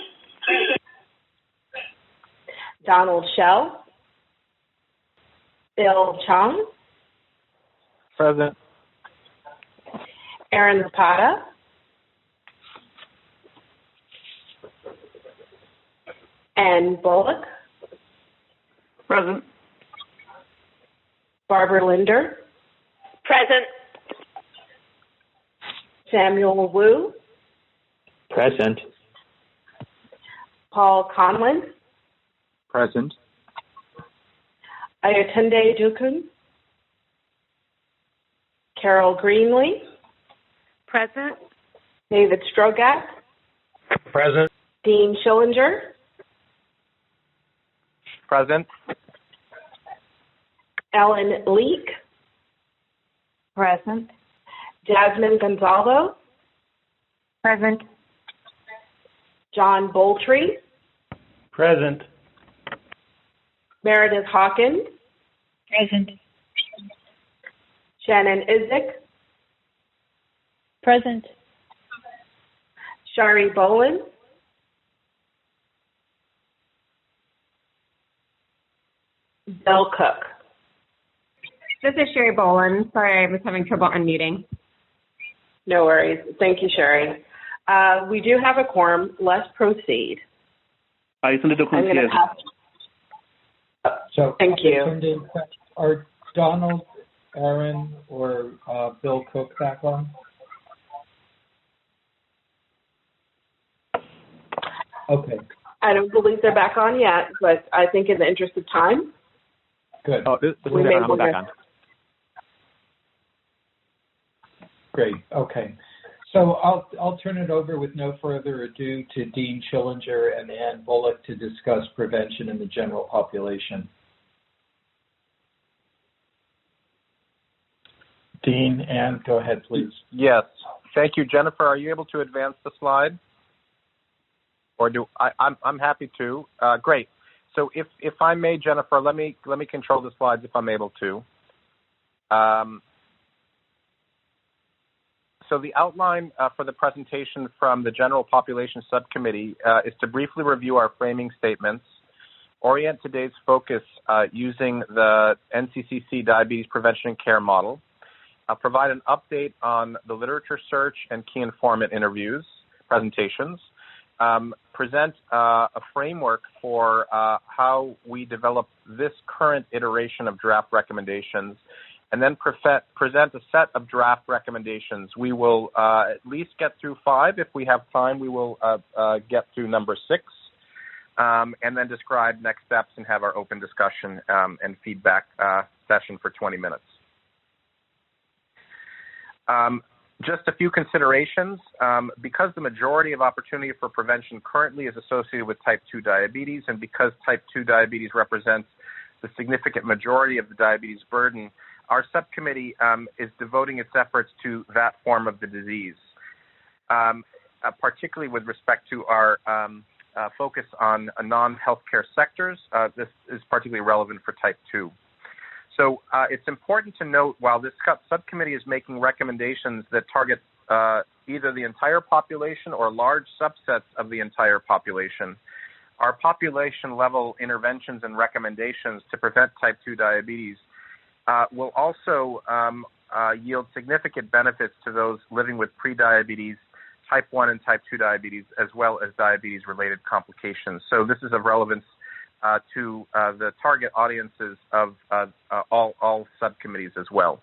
Donald Schell. Bill Chung. Present. Aaron Zapata, Ann Bullock, Present. Barbara Linder, Present. Samuel Wu, Present. Paul Conlon, Present. Ayatunde Dukun, Carol Greenlee, Present. David Strogat, Present. Dean Schillinger, Present. Ellen Leak, Present. Jasmine Gonzalo, Present. John Boltree, Present. Meredith Hawkins, Present. Shannon Izzik, Present. Shari Bowen, Bill Cook. This is Sherry Boland. Sorry, I was having trouble unmuting. No worries. Thank you, Sherry. We do have a quorum. Let's proceed. I'm going to pass. So, Thank you. Are Donald, Aaron, or Bill Cook back on? Okay. I don't believe they're back on yet, but I think in the interest of time, good. Oh, this is we may I'm back on. Great. Okay. So I'll turn it over with no further ado to Dean Schillinger and Ann Bullock to discuss prevention in the general population. Dean, Ann, go ahead, please. Yes. Thank you, Jennifer. Are you able to advance the slide? Or I'm happy to. Great. So if I may, Jennifer, let me control the slides if I'm able to. So the outline for the presentation from the General Population Subcommittee is to briefly review our framing statements, orient today's focus using the NCCC Diabetes Prevention and Care Model, provide an update on the literature search and key informant presentations, present a framework for how we develop this current iteration of draft recommendations, and then present a set of draft recommendations. We will at least get through 5. If we have time, we will get through number 6, and then describe next steps and have our open discussion and feedback session for 20 minutes. Just a few considerations. Because the majority of opportunity for prevention currently is associated with type 2 diabetes, and because type 2 diabetes represents the significant majority of the diabetes burden, our subcommittee is devoting its efforts to that form of the disease, particularly with respect to our focus on non-healthcare sectors. This is particularly relevant for type 2. So it's important to note, while this subcommittee is making recommendations that target either the entire population or large subsets of the entire population, our population-level interventions and recommendations to prevent type 2 diabetes will also yield significant benefits to those living with prediabetes, type 1 and type 2 diabetes, as well as diabetes-related complications. So this is of relevance to the target audiences of all subcommittees as well.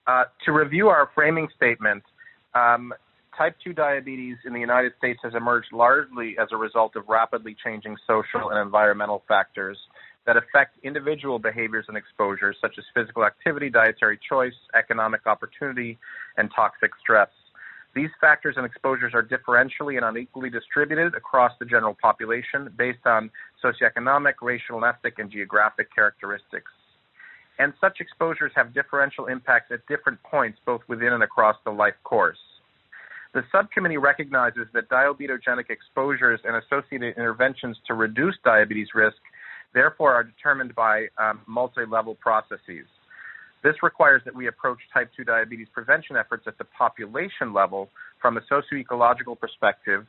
To review our framing statement, type 2 diabetes in the United States has emerged largely as a result of rapidly changing social and environmental factors that affect individual behaviors and exposures, such as physical activity, dietary choice, economic opportunity, and toxic stress. These factors and exposures are differentially and unequally distributed across the general population based on socioeconomic, racial, and ethnic, and geographic characteristics. And such exposures have differential impacts at different points, both within and across the life course. The subcommittee recognizes that diabetogenic exposures and associated interventions to reduce diabetes risk therefore are determined by multi-level processes. This requires that we approach type 2 diabetes prevention efforts at the population level from a socio-ecological perspective,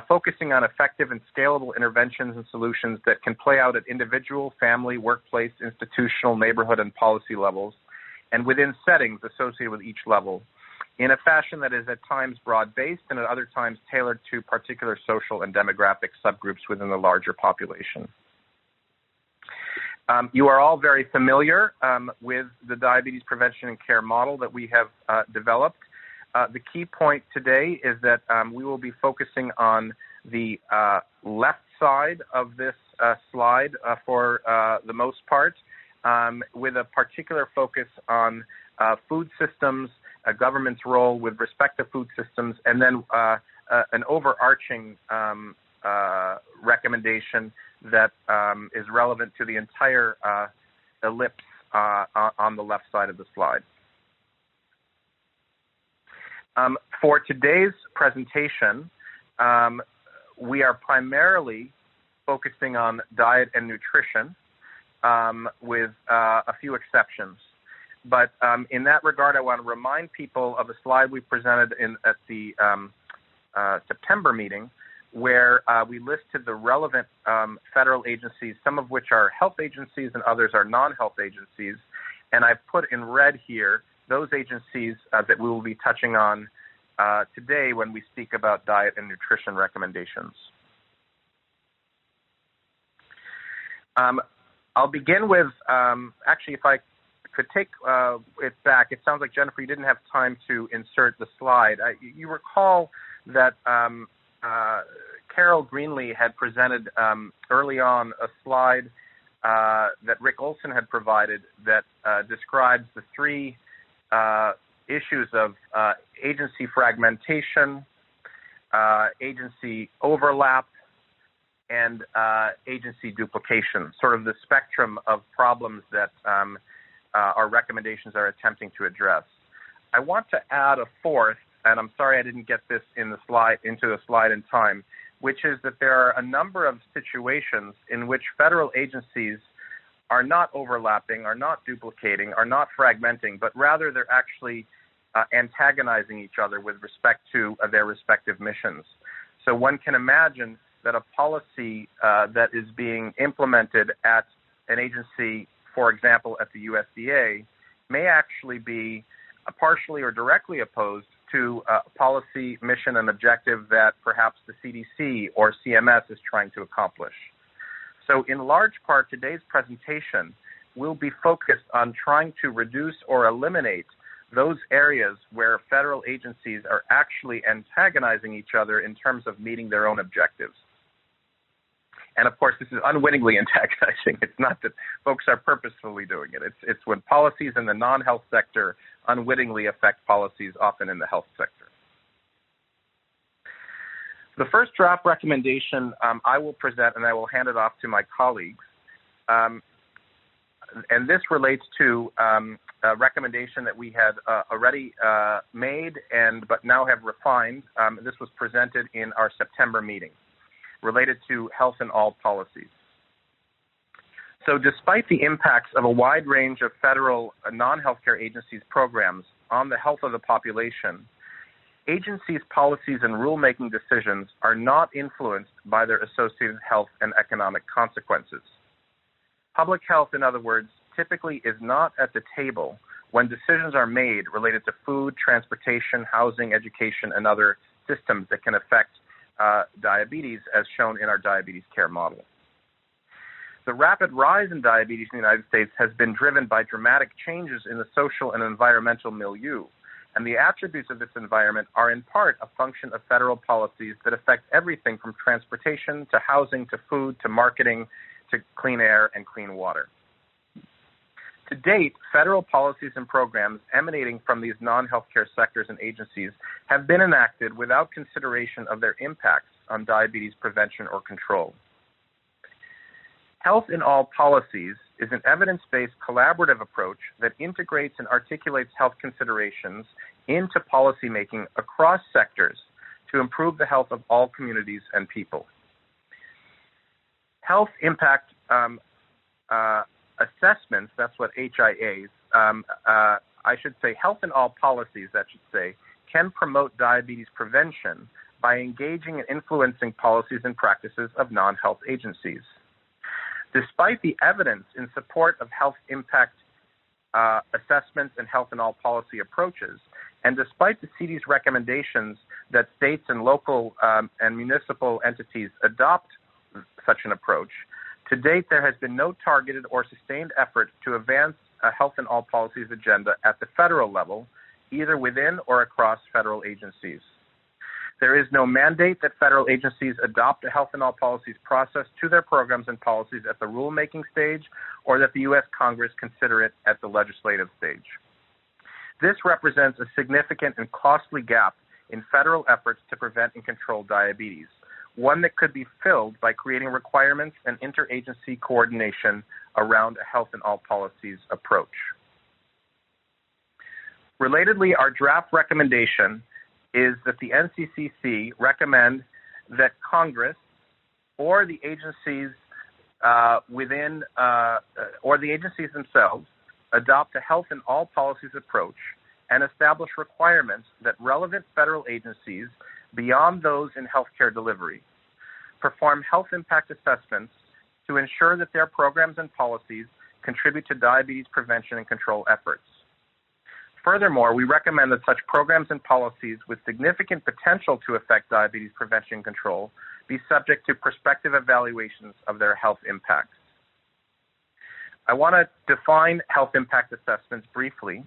focusing on effective and scalable interventions and solutions that can play out at individual, family, workplace, institutional, neighborhood, and policy levels, and within settings associated with each level, in a fashion that is at times broad-based and at other times tailored to particular social and demographic subgroups within the larger population. You are all very familiar with the diabetes prevention and care model that we have developed. The key point today is that we will be focusing on the left side of this slide for the most part, with a particular focus on food systems, a government's role with respect to food systems, and then an overarching recommendation that is relevant to the entire ellipse on the left side of the slide. For today's presentation, we are primarily focusing on diet and nutrition, with a few exceptions. But in that regard, I want to remind people of a slide we presented at the September meeting, where we listed the relevant federal agencies, some of which are health agencies and others are non-health agencies. And I've put in red here those agencies that we will be touching on today when we speak about diet and nutrition recommendations. I'll begin with, actually, if I could take it back, it sounds like, Jennifer, you didn't have time to insert the slide. You recall that Carol Greenlee had presented early on a slide that Rick Olson had provided that describes the three issues of agency fragmentation, agency overlap, and agency duplication, sort of the spectrum of problems that our recommendations are attempting to address. I want to add a fourth, and I'm sorry I didn't get this into the slide in time, which is that there are a number of situations in which federal agencies are not overlapping, are not duplicating, are not fragmenting, but rather they're actually antagonizing each other with respect to their respective missions. So one can imagine that a policy that is being implemented at an agency, for example, at the USDA, may actually be partially or directly opposed to a policy, mission, and objective that perhaps the CDC or CMS is trying to accomplish. So in large part, today's presentation will be focused on trying to reduce or eliminate those areas where federal agencies are actually antagonizing each other in terms of meeting their own objectives. And of course, this is unwittingly antagonizing. It's not that folks are purposefully doing it. It's when policies in the non-health sector unwittingly affect policies often in the health sector. The first draft recommendation I will present, and I will hand it off to my colleagues. And this relates to a recommendation that we had already made but now have refined. This was presented in our September meeting, related to health in all policies. So despite the impacts of a wide range of federal non-healthcare agencies' programs on the health of the population, agencies' policies and rulemaking decisions are not influenced by their associated health and economic consequences. Public health, in other words, typically is not at the table when decisions are made related to food, transportation, housing, education, and other systems that can affect diabetes, as shown in our diabetes care model. The rapid rise in diabetes in the United States has been driven by dramatic changes in the social and environmental milieu, and the attributes of this environment are in part a function of federal policies that affect everything from transportation to housing to food to marketing to clean air and clean water. To date, federal policies and programs emanating from these non-healthcare sectors and agencies have been enacted without consideration of their impacts on diabetes prevention or control. Health in all policies is an evidence-based collaborative approach that integrates and articulates health considerations into policymaking across sectors to improve the health of all communities and people. Health impact assessments, that's what HIAs, I should say health in all policies, that should say, can promote diabetes prevention by engaging and influencing policies and practices of non-health agencies. Despite the evidence in support of health impact assessments and health and all policy approaches. And despite the CD's recommendations that states and local and municipal entities adopt such an approach, to date there has been no targeted or sustained effort to advance a health and all policies agenda at the federal level, either within or across federal agencies. There is no mandate that federal agencies adopt a health and all policies process to their programs and policies at the rulemaking stage, or that the U.S. Congress consider it at the legislative stage. This represents a significant and costly gap in federal efforts to prevent and control diabetes, one that could be filled by creating requirements and interagency coordination around a health and all policies approach. Relatedly, our draft recommendation is that the NCCC recommend that Congress or the agencies or the agencies themselves adopt a health and all policies approach and establish requirements that relevant federal agencies, beyond those in healthcare delivery, perform health impact assessments to ensure that their programs and policies contribute to diabetes prevention and control efforts. Furthermore, we recommend that such programs and policies with significant potential to affect diabetes prevention and control be subject to prospective evaluations of their health impacts. I want to define health impact assessments briefly.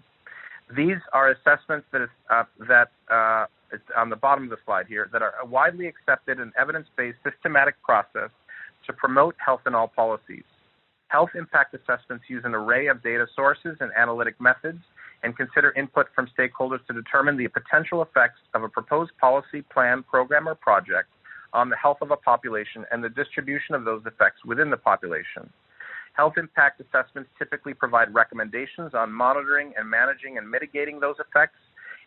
These are assessments it's on the bottom of the slide here, that are a widely accepted and evidence-based systematic process to promote health in all policies. Health impact assessments use an array of data sources and analytic methods and consider input from stakeholders to determine the potential effects of a proposed policy, plan, program, or project on the health of a population and the distribution of those effects within the population. Health impact assessments typically provide recommendations on monitoring and managing and mitigating those effects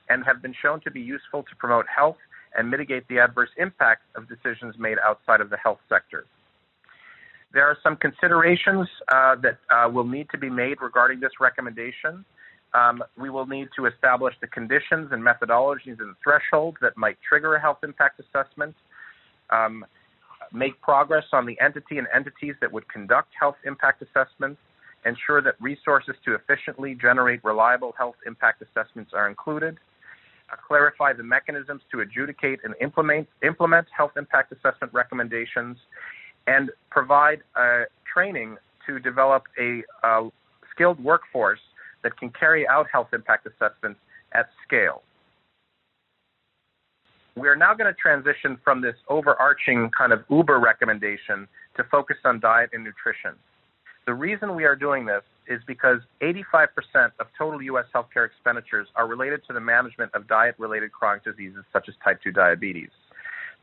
and have been shown to be useful to promote health and mitigate the adverse impacts of decisions made outside of the health sector. There are some considerations that will need to be made regarding this recommendation. We will need to establish the conditions and methodologies and thresholds that might trigger a health impact assessment, make progress on the entity and entities that would conduct health impact assessments, ensure that resources to efficiently generate reliable health impact assessments are included, clarify the mechanisms to adjudicate and implement health impact assessment recommendations, and provide training to develop a skilled workforce that can carry out health impact assessments at scale. We are now going to transition from this overarching kind of Uber recommendation to focus on diet and nutrition. The reason we are doing this is because 85% of total U.S. healthcare expenditures are related to the management of diet-related chronic diseases such as type 2 diabetes.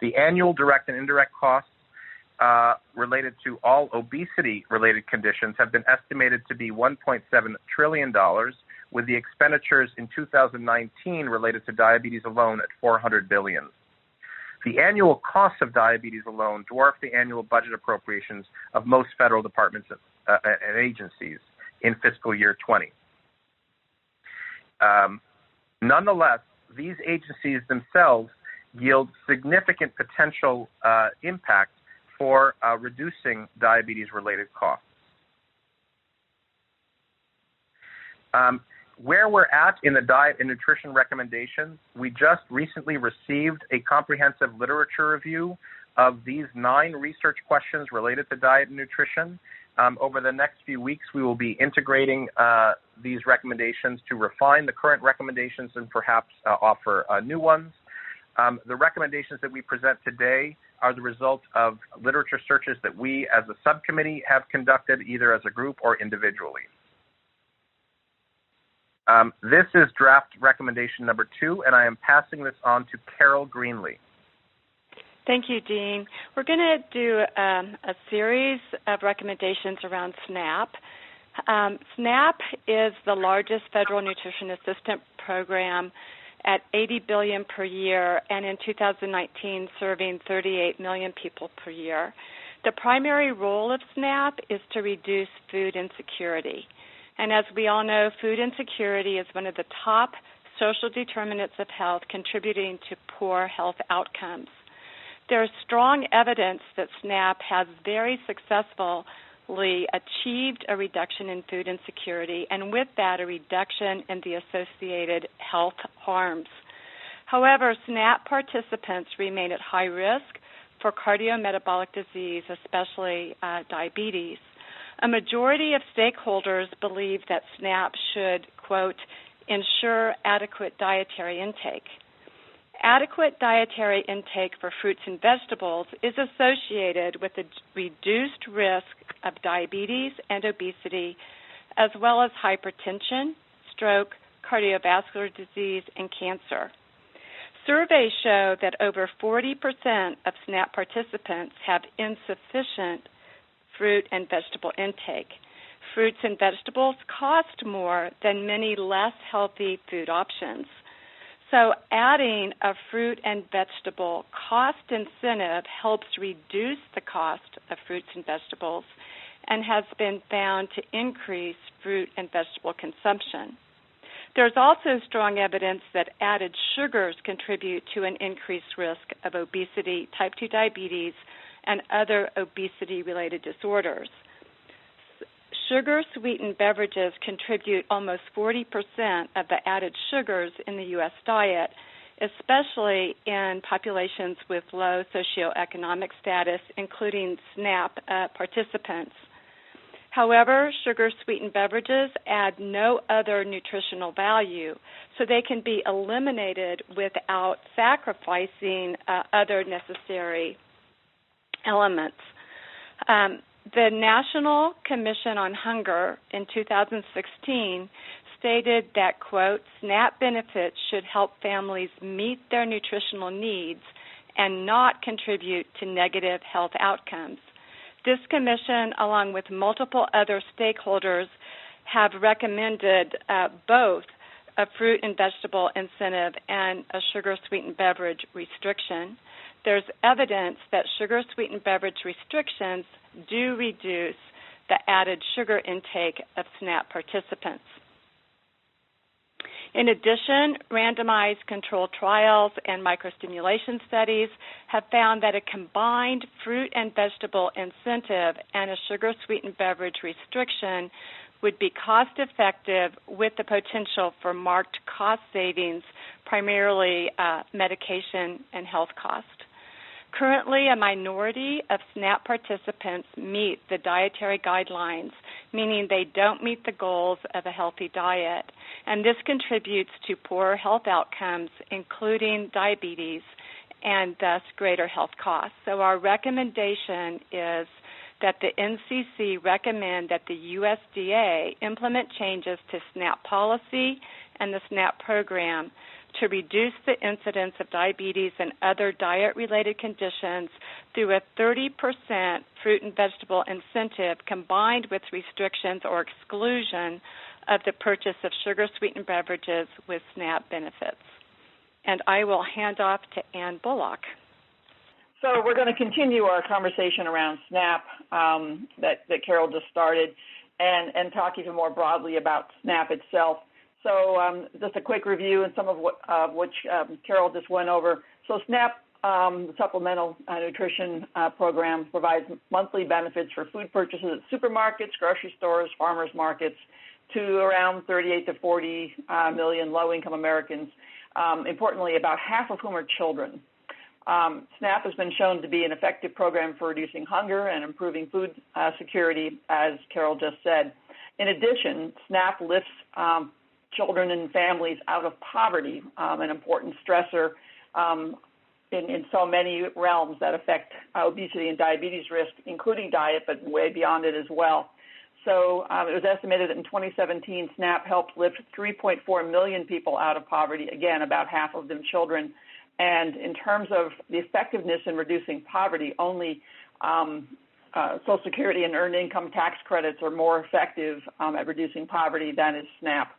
The annual direct and indirect costs related to all obesity-related conditions have been estimated to be $1.7 trillion, with the expenditures in 2019 related to diabetes alone at $400 billion. The annual costs of diabetes alone dwarf the annual budget appropriations of most federal departments and agencies in fiscal year 20. Nonetheless, these agencies themselves yield significant potential impact for reducing diabetes-related costs. Where we're at in the diet and nutrition recommendations, we just recently received a comprehensive literature review of these 9 research questions related to diet and nutrition. Over the next few weeks, we will be integrating these recommendations to refine the current recommendations and perhaps offer new ones. The recommendations that we present today are the result of literature searches that we as a subcommittee have conducted either as a group or individually. This is draft recommendation number 2, and I am passing this on to Carol Greenlee. Thank you, Dean. We're going to do a series of recommendations around SNAP. SNAP is the largest federal nutrition assistance program at $80 billion per year, and in 2019 serving 38 million people per year. The primary role of SNAP is to reduce food insecurity. And as we all know, food insecurity is one of the top social determinants of health contributing to poor health outcomes. There is strong evidence that SNAP has very successful ultimately achieved a reduction in food insecurity, and with that, a reduction in the associated health harms. However, SNAP participants remain at high risk for cardiometabolic disease, especially diabetes. A majority of stakeholders believe that SNAP should, quote, ensure adequate dietary intake. Adequate dietary intake for fruits and vegetables is associated with a reduced risk of diabetes and obesity, as well as hypertension, stroke, cardiovascular disease, and cancer. Surveys show that over 40% of SNAP participants have insufficient fruit and vegetable intake. Fruits and vegetables cost more than many less healthy food options. So adding a fruit and vegetable cost incentive helps reduce the cost of fruits and vegetables and has been found to increase fruit and vegetable consumption. There's also strong evidence that added sugars contribute to an increased risk of obesity, type 2 diabetes, and other obesity-related disorders. Sugar-sweetened beverages contribute almost 40% of the added sugars in the U.S. diet, especially in populations with low socioeconomic status, including SNAP participants. However, sugar-sweetened beverages add no other nutritional value, so they can be eliminated without sacrificing other necessary elements. The National Commission on Hunger in 2016 stated that, quote, SNAP benefits should help families meet their nutritional needs and not contribute to negative health outcomes. This commission, along with multiple other stakeholders, have recommended both a fruit and vegetable incentive and a sugar-sweetened beverage restriction. There's evidence that sugar-sweetened beverage restrictions do reduce the added sugar intake of SNAP participants. In addition, randomized controlled trials and microstimulation studies have found that a combined fruit and vegetable incentive and a sugar-sweetened beverage restriction would be cost-effective with the potential for marked cost savings, primarily medication and health cost. Currently, a minority of SNAP participants meet the dietary guidelines, meaning they don't meet the goals of a healthy diet, and this contributes to poorer health outcomes, including diabetes, and thus greater health costs. So our recommendation is that the NCC recommend that the USDA implement changes to SNAP policy and the SNAP program to reduce the incidence of diabetes and other diet-related conditions through a 30% fruit and vegetable incentive combined with restrictions or exclusion of the purchase of sugar-sweetened beverages with SNAP benefits. And I will hand off to Ann Bullock. So we're going to continue our conversation around SNAP that Carol just started and talk even more broadly about SNAP itself. So just a quick review and some of which Carol just went over. So SNAP, the Supplemental Nutrition Program, provides monthly benefits for food purchases at supermarkets, grocery stores, farmers markets to around 38 to 40 million low-income Americans, importantly, about half of whom are children. SNAP has been shown to be an effective program for reducing hunger and improving food security, as Carol just said. In addition, SNAP lifts children and families out of poverty, an important stressor in so many realms that affect obesity and diabetes risk, including diet, but way beyond it as well. So it was estimated that in 2017, SNAP helped lift 3.4 million people out of poverty, again, about half of them children. And in terms of the effectiveness in reducing poverty, only Social Security and earned income tax credits are more effective at reducing poverty than is SNAP.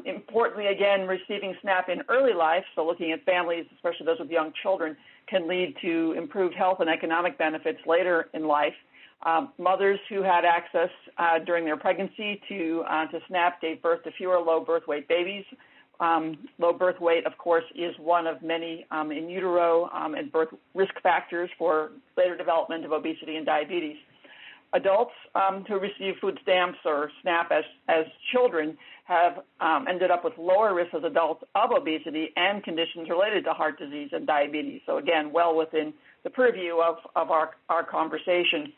Importantly, again, receiving SNAP in early life, so looking at families, especially those with young children, can lead to improved health and economic benefits later in life. Mothers who had access during their pregnancy to SNAP gave birth to fewer low birth weight babies. Low birth weight, of course, is one of many in utero and birth risk factors for later development of obesity and diabetes. adults who receive food stamps or SNAP as children have ended up with lower risk as adults of obesity and conditions related to heart disease and diabetes. So again, well within the purview of our conversation.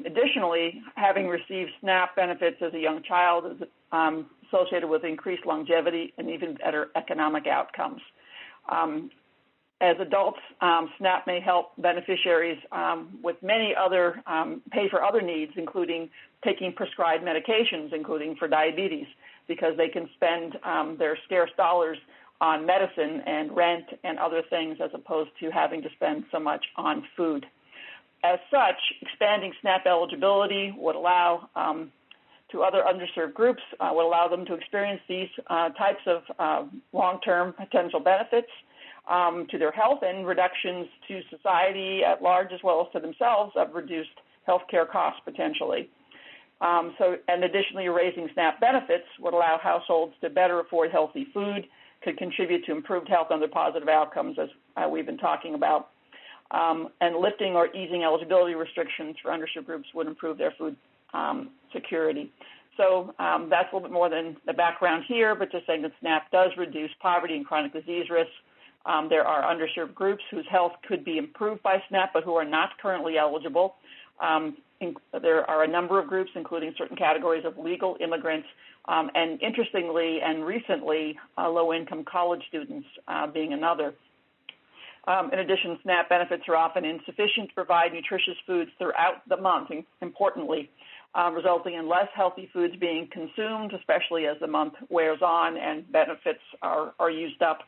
Additionally, having received SNAP benefits as a young child is associated with increased longevity and even better economic outcomes. As adults, SNAP may help beneficiaries with many other, pay for other needs, including taking prescribed medications, including for diabetes, because they can spend their scarce dollars on medicine and rent and other things as opposed to having to spend so much on food. As such, expanding SNAP eligibility would allow to other underserved groups, would allow them to experience these types of long-term potential benefits to their health and reductions to society at large as well as to themselves of reduced health care costs potentially. And additionally, raising SNAP benefits would allow households to better afford healthy food, could contribute to improved health and other positive outcomes as we've been talking about. And lifting or easing eligibility restrictions for underserved groups would improve their food security. So that's a little bit more than the background here, but just saying that SNAP does reduce poverty and chronic disease risks. There are underserved groups whose health could be improved by SNAP, but who are not currently eligible. There are a number of groups, including certain categories of legal immigrants, and interestingly and recently, low-income college students being another. In addition, SNAP benefits are often insufficient to provide nutritious foods throughout the month, importantly, resulting in less healthy foods being consumed, especially as the month wears on and benefits are used up,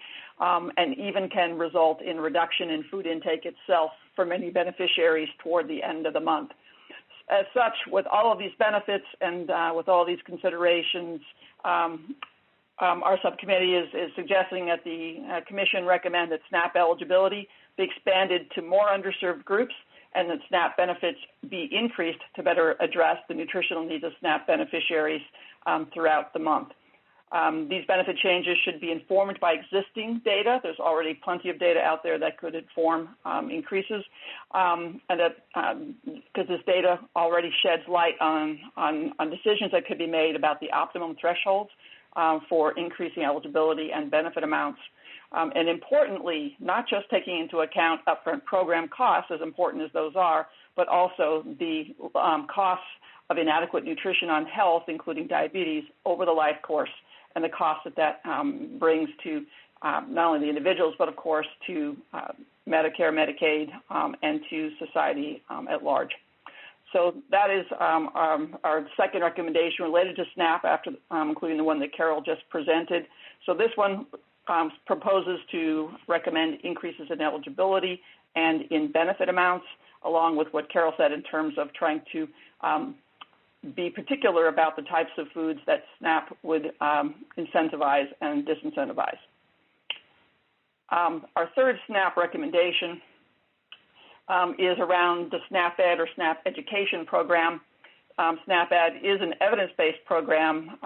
and even can result in reduction in food intake itself for many beneficiaries toward the end of the month. As such, with all of these benefits and with all these considerations, our subcommittee is suggesting that the Commission recommend that SNAP eligibility be expanded to more underserved groups and that SNAP benefits be increased to better address the nutritional needs of SNAP beneficiaries throughout the month. These benefit changes should be informed by existing data. There's already plenty of data out there that could inform increases, and that because this data already sheds light on decisions that could be made about the optimum thresholds for increasing eligibility and benefit amounts. And importantly, not just taking into account upfront program costs, as important as those are, but also the costs of inadequate nutrition on health, including diabetes, over the life course, and the cost that brings to not only the individuals, but of course to Medicare, Medicaid, and to society at large. So that is our second recommendation related to SNAP, after including the one that Carol just presented. So this one proposes to recommend increases in eligibility and in benefit amounts, along with what Carol said in terms of trying to be particular about the types of foods that SNAP would incentivize and disincentivize. Our third SNAP recommendation is around the SNAP-Ed or SNAP Education Program. SNAP-Ed is an evidence-based program.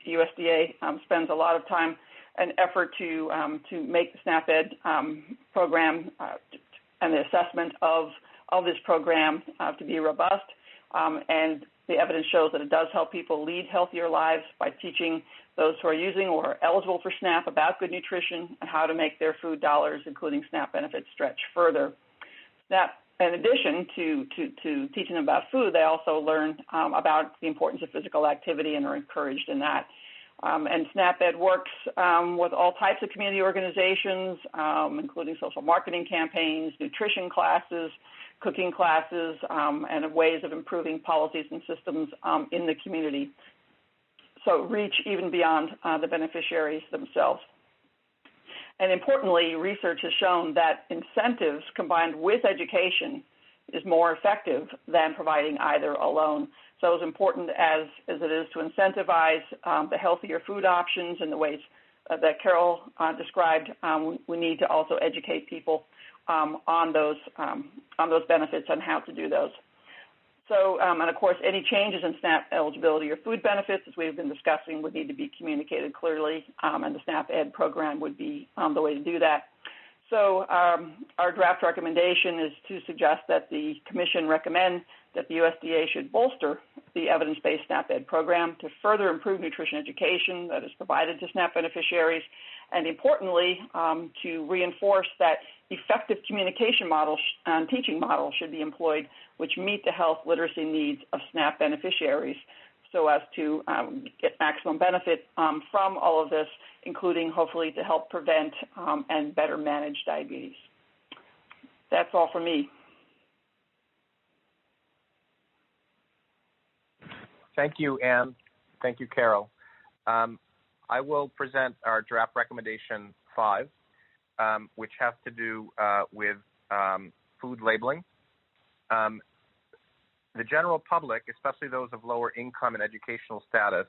USDA spends a lot of time and effort to make the SNAP-Ed program and the assessment of this program to be robust. And the evidence shows that it does help people lead healthier lives by teaching those who are using or are eligible for SNAP about good nutrition and how to make their food dollars, including SNAP benefits, stretch further. SNAP, in addition to teaching them about food, they also learn about the importance of physical activity and are encouraged in that. And SNAP-Ed works with all types of community organizations, including social marketing campaigns, nutrition classes, cooking classes, and ways of improving policies and systems in the community. So reach even beyond the beneficiaries themselves. And importantly, research has shown that incentives combined with education is more effective than providing either alone. So as important as it is to incentivize the healthier food options in the ways that Carol described, we need to also educate people on those benefits and how to do those. So, and of course, any changes in SNAP eligibility or food benefits, as we've been discussing, would need to be communicated clearly, and the SNAP-Ed program would be the way to do that. So our draft recommendation is to suggest that the Commission recommend that the USDA should bolster the evidence-based SNAP-Ed program to further improve nutrition education that is provided to SNAP beneficiaries, and importantly, to reinforce that effective communication models and teaching models should be employed which meet the health literacy needs of SNAP beneficiaries so as to get maximum benefit from all of this, including hopefully to help prevent and better manage diabetes. That's all for me. Thank you, Anne. Thank you, Carol. I will present our draft recommendation 5, which has to do with food labeling. The general public, especially those of lower income and educational status,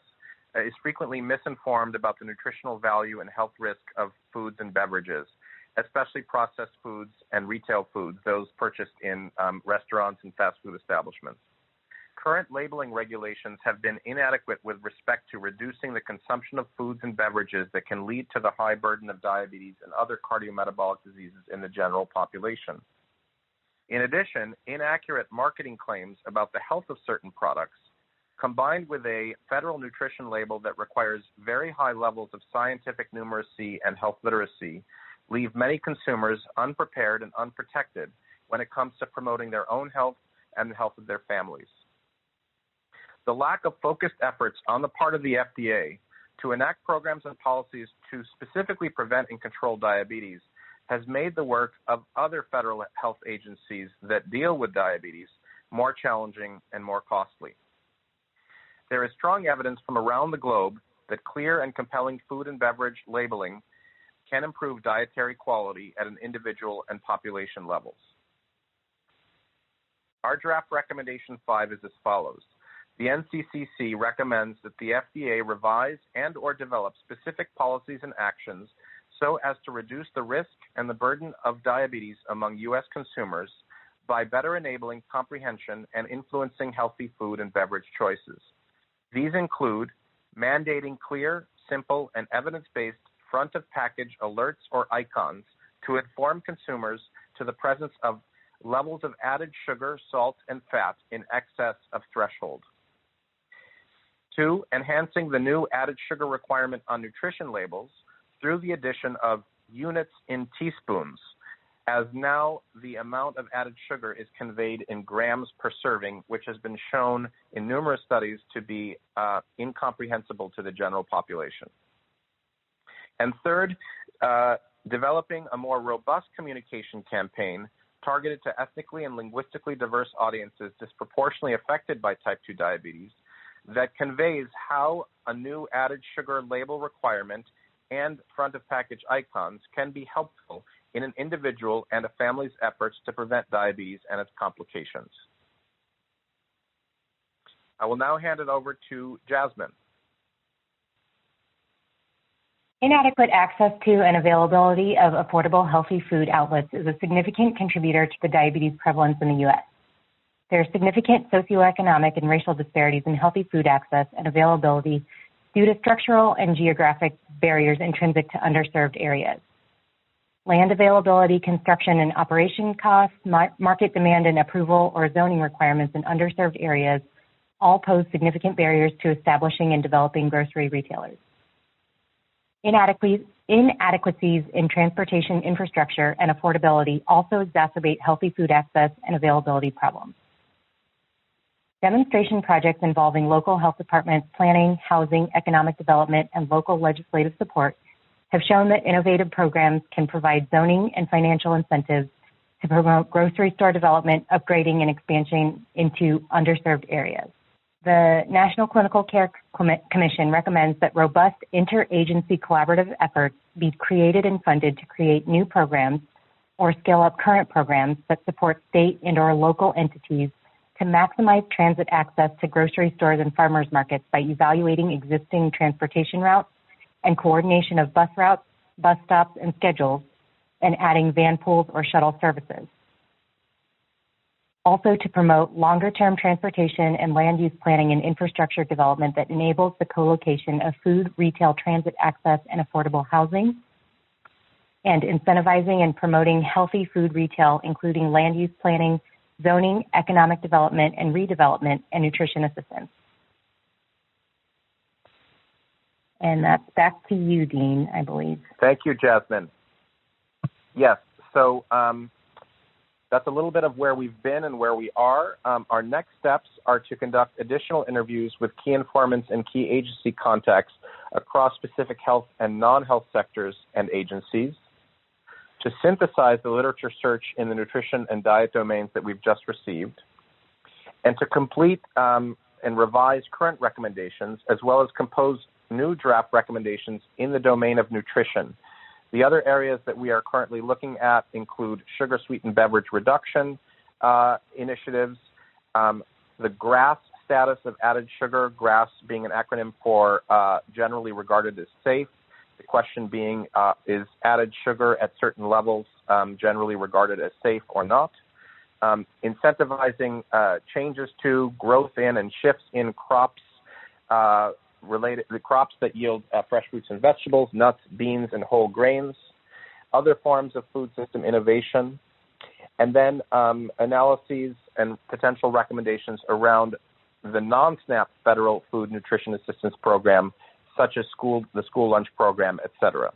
is frequently misinformed about the nutritional value and health risk of foods and beverages, especially processed foods and retail foods, those purchased in restaurants and fast food establishments. Current labeling regulations have been inadequate with respect to reducing the consumption of foods and beverages that can lead to the high burden of diabetes and other cardiometabolic diseases in the general population. In addition, inaccurate marketing claims about the health of certain products, combined with a federal nutrition label that requires very high levels of scientific numeracy and health literacy, leave many consumers unprepared and unprotected when it comes to promoting their own health and the health of their families. The lack of focused efforts on the part of the FDA to enact programs and policies to specifically prevent and control diabetes has made the work of other federal health agencies that deal with diabetes more challenging and more costly. There is strong evidence from around the globe that clear and compelling food and beverage labeling can improve dietary quality at an individual and population levels. Our draft recommendation 5 is as follows. The NCCC recommends that the FDA revise and or develop specific policies and actions so as to reduce the risk and the burden of diabetes among U.S. consumers by better enabling comprehension and influencing healthy food and beverage choices. These include mandating clear, simple, and evidence-based front-of-package alerts or icons to inform consumers to the presence of levels of added sugar, salt, and fat in excess of threshold. 2, enhancing the new added sugar requirement on nutrition labels through the addition of units in teaspoons, as now the amount of added sugar is conveyed in grams per serving, which has been shown in numerous studies to be incomprehensible to the general population. And 3rd, developing a more robust communication campaign targeted to ethnically and linguistically diverse audiences disproportionately affected by type 2 diabetes that conveys how a new added sugar label requirement and front-of-package icons can be helpful in an individual and a family's efforts to prevent diabetes and its complications. I will now hand it over to Jasmine. Inadequate access to and availability of affordable, healthy food outlets is a significant contributor to the diabetes prevalence in the U.S. There are significant socioeconomic and racial disparities in healthy food access and availability due to structural and geographic barriers intrinsic to underserved areas. Land availability, construction and operation costs, market demand and approval or zoning requirements in underserved areas all pose significant barriers to establishing and developing grocery retailers. Inadequacies in transportation infrastructure and affordability also exacerbate healthy food access and availability problems. Demonstration projects involving local health departments, planning, housing, economic development, and local legislative support have shown that innovative programs can provide zoning and financial incentives to promote grocery store development, upgrading, and expansion into underserved areas. The National Clinical Care Commission recommends that robust interagency collaborative efforts be created and funded to create new programs or scale up current programs that support state and/or local entities to maximize transit access to grocery stores and farmers markets by evaluating existing transportation routes and coordination of bus routes, bus stops, and schedules, and adding van pools or shuttle services. Also to promote longer-term transportation and land use planning and infrastructure development that enables the co-location of food, retail, transit access, and affordable housing. and incentivizing and promoting healthy food retail, including land use planning, zoning, economic development and redevelopment, and nutrition assistance. And that's back to you, Dean, I believe. Thank you, Jasmine. Yes, so that's a little bit of where we've been and where we are. Our next steps are to conduct additional interviews with key informants and key agency contacts across specific health and non-health sectors and agencies, to synthesize the literature search in the nutrition and diet domains that we've just received, and to complete and revise current recommendations, as well as compose new draft recommendations in the domain of nutrition. The other areas that we are currently looking at include sugar-sweetened beverage reduction initiatives, the GRAS status of added sugar, GRAS being an acronym for generally regarded as safe. The question being, is added sugar at certain levels generally regarded as safe or not? Incentivizing changes to, growth in, and shifts in crops the crops that yield fresh fruits and vegetables, nuts, beans, and whole grains, other forms of food system innovation, and then analyses and potential recommendations around the non-SNAP federal food nutrition assistance program, such as the school lunch program, etc.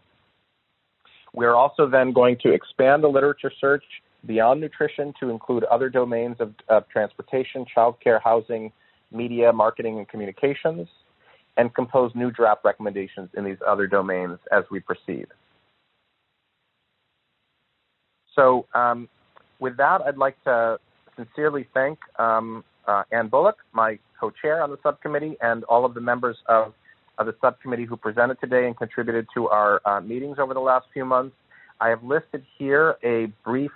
We're also then going to expand the literature search beyond nutrition to include other domains of transportation, childcare, housing, media, marketing, and communications, and compose new draft recommendations in these other domains as we proceed. So with that, I'd like to sincerely thank Ann Bullock, my co-chair on the subcommittee, and all of the members of the subcommittee who presented today and contributed to our meetings over the last few months. I have listed here a brief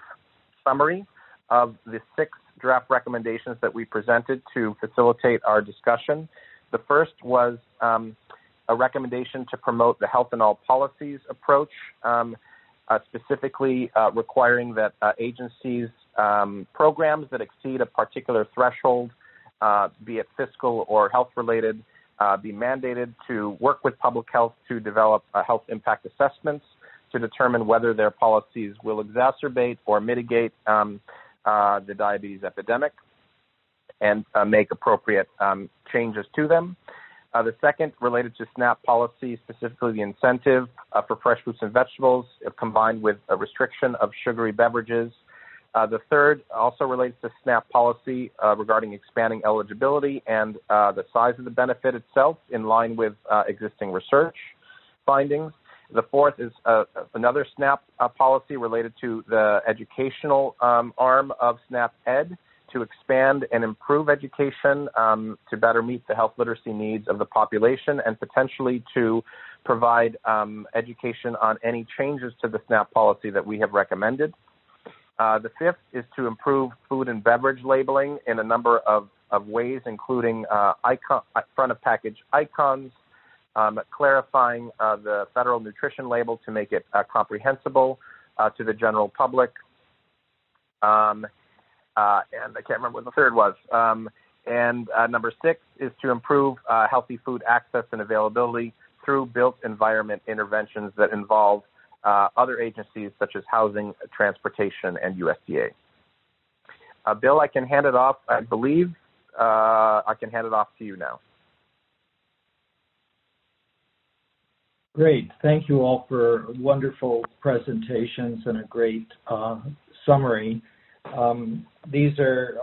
summary of the 6 draft recommendations that we presented to facilitate our discussion. The first was a recommendation to promote the health in all policies approach, specifically requiring that agencies' programs that exceed a particular threshold, be it fiscal or health-related, be mandated to work with public health to develop health impact assessments to determine whether their policies will exacerbate or mitigate the diabetes epidemic and make appropriate changes to them. The second related to SNAP policy, specifically the incentive for fresh fruits and vegetables, combined with a restriction of sugary beverages. The third also relates to SNAP policy regarding expanding eligibility and the size of the benefit itself in line with existing research findings. The fourth is another SNAP policy related to the educational arm of SNAP Ed, to expand and improve education to better meet the health literacy needs of the population and potentially to provide education on any changes to the SNAP policy that we have recommended. The fifth is to improve food and beverage labeling in a number of ways, including front of package icons, clarifying the federal nutrition label to make it comprehensible to the general public. And I can't remember what the third was. And number 6 is to improve healthy food access and availability through built environment interventions that involve other agencies such as housing, transportation, and USDA. Bill, I can hand it off. I believe I can hand it off to you now. Great. Thank you all for wonderful presentations and a great summary. These are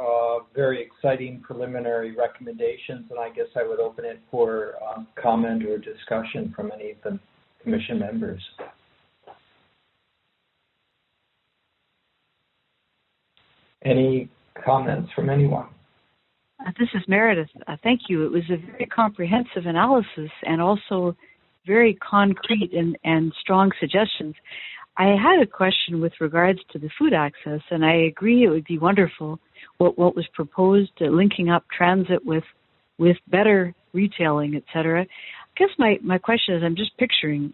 very exciting preliminary recommendations, and I guess I would open it for comment or discussion from any of the commission members. Any comments from anyone? This is Meredith. Thank you. It was a very comprehensive analysis and also very concrete and strong suggestions. I had a question with regards to the food access, and I agree it would be wonderful what was proposed, linking up transit with better retailing, et cetera. I guess my question is, I'm just picturing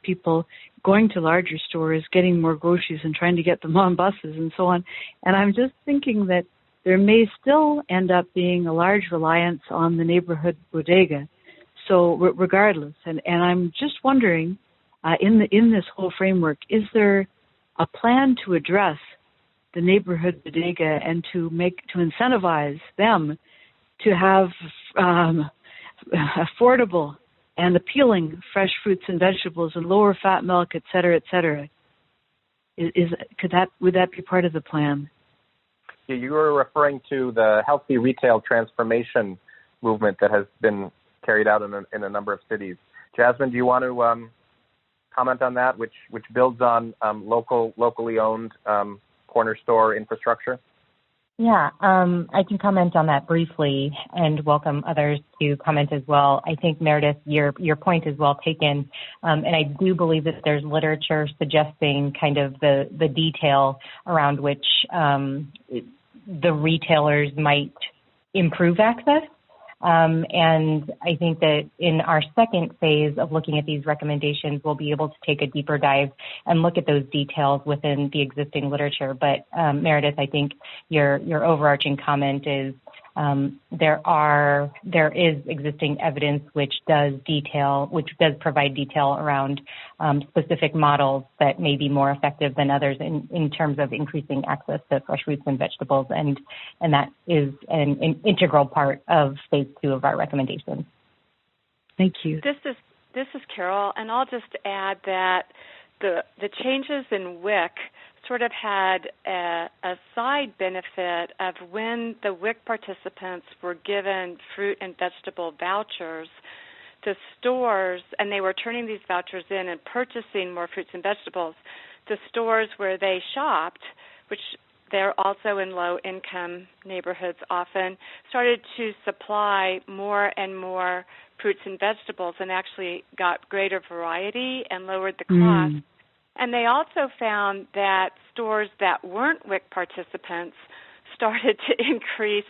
people going to larger stores, getting more groceries and trying to get them on buses and so on. And I'm just thinking that there may still end up being a large reliance on the neighborhood bodega. So regardless, and I'm just wondering, in this whole framework, is there a plan to address the neighborhood bodega and to incentivize them to have affordable and appealing fresh fruits and vegetables and lower fat milk, et cetera, et cetera? Would that be part of the plan? Yeah, you were referring to the healthy retail transformation movement that has been carried out in a number of cities. Jasmine, do you want to comment on that, which builds on locally owned corner store infrastructure? Yeah, I can comment on that briefly and welcome others to comment as well. I think, Meredith, your point is well taken, and I do believe that there's literature suggesting kind of the detail around which the retailers might improve access. And I think that in our second phase of looking at these recommendations, we'll be able to take a deeper dive and look at those details within the existing literature. But Meredith, I think your overarching comment is there is existing evidence which does provide detail around specific models that may be more effective than others in terms of increasing access to fresh fruits and vegetables, and that is an integral part of phase 2 of our recommendations. Thank you. This is Carol, and I'll just add that the changes in WIC sort of had a side benefit of when the WIC participants were given fruit and vegetable vouchers, the stores, and they were turning these vouchers in and purchasing more fruits and vegetables, the stores where they shopped, which they're also in low-income neighborhoods often, started to supply more and more fruits and vegetables and actually got greater variety and lowered the cost. And they also found that stores that weren't WIC participants started to increase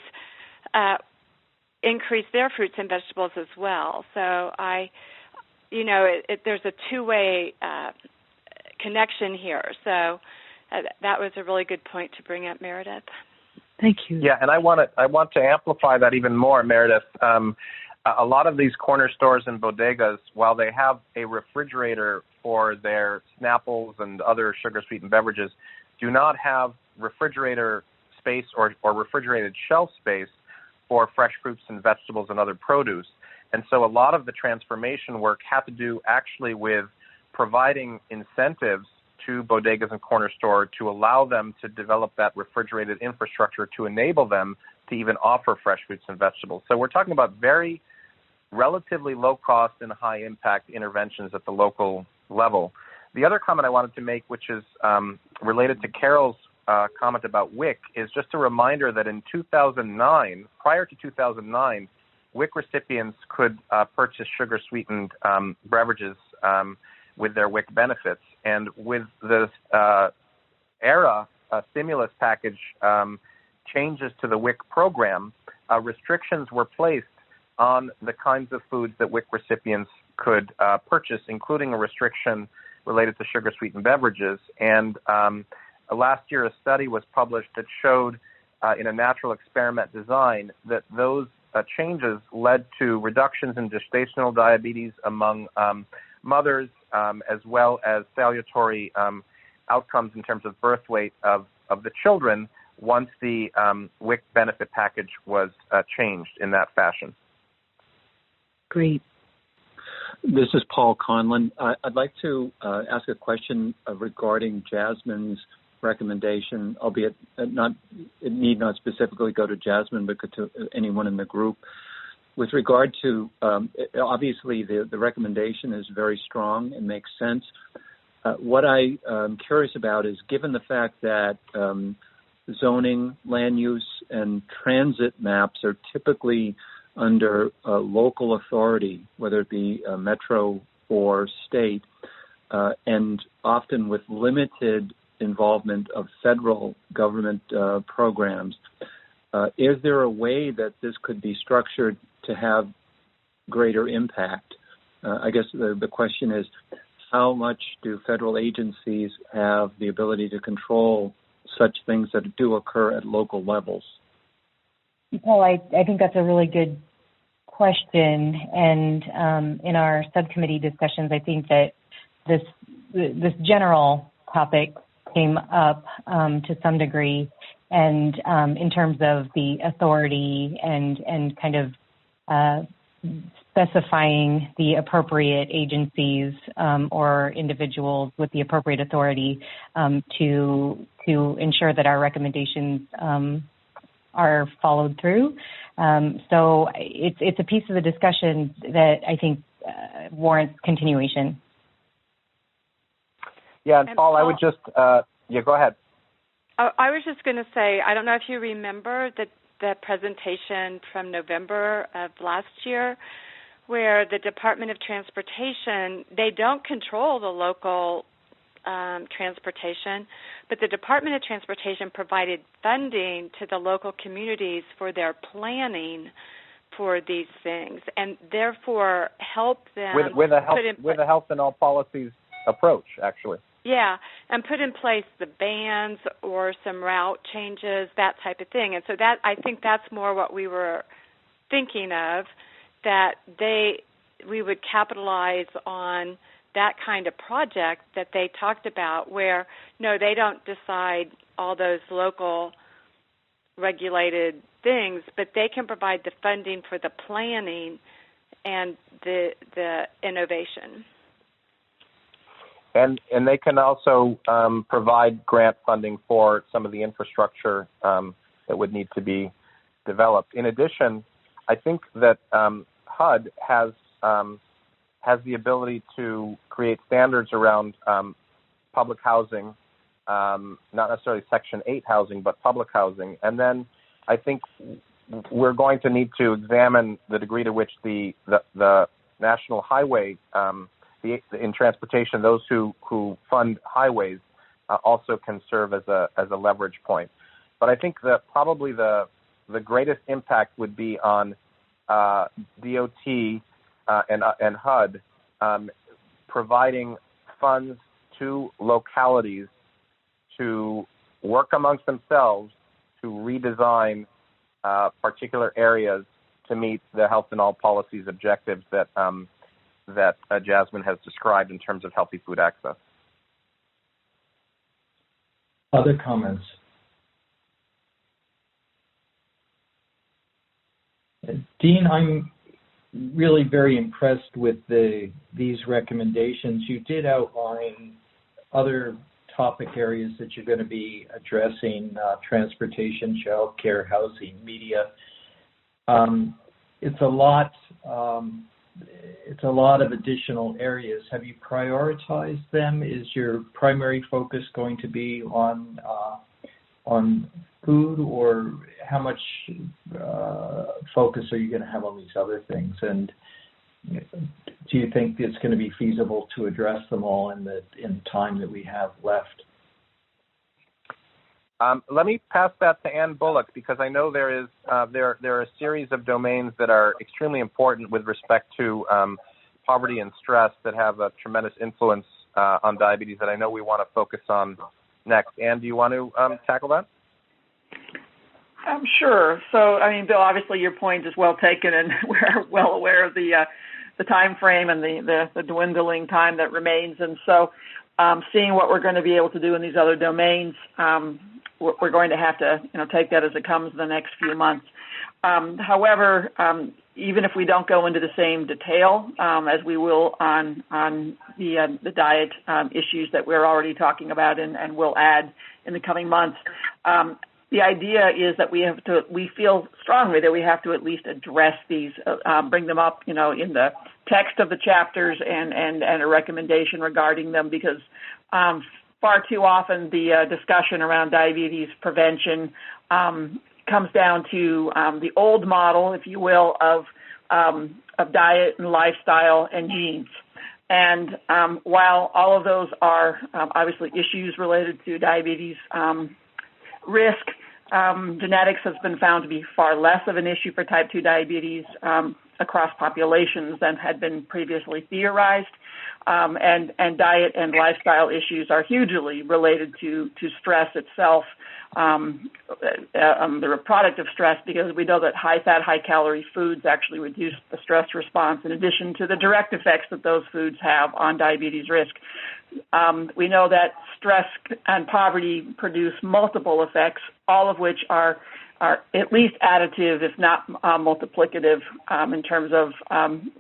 their fruits and vegetables as well. So there's a two-way connection here. So that was a really good point to bring up, Meredith. Thank you. Yeah, and I want to amplify that even more, Meredith. A lot of these corner stores and bodegas, while they have a refrigerator for their Snapples and other sugar-sweetened beverages, do not have refrigerator space or refrigerated shelf space for fresh fruits and vegetables and other produce. And so a lot of the transformation work had to do actually with providing incentives to bodegas and corner store to allow them to develop that refrigerated infrastructure to enable them to even offer fresh fruits and vegetables. So we're talking about very relatively low cost and high impact interventions at the local level. The other comment I wanted to make, which is related to Carol's comment about WIC, is just a reminder that in 2009, prior to 2009, WIC recipients could purchase sugar-sweetened beverages with their WIC benefits. And with the ERA stimulus package changes to the WIC program, restrictions were placed on the kinds of foods that WIC recipients could purchase, including a restriction related to sugar-sweetened beverages. And last year, a study was published that showed in a natural experiment design that those changes led to reductions in gestational diabetes among mothers, as well as salutary outcomes in terms of birth weight of the children once the WIC benefit package was changed in that fashion. Great. This is Paul Conlon. I'd like to ask a question regarding Jasmine's recommendation, albeit it need not specifically go to Jasmine, but to anyone in the group. With regard to, obviously, the recommendation is very strong and makes sense. What I'm curious about is, given the fact that zoning, land use, and transit maps are typically under local authority, whether it be metro or state, and often with limited involvement of federal government programs, is there a way that this could be structured to have greater impact? I guess the question is, how much do federal agencies have the ability to control such things that do occur at local levels? Well, I think that's a really good question. And in our subcommittee discussions, I think that this general topic came up to some degree, and in terms of the authority and kind of specifying the appropriate agencies or individuals with the appropriate authority to ensure that our recommendations are followed through. So it's a piece of the discussion that I think warrants continuation. Yeah, and Paul, I would just, go ahead. I was just going to say, I don't know if you remember the presentation from November of last year, where the Department of Transportation, they don't control the local transportation, but the Department of Transportation provided funding to the local communities for their planning for these things, and therefore help them with a health and all policies approach, actually. Yeah, and put in place the bans or some route changes, that type of thing. And so that, I think that's more what we were thinking of, that we would capitalize on that kind of project that they talked about, where, no, they don't decide all those local regulated things, but they can provide the funding for the planning and the innovation. And they can also provide grant funding for some of the infrastructure that would need to be developed. In addition, I think that HUD has the ability to create standards around public housing, not necessarily Section 8 housing, but public housing. And then I think we're going to need to examine the degree to which the national highway in transportation, those who fund highways also can serve as a leverage point. But I think that probably the greatest impact would be on DOT and HUD providing funds to localities to work amongst themselves to redesign particular areas to meet the health and all policies objectives that Jasmine has described in terms of healthy food access. Other comments? Dean, I'm really very impressed with these recommendations. You did outline other topic areas that you're going to be addressing, transportation, childcare, housing, media. It's a lot of additional areas. Have you prioritized them? Is your primary focus going to be on food, or how much focus are you going to have on these other things? And do you think it's going to be feasible to address them all in the time that we have left? Let me pass that to Ann Bullock, because I know there are a series of domains that are extremely important with respect to poverty and stress that have a tremendous influence on diabetes that I know we want to focus on next. Ann, do you want to tackle that? Sure. So, I mean, Bill, obviously your point is well taken, and we're well aware of the time frame and the dwindling time that remains. And so seeing what we're going to be able to do in these other domains, we're going to have to, take that as it comes in the next few months. However, even if we don't go into the same detail as we will on the diet issues that we're already talking about and will add in the coming months, the idea is that we feel strongly that we have to at least address these, bring them up, in the text of the chapters and a recommendation regarding them, because far too often the discussion around diabetes prevention comes down to the old model, if you will, of diet and lifestyle and genes. And while all of those are obviously issues related to diabetes risk, genetics has been found to be far less of an issue for type 2 diabetes. across populations than had been previously theorized. And diet and lifestyle issues are hugely related to stress itself, the product of stress, because we know that high-fat, high-calorie foods actually reduce the stress response in addition to the direct effects that those foods have on diabetes risk. We know that stress and poverty produce multiple effects, all of which are at least additive, if not multiplicative, in terms of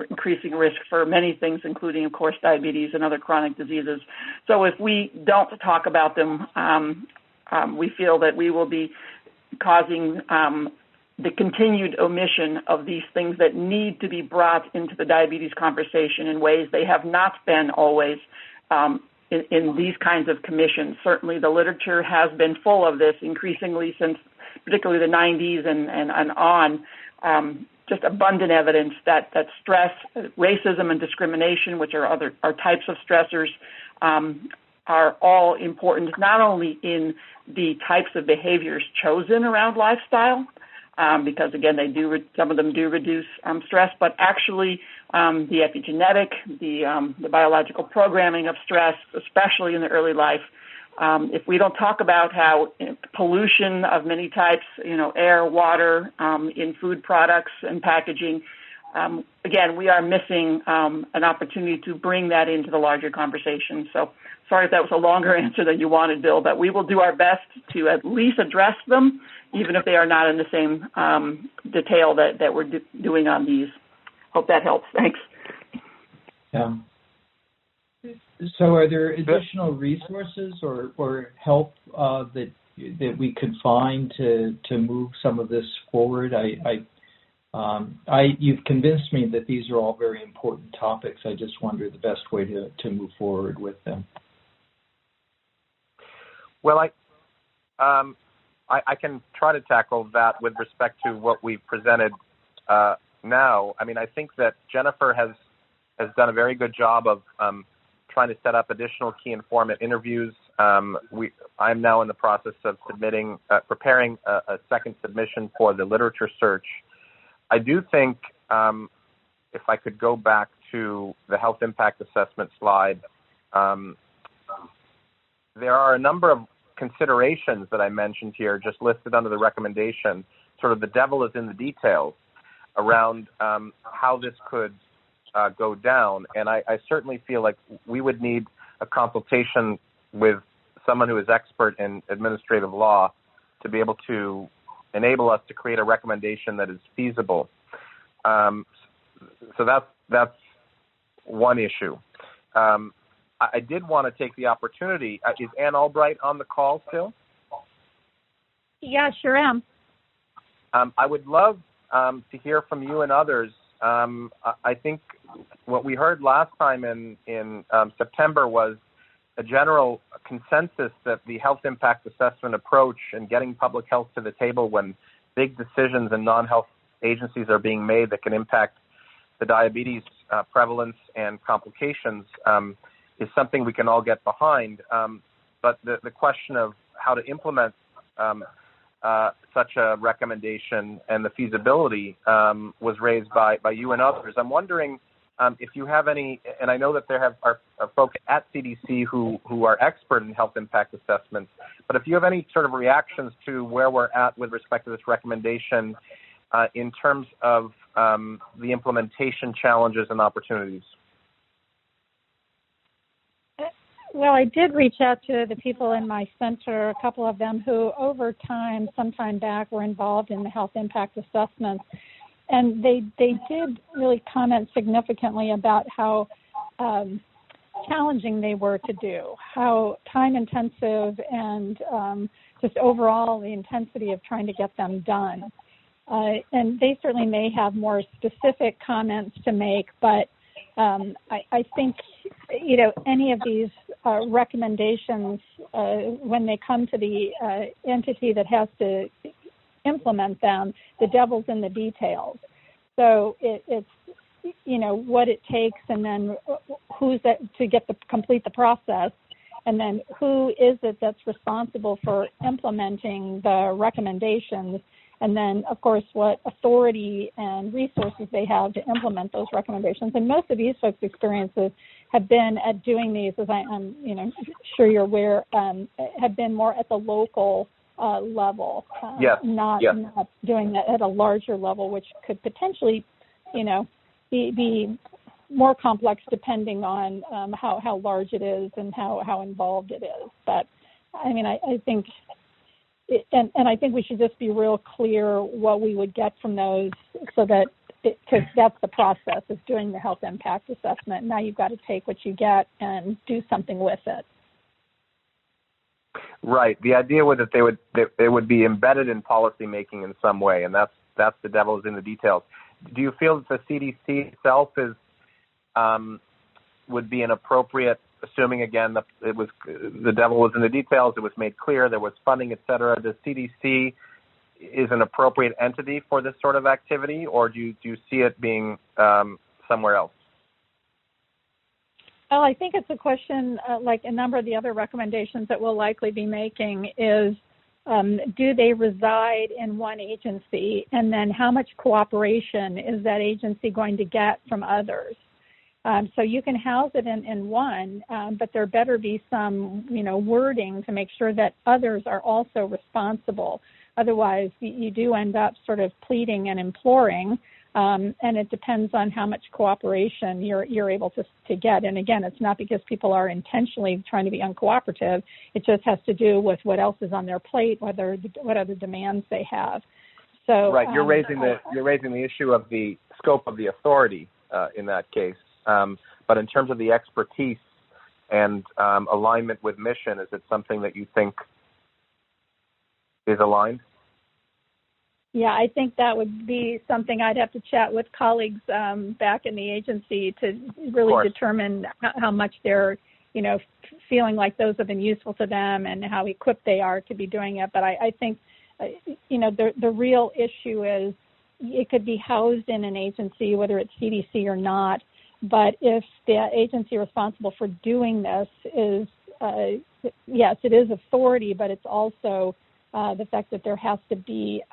increasing risk for many things, including, of course, diabetes and other chronic diseases. So if we don't talk about them, we feel that we will be causing the continued omission of these things that need to be brought into the diabetes conversation in ways they have not been always in these kinds of commissions. Certainly the literature has been full of this increasingly since particularly the 90s and on, just abundant evidence that stress, racism and discrimination, which are types of stressors, are all important, not only in the types of behaviors chosen around lifestyle, because again, some of them do reduce stress, but actually the epigenetic, the biological programming of stress, especially in the early life. If we don't talk about how pollution of many types, air, water, in food products and packaging, again, we are missing an opportunity to bring that into the larger conversation. So sorry if that was a longer answer than you wanted, Bill, but we will do our best to at least address them, even if they are not in the same detail that we're doing on these. Hope that helps. Thanks. Yeah. So are there additional resources or help that we could find to move some of this forward? You've convinced me that these are all very important topics. I just wonder the best way to move forward with them. Well, I can try to tackle that with respect to what we've presented now. I mean, I think that Jennifer has done a very good job of trying to set up additional key informant interviews. I'm now in the process of preparing a second submission for the literature search. I do think, if I could go back to the health impact assessment slide, there are a number of considerations that I mentioned here, just listed under the recommendation. Sort of the devil is in the details around how this could go down. And I certainly feel like we would need a consultation with someone who is expert in administrative law to be able to enable us to create a recommendation that is feasible. So that's one issue. I did want to take the opportunity. Is Ann Albright on the call still? Yeah, sure am. I would love to hear from you and others. I think what we heard last time in September was a general consensus that the health impact assessment approach and getting public health to the table when big decisions and non-health agencies are being made that can impact the diabetes prevalence and complications is something we can all get behind. But the question of how to implement such a recommendation and the feasibility was raised by you and others. I'm wondering if you have any, and I know that there are folks at CDC who are expert in health impact assessments, but if you have any sort of reactions to where we're at with respect to this recommendation in terms of the implementation challenges and opportunities. Well, I did reach out to the people in my center, a couple of them who over time, sometime back, were involved in the health impact assessments. And they did really comment significantly about how challenging they were to do, how time-intensive and just overall the intensity of trying to get them done. And they certainly may have more specific comments to make, but I think, any of these recommendations, when they come to the entity that has to implement them, the devil's in the details. So it's what it takes, and then who's that to complete the process, and then who is it that's responsible for implementing the recommendations, and then, of course, what authority and resources they have to implement those recommendations. And most of these folks' experiences have been at doing these, as I'm sure you're aware, have been more at the local level, not doing that at a larger level, which could potentially, be more complex depending on how large it is and how involved it is. But I mean, I think, and I think we should just be real clear what we would get from those, so that, because that's the process of doing the health impact assessment. Now you've got to take what you get and do something with it. Right. The idea was that it would be embedded in policy making in some way, and that's the devil is in the details. Do you feel that the CDC itself would be an appropriate, assuming again that the devil was in the details, it was made clear there was funding, et cetera? The CDC is an appropriate entity for this sort of activity, or do you see it being somewhere else? Well, I think it's a question, like a number of the other recommendations that we'll likely be making, is do they reside in one agency, and then how much cooperation is that agency going to get from others? So you can house it in one, but there better be some, wording to make sure that others are also responsible. Otherwise, you do end up sort of pleading and imploring, and it depends on how much cooperation you're able to get. And again, it's not because people are intentionally trying to be uncooperative. It just has to do with what else is on their plate, what other demands they have. So right, you're raising the issue of the scope of the authority in that case. But in terms of the expertise and alignment with mission, is it something that you think is aligned? Yeah, I think that would be something I'd have to chat with colleagues back in the agency to really determine how much they're, feeling like those have been useful to them and how equipped they are to be doing it. But I think, the real issue is it could be housed in an agency, whether it's CDC or not. But if the agency responsible for doing this is, yes, it is authority, but it's also the fact that there has to be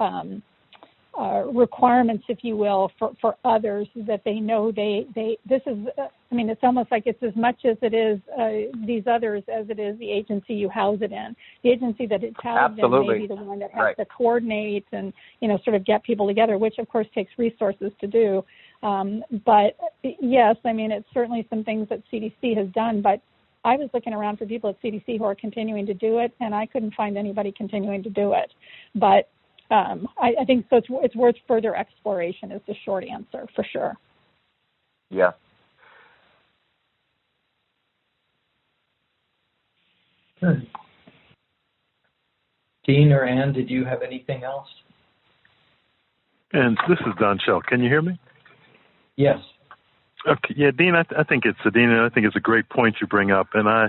requirements, if you will, for others, that they know this is, it's almost like it's as much as it is these others as it is the agency you house it in. The agency that it's housed in may be the one that has to coordinate and, sort of get people together, which of course takes resources to do. But yes, it's certainly some things that CDC has done, but I was looking around for people at CDC who are continuing to do it, and I couldn't find anybody continuing to do it. But I think so. It's worth further exploration is the short answer, for sure. Yeah. Good. Dean or Ann, did you have anything else? And this is Don Shell. Can you hear me? Yes. Okay. Yeah, Dean, I think it's a great point you bring up, and I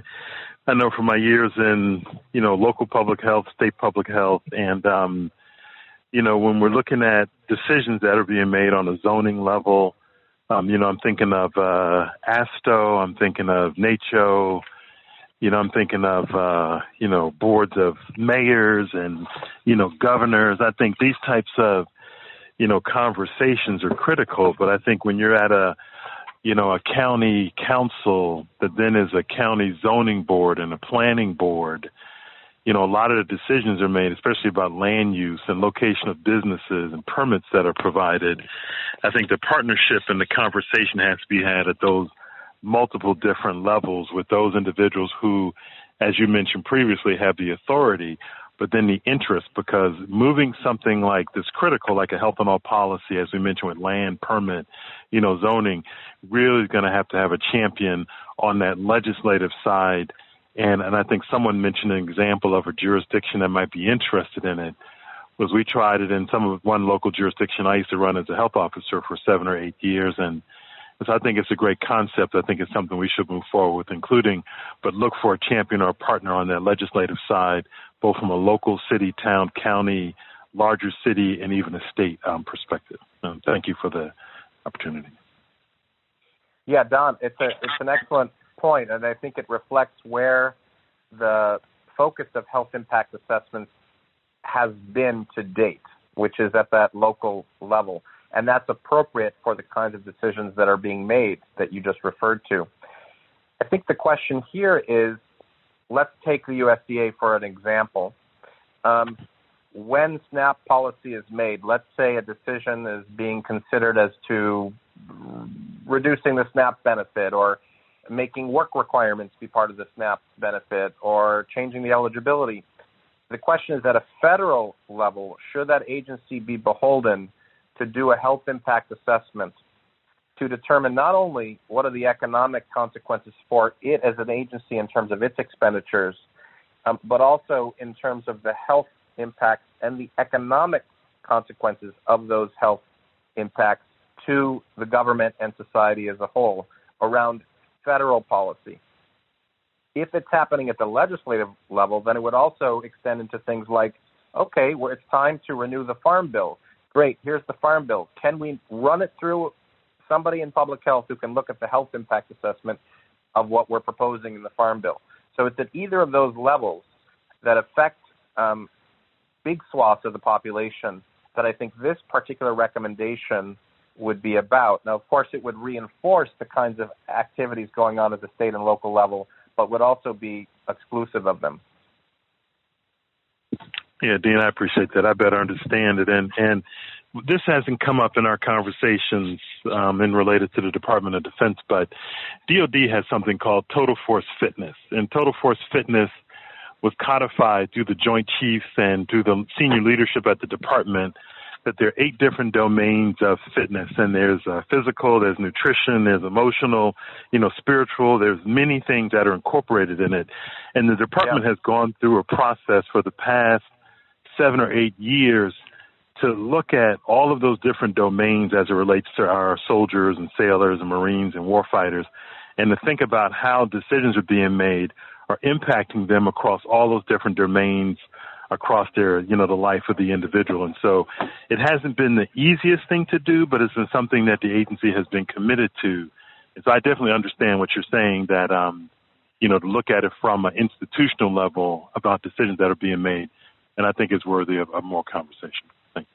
know from my years in local public health, state public health, and when we're looking at decisions that are being made on a zoning level, I'm thinking of ASTO, I'm thinking of NACHO, I'm thinking of boards of mayors and governors. I think these types of conversations are critical, but I think when you're at a county council that then is a county zoning board and a planning board, a lot of the decisions are made, especially about land use and location of businesses and permits that are provided. I think the partnership and the conversation has to be had at those multiple different levels with those individuals who, as you mentioned previously, have the authority, but then the interest, because moving something like this critical, like a health and all policy, as we mentioned with land, permit, zoning, really is going to have a champion on that legislative side. And I think someone mentioned an example of a jurisdiction that might be interested in it. Was we tried it in one local jurisdiction I used to run as a health officer for 7 or 8 years, and so I think it's a great concept. I think it's something we should move forward with, including, but look for a champion or a partner on that legislative side, both from a local, city, town, county, larger city, and even a state perspective. Thank you for the opportunity. Yeah, Don, it's an excellent point, and I think it reflects where the focus of health impact assessments has been to date. which is at that local level. And that's appropriate for the kinds of decisions that are being made that you just referred to. I think the question here is, let's take the USDA for an example. When SNAP policy is made, let's say a decision is being considered as to reducing the SNAP benefit or making work requirements be part of the SNAP benefit or changing the eligibility. The question is, at a federal level, should that agency be beholden to do a health impact assessment to determine not only what are the economic consequences for it as an agency in terms of its expenditures, but also in terms of the health impacts and the economic consequences of those health impacts to the government and society as a whole around federal policy. If it's happening at the legislative level, then it would also extend into things like, okay, well, it's time to renew the Farm Bill. Great, here's the Farm Bill. Can we run it through somebody in public health who can look at the health impact assessment of what we're proposing in the Farm Bill? So it's at either of those levels that affect big swaths of the population that I think this particular recommendation would be about. Now, of course, it would reinforce the kinds of activities going on at the state and local level, but would also be exclusive of them. Yeah, Dean, I appreciate that. I better understand it. And this hasn't come up in our conversations in related to the Department of Defense, but DOD has something called Total Force Fitness. And Total Force Fitness was codified through the Joint Chiefs and through the senior leadership at the department that there are 8 different domains of fitness. And there's physical, there's nutrition, there's emotional, spiritual. There's many things that are incorporated in it. And the department has gone through a process for the past 7 or 8 years to look at all of those different domains as it relates to our soldiers and sailors and Marines and warfighters, and to think about how decisions are being made are impacting them across all those different domains across their, the life of the individual. And so it hasn't been the easiest thing to do, but it's been something that the agency has been committed to. And so I definitely understand what you're saying, that, to look at it from an institutional level about decisions that are being made. And I think it's worthy of more conversation. Thank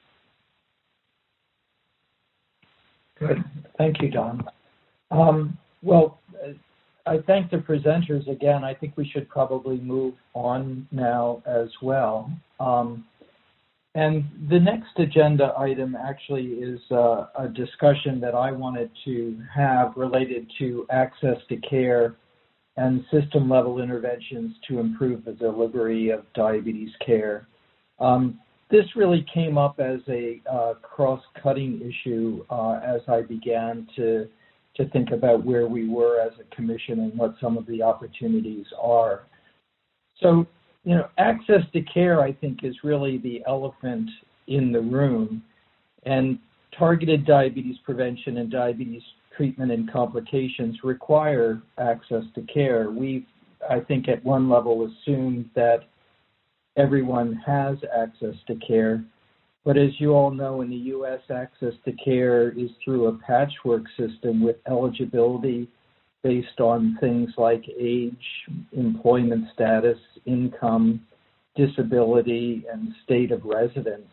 you. Good. Thank you, Don. I thank the presenters again. I think we should probably move on now as well. And the next agenda item actually is a discussion that I wanted to have related to access to care and system-level interventions to improve the delivery of diabetes care. This really came up as a cross-cutting issue as I began to think about where we were as a commission and what some of the opportunities are. So, access to care, I think, is really the elephant in the room. And targeted diabetes prevention and diabetes treatment and complications require access to care. We've, I think, at one level assumed that everyone has access to care. But as you all know, in the U.S., access to care is through a patchwork system with eligibility based on things like age, employment status, income, disability, and state of residence.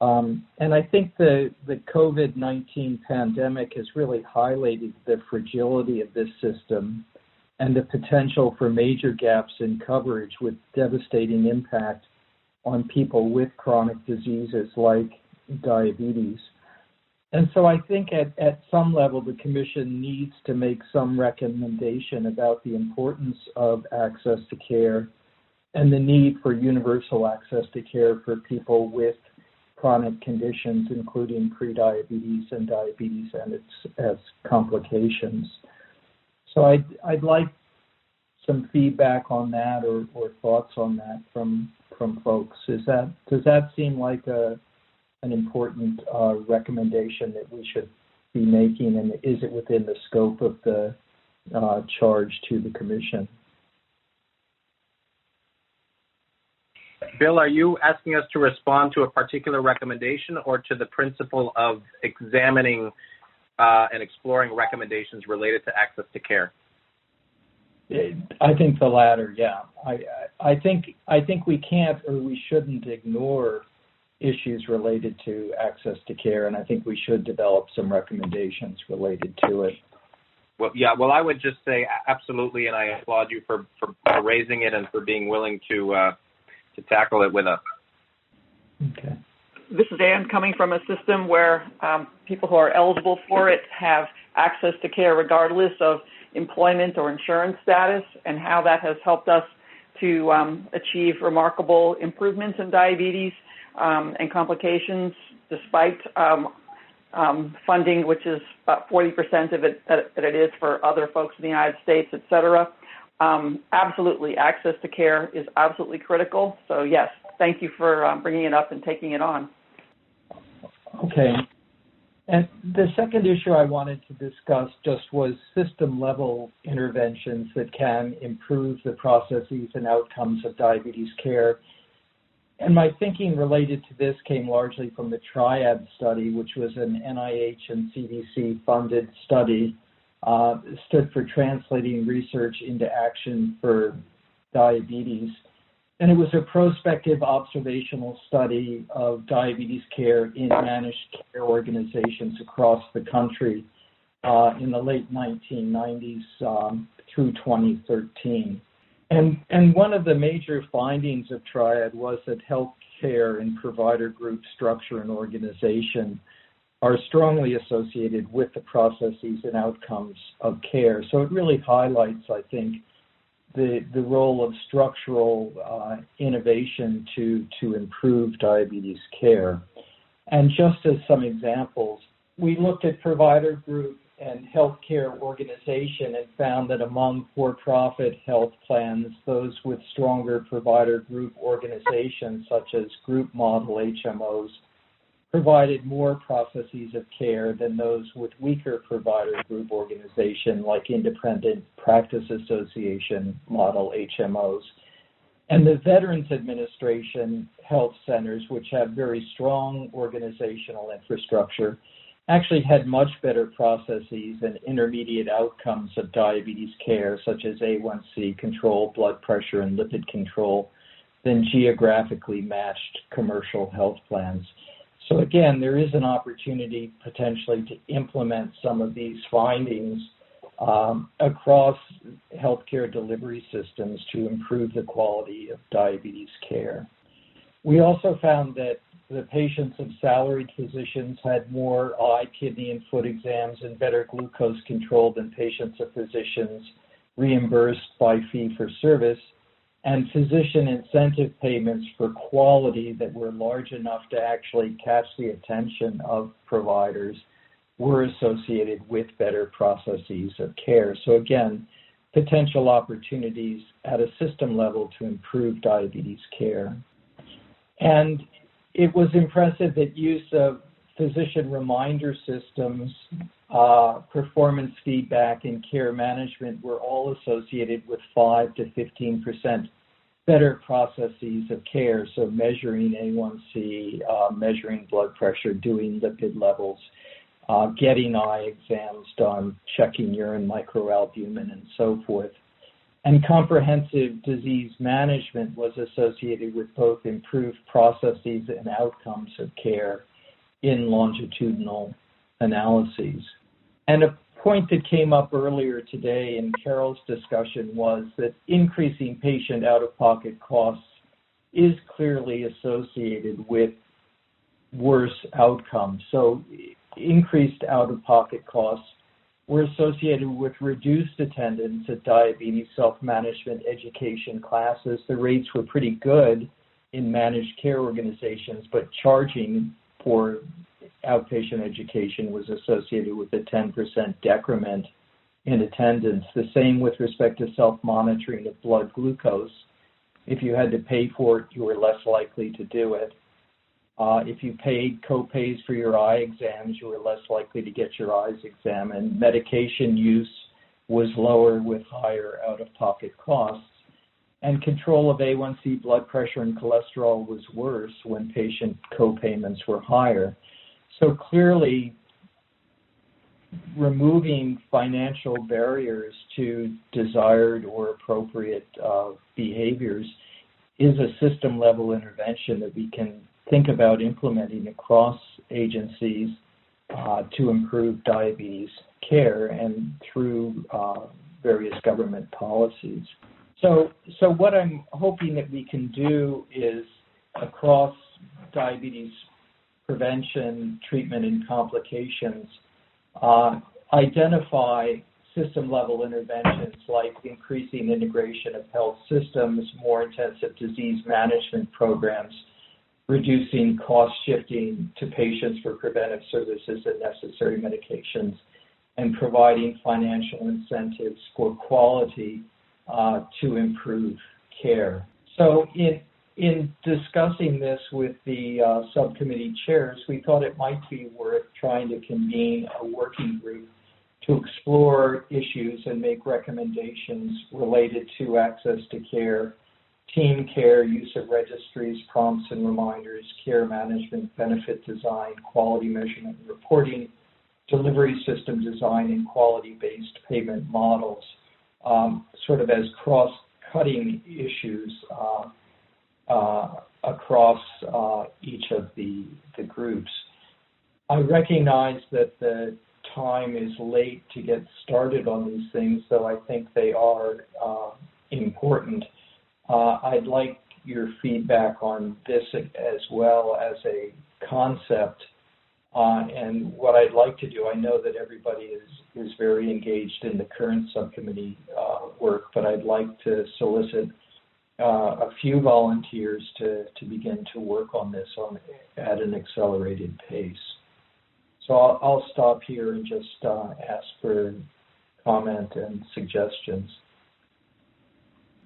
And I think the COVID-19 pandemic has really highlighted the fragility of this system and the potential for major gaps in coverage with devastating impact on people with chronic diseases like diabetes. And so I think at some level the Commission needs to make some recommendation about the importance of access to care and the need for universal access to care for people with chronic conditions, including prediabetes and diabetes and its complications. So I'd like some feedback on that or thoughts on that from folks. Does that seem like an important recommendation that we should be making, and is it within the scope of the charge to the Commission? Bill, are you asking us to respond to a particular recommendation or to the principle of examining and exploring recommendations related to access to care? I think the latter, yeah. I think we can't or we shouldn't ignore issues related to access to care, and I think we should develop some recommendations related to it. Well, yeah. Well, I would just say absolutely, and I applaud you for raising it and for being willing to tackle it with us. Okay. This is Ann, coming from a system where people who are eligible for it have access to care regardless of employment or insurance status, and how that has helped us to achieve remarkable improvements in diabetes and complications, despite funding, which is about 40% of it that it is for other folks in the United States, et cetera. Absolutely, access to care is absolutely critical. So yes, thank you for bringing it up and taking it on. Okay. And the second issue I wanted to discuss just was system-level interventions that can improve the processes and outcomes of diabetes care. And my thinking related to this came largely from the TRIAD study, which was an NIH and CDC-funded study, stood for Translating Research into Action for Diabetes. And it was a prospective observational study of diabetes care in managed care organizations across the country in the late 1990s through 2013. And one of the major findings of TRIAD was that healthcare and provider group structure and organization are strongly associated with the processes and outcomes of care. So it really highlights, I think, the role of structural innovation to improve diabetes care. And just as some examples, we looked at provider group and healthcare organization and found that among for-profit health plans, those with stronger provider group organizations, such as group model HMOs, provided more processes of care than those with weaker provider group organization, like independent practice association model HMOs. And the Veterans Administration health centers, which have very strong organizational infrastructure, actually had much better processes and intermediate outcomes of diabetes care, such as A1C control, blood pressure, and lipid control, than geographically matched commercial health plans. So again, there is an opportunity potentially to implement some of these findings across healthcare delivery systems to improve the quality of diabetes care. We also found that the patients of salaried physicians had more eye, kidney, and foot exams and better glucose control than patients of physicians reimbursed by fee-for-service, and physician incentive payments for quality that were large enough to actually catch the attention of providers were associated with better processes of care. So again, potential opportunities at a system level to improve diabetes care. And it was impressive that use of physician reminder systems, performance feedback, and care management were all associated with 5 to 15% better processes of care, so measuring A1C, measuring blood pressure, doing lipid levels, getting eye exams done, checking urine microalbumin, and so forth. And comprehensive disease management was associated with both improved processes and outcomes of care in longitudinal analyses. And a point that came up earlier today in Carol's discussion was that increasing patient out-of-pocket costs is clearly associated with worse outcomes. So increased out-of-pocket costs were associated with reduced attendance at diabetes self-management education classes. The rates were pretty good in managed care organizations, but charging for outpatient education was associated with a 10% decrement in attendance. The same with respect to self-monitoring of blood glucose. If you had to pay for it, you were less likely to do it. If you paid co-pays for your eye exams, you were less likely to get your eyes examined. Medication use was lower with higher out-of-pocket costs. And control of A1C, blood pressure, and cholesterol was worse when patient co-payments were higher. So clearly, removing financial barriers to desired or appropriate behaviors is a system-level intervention that we can think about implementing across agencies to improve diabetes care and through various government policies. So what I'm hoping that we can do is across diabetes prevention, treatment, and complications, identify system-level interventions like increasing integration of health systems, more intensive disease management programs, reducing cost shifting to patients for preventive services and necessary medications, and providing financial incentives for quality to improve care. So in discussing this with the subcommittee chairs, we thought it might be worth trying to convene a working group to explore issues and make recommendations related to access to care, team care, use of registries, prompts and reminders, care management, benefit design, quality measurement and reporting, delivery system design, and quality-based payment models, sort of as cross-cutting issues across each of the groups. I recognize that the time is late to get started on these things, though I think they are important. I'd like your feedback on this as well as a concept. And what I'd like to do, I know that everybody is very engaged in the current subcommittee work, but I'd like to solicit a few volunteers to begin to work on this at an accelerated pace. So I'll stop here and just ask for comment and suggestions.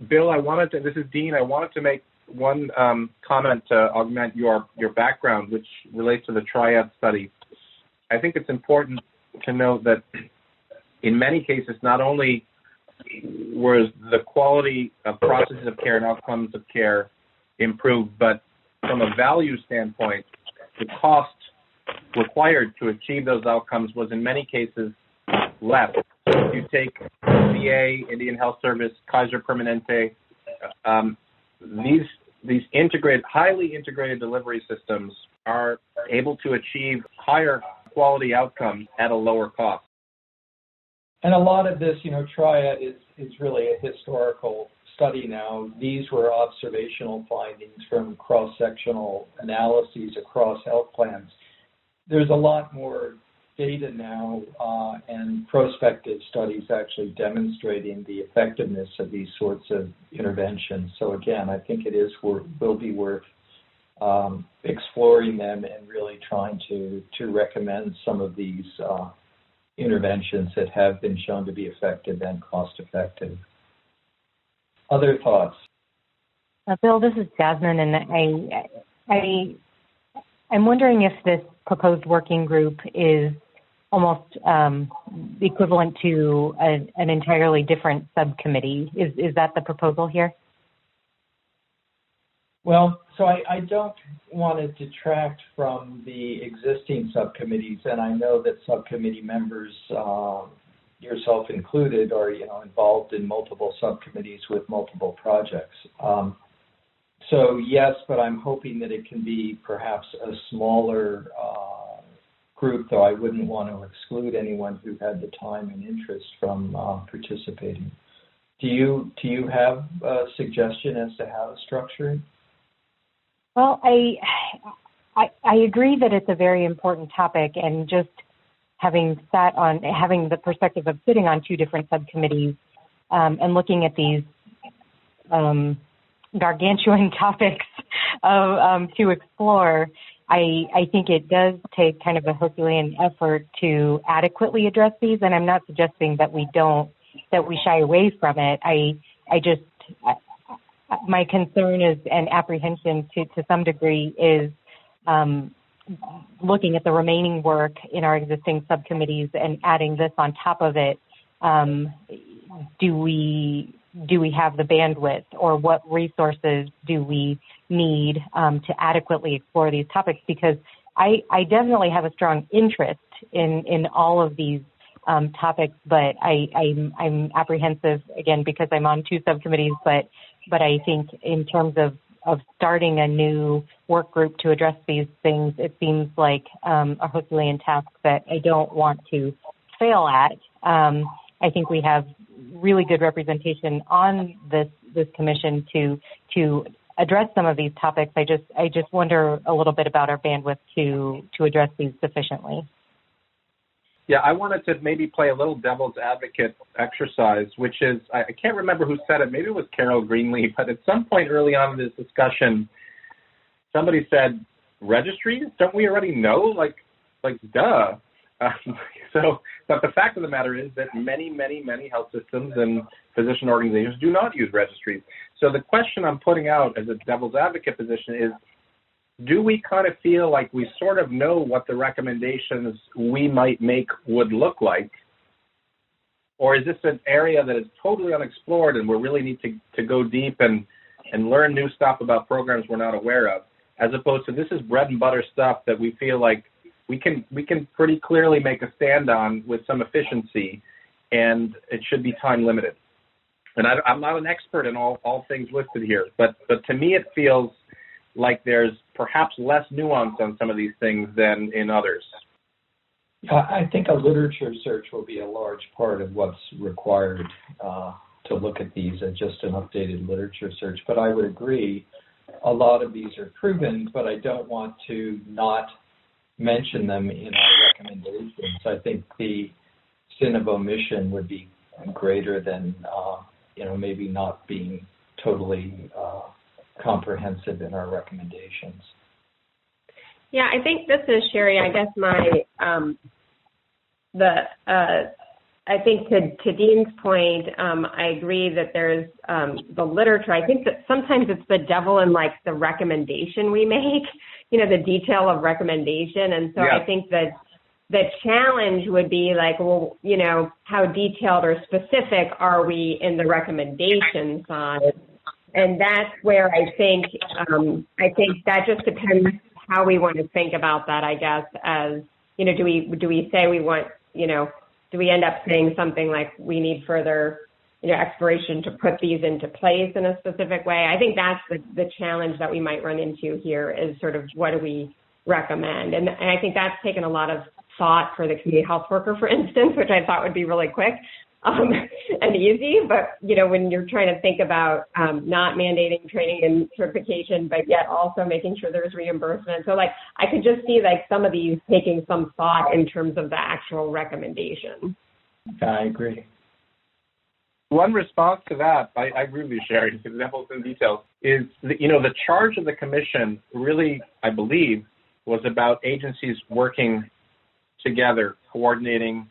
Bill, this is Dean. I wanted to make one comment to augment your background, which relates to the Triad study. I think it's important to note that in many cases, not only was the quality of processes of care and outcomes of care improved, but from a value standpoint, the cost required to achieve those outcomes was in many cases less. If you take VA, Indian Health Service, Kaiser Permanente, these integrated, highly integrated delivery systems are able to achieve higher quality outcomes at a lower cost. And a lot of this, Triad is really a historical study now. These were observational findings from cross-sectional analyses across health plans. There's a lot more data now and prospective studies actually demonstrating the effectiveness of these sorts of interventions. So again, I think it will be worth exploring them and really trying to recommend some of these interventions that have been shown to be effective and cost-effective. Other thoughts? Bill, this is Jasmine, and I'm wondering if this proposed working group is almost equivalent to an entirely different subcommittee. Is that the proposal here? Well, so I don't want to detract from the existing subcommittees, and I know that subcommittee members, yourself included, are involved in multiple subcommittees with multiple projects. So yes, but I'm hoping that it can be perhaps a smaller group, though I wouldn't want to exclude anyone who had the time and interest from participating. Do you have a suggestion as to how to structure it? Well, I agree that it's a very important topic, and just having the perspective of sitting on two different subcommittees and looking at these gargantuan topics to explore, I think it does take kind of a Herculean effort to adequately address these, and I'm not suggesting that we shy away from it. My concern is, and apprehension to some degree, is looking at the remaining work in our existing subcommittees and adding this on top of it. Do we have the bandwidth, or what resources do we need to adequately explore these topics? Because I definitely have a strong interest in all of these topics, but I'm apprehensive, again, because I'm on two subcommittees, but I think in terms of starting a new work group to address these things, it seems like a Herculean task that I don't want to fail at. I think we have really good representation on this commission to address some of these topics. I just wonder a little bit about our bandwidth to address these sufficiently. Yeah, I wanted to maybe play a little devil's advocate exercise, which is, I can't remember who said it, maybe it was Carol Greenlee, but at some point early on in this discussion, somebody said, registries? Don't we already know? Like duh. But the fact of the matter is that many, many, many health systems and physician organizations do not use registries. So the question I'm putting out as a devil's advocate position is, do we kind of feel like we sort of know what the recommendations we might make would look like? Or is this an area that is totally unexplored and we really need to go deep and learn new stuff about programs we're not aware of, as opposed to this is bread and butter stuff that we feel like we can pretty clearly make a stand on with some efficiency, and it should be time limited. And I'm not an expert in all things listed here, but to me it feels like there's perhaps less nuance on some of these things than in others. I think a literature search will be a large part of what's required to look at these as just an updated literature search. But I would agree, a lot of these are proven, but I don't want to not mention them in our recommendations. I think the sin of omission would be greater than, maybe not being totally comprehensive in our recommendations. Yeah, I think this is Sherry. I guess I think to Dean's point, I agree that there's the literature. I think that sometimes it's the devil in like the recommendation we make, the detail of recommendation. And so yeah. I think that the challenge would be like, well, how detailed or specific are we in the recommendation side? And that's where I think that just depends how we want to think about that, I guess, as, do we say we want, do we end up saying something like we need further, exploration to put these into place in a specific way? I think that's the challenge that we might run into here is sort of what do we recommend? And I think that's taken a lot of thought for the community health worker, for instance, which I thought would be really quick. And easy, but when you're trying to think about not mandating training and certification, but yet also making sure there's reimbursement. So I could just see some of these taking some thought in terms of the actual recommendation. I agree. One response to that, I agree with you, Sherry, examples and details, is the charge of the commission really, I believe, was about agencies working together, coordinating,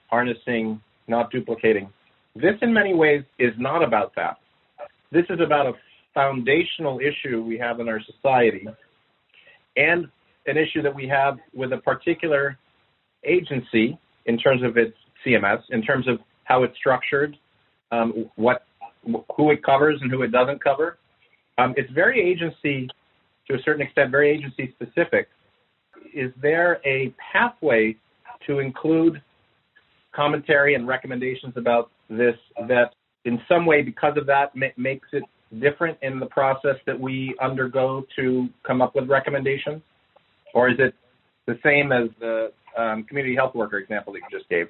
harnessing, not duplicating. This, in many ways, is not about that. This is about a foundational issue we have in our society and an issue that we have with a particular agency in terms of its CMS, in terms of how it's structured, who it covers and who it doesn't cover. It's very agency, to a certain extent, very agency specific. Is there a pathway to include commentary and recommendations about this that in some way, because of that, makes it different in the process that we undergo to come up with recommendations? Or is it the same as the community health worker example that you just gave?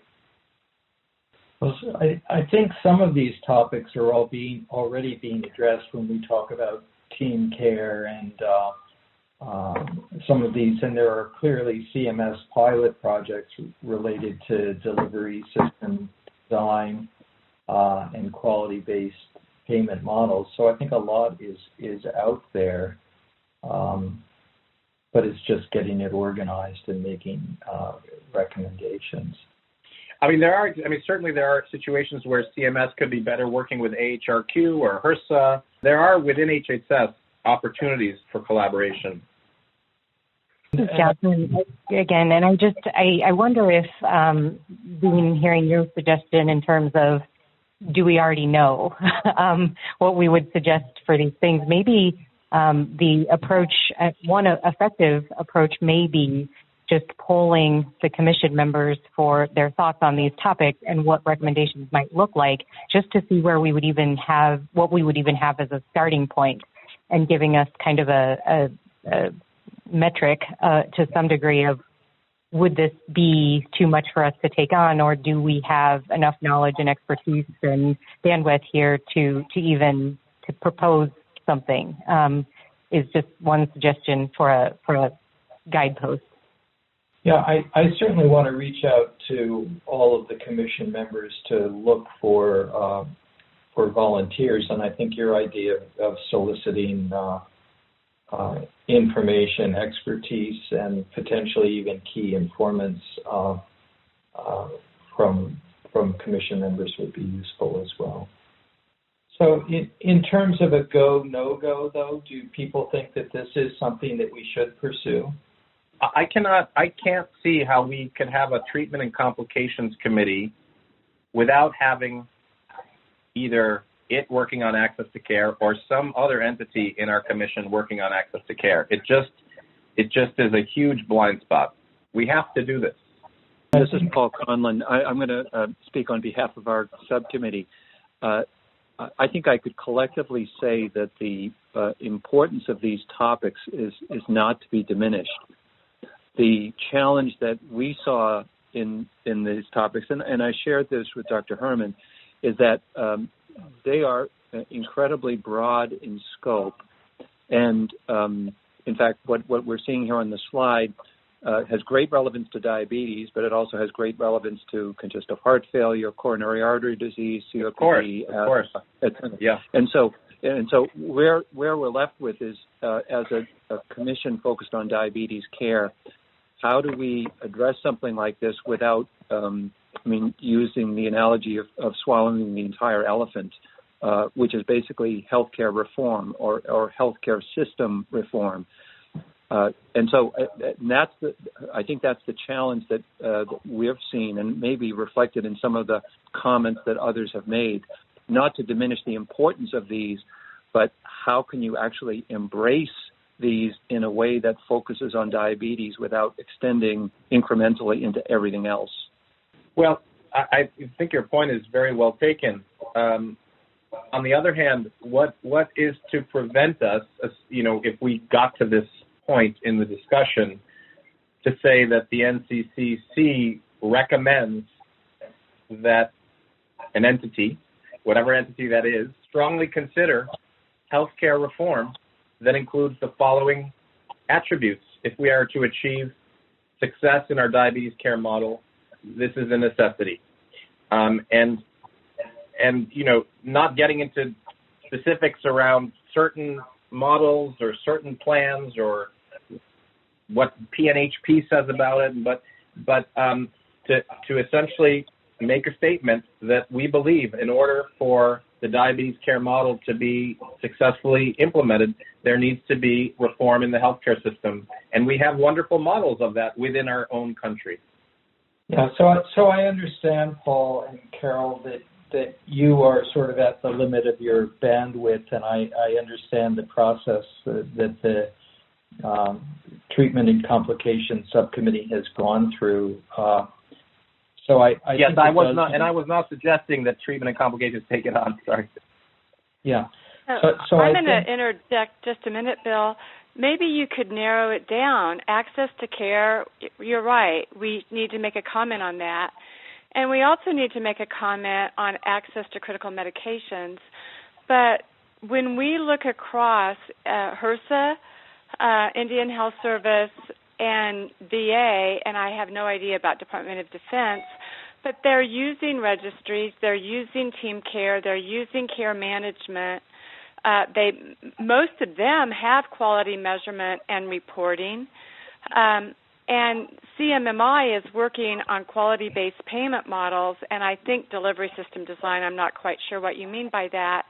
Well, so I think some of these topics are already being addressed when we talk about team care and some of these, and there are clearly CMS pilot projects related to delivery system design and quality-based payment models. So I think a lot is out there, but it's just getting it organized and making recommendations. Certainly there are situations where CMS could be better working with AHRQ or HRSA. There are within HHS opportunities for collaboration. Jasmine, again, and I wonder if, being hearing your suggestion in terms of do we already know what we would suggest for these things, maybe the approach, one effective approach may be just polling the commission members for their thoughts on these topics and what recommendations might look like, just to see where we would even have, what we would even have as a starting point. and giving us kind of a metric to some degree of, would this be too much for us to take on, or do we have enough knowledge and expertise and bandwidth here to even to propose something? Is just one suggestion for a guidepost. Yeah, I certainly want to reach out to all of the commission members to look for volunteers, and I think your idea of soliciting information, expertise, and potentially even key informants from commission members would be useful as well. So in terms of a go, no-go, though, do people think that this is something that we should pursue? I can't see how we could have a treatment and complications committee without having either it working on access to care or some other entity in our commission working on access to care. It just is a huge blind spot. We have to do this. This is Paul Conlon. I'm going to speak on behalf of our subcommittee. I think I could collectively say that the importance of these topics is not to be diminished. The challenge that we saw in these topics, and I shared this with Dr. Herman, is that they are incredibly broad in scope. And in fact, what we're seeing here on the slide has great relevance to diabetes, but it also has great relevance to congestive heart failure, coronary artery disease, COPD, of course. Yeah. And so where we're left with is, as a commission focused on diabetes care, how do we address something like this without, using the analogy of swallowing the entire elephant, which is basically healthcare reform or healthcare system reform. And I think that's the challenge that we've seen, and maybe reflected in some of the comments that others have made. Not to diminish the importance of these, but how can you actually embrace these in a way that focuses on diabetes without extending incrementally into everything else? Well, I think your point is very well taken. On the other hand, what is to prevent us, if we got to this point in the discussion, to say that the NCCC recommends that an entity, whatever entity that is, strongly consider healthcare reform that includes the following attributes. If we are to achieve success in our diabetes care model, this is a necessity. Not getting into specifics around certain models or certain plans or what PNHP says about it, but to essentially make a statement that we believe in order for the diabetes care model to be successfully implemented, there needs to be reform in the healthcare system. And we have wonderful models of that within our own country. Yeah, so I understand, Paul and Carol, that you are sort of at the limit of your bandwidth, and I understand the process that the Treatment and Complications Subcommittee has gone through. Yes, I was not suggesting that treatment and complications take it on. Sorry. Yeah. So I'm going to interject just a minute, Bill. Maybe you could narrow it down. Access to care, you're right. We need to make a comment on that. And we also need to make a comment on access to critical medications. But when we look across HRSA, Indian Health Service, and VA, and I have no idea about Department of Defense, but they're using registries, they're using team care, they're using care management. Most of them have quality measurement and reporting. And CMMI is working on quality-based payment models, and I think delivery system design. I'm not quite sure what you mean by that.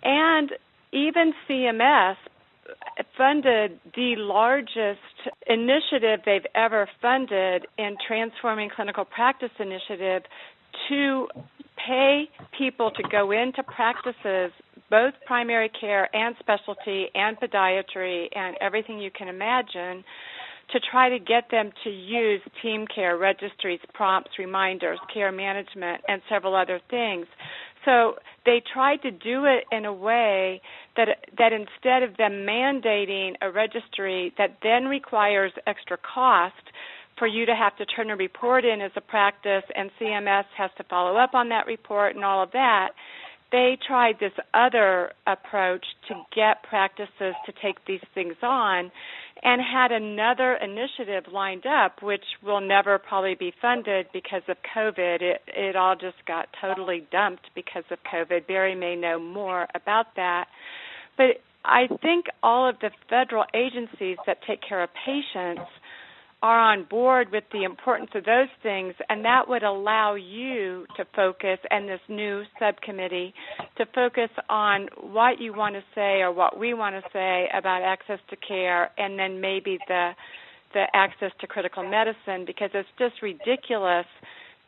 And even CMS funded the largest initiative they've ever funded in Transforming Clinical Practice Initiative to pay people to go into practices, both primary care and specialty and podiatry and everything you can imagine, to try to get them to use team care, registries, prompts, reminders, care management, and several other things. So they tried to do it in a way that instead of them mandating a registry that then requires extra cost for you to have to turn a report in as a practice and CMS has to follow up on that report and all of that, they tried this other approach to get practices to take these things on and had another initiative lined up, which will never probably be funded because of COVID. It all just got totally dumped because of COVID. Barry may know more about that. But I think all of the federal agencies that take care of patients are on board with the importance of those things, and that would allow you to focus, and this new subcommittee, to focus on what you want to say or what we want to say about access to care, and then maybe the access to critical medicine, because it's just ridiculous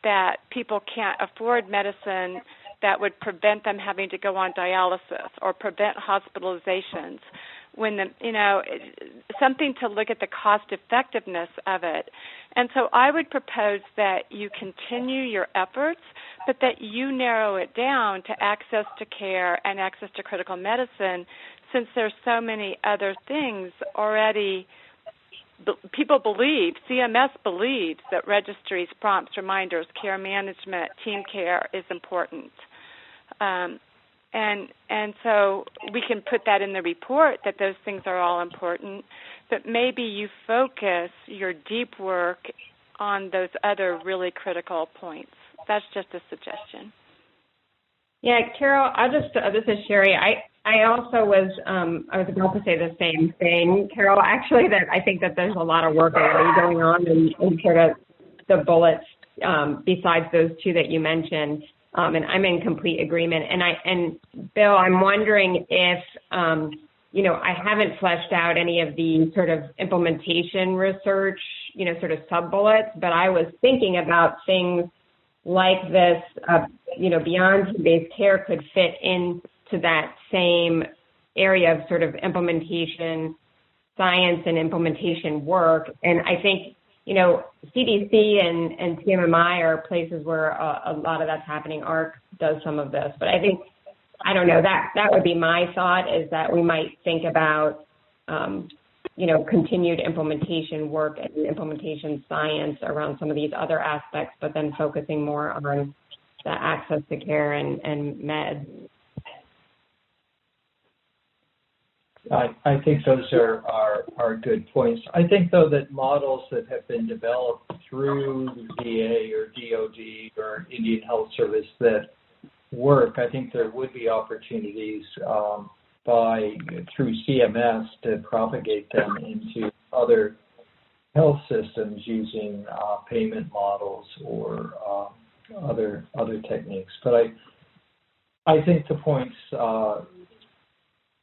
that people can't afford medicine that would prevent them having to go on dialysis or prevent hospitalizations. When something to look at the cost effectiveness of it. And so I would propose that you continue your efforts, but that you narrow it down to access to care and access to critical medicine, since there's so many other things already. People believe, CMS believes, that registries, prompts, reminders, care management, team care is important. And so we can put that in the report that those things are all important, but maybe you focus your deep work on those other really critical points. That's just a suggestion. Yeah, Carol, this is Sherry. I also was about to say the same thing, Carol, actually, that I think that there's a lot of work already going on in sort of the bullets besides those two that you mentioned. And I'm in complete agreement. And Bill, I'm wondering if, I haven't fleshed out any of the sort of implementation research, sort of sub-bullets, but I was thinking about things like this, beyond team-based care could fit into that same area of sort of implementation science and implementation work. And I think, CDC and CMMI are places where a lot of that's happening. ARC does some of this. But I think, I don't know, that would be my thought, is that we might think about, continued implementation work and implementation science around some of these other aspects, but then focusing more on the access to care and med. I think those are good points. I think, though, that models that have been developed through the VA or DOD or Indian Health Service that work, I think there would be opportunities through CMS to propagate them into other health systems using payment models or other techniques. But I think the points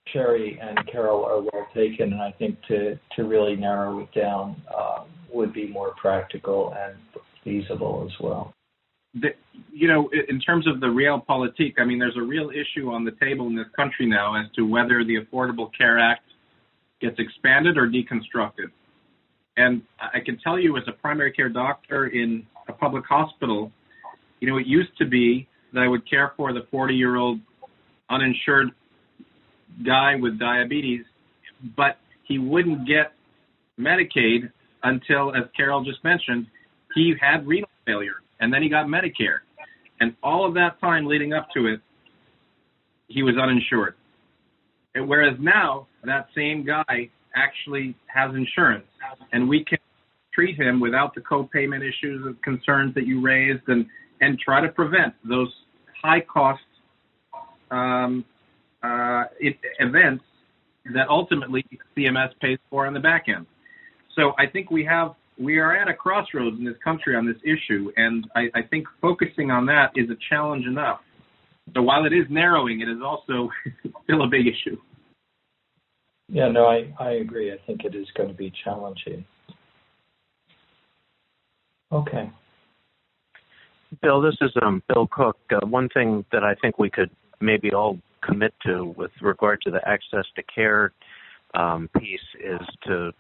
Sherry and Carol are well taken, and I think to really narrow it down would be more practical and feasible as well. In terms of the realpolitik, I mean, there's a real issue on the table in this country now as to whether the Affordable Care Act gets expanded or deconstructed. And I can tell you, as a primary care doctor in a public hospital, it used to be that I would care for the 40-year-old uninsured guy with diabetes, but he wouldn't get Medicaid until, as Carol just mentioned, he had renal failure, and then he got Medicare. And all of that time leading up to it, he was uninsured. And whereas now, that same guy actually has insurance, and we can treat him without the co-payment issues and concerns that you raised, and try to prevent those high-cost events that ultimately CMS pays for on the back end. So I think we are at a crossroads in this country on this issue, and I think focusing on that is a challenge enough. So while it is narrowing, it is also still a big issue. Yeah, no, I agree. I think it is going to be challenging. Okay. Bill, this is Bill Cook. One thing that I think we could maybe all commit to with regard to the access to care piece is to,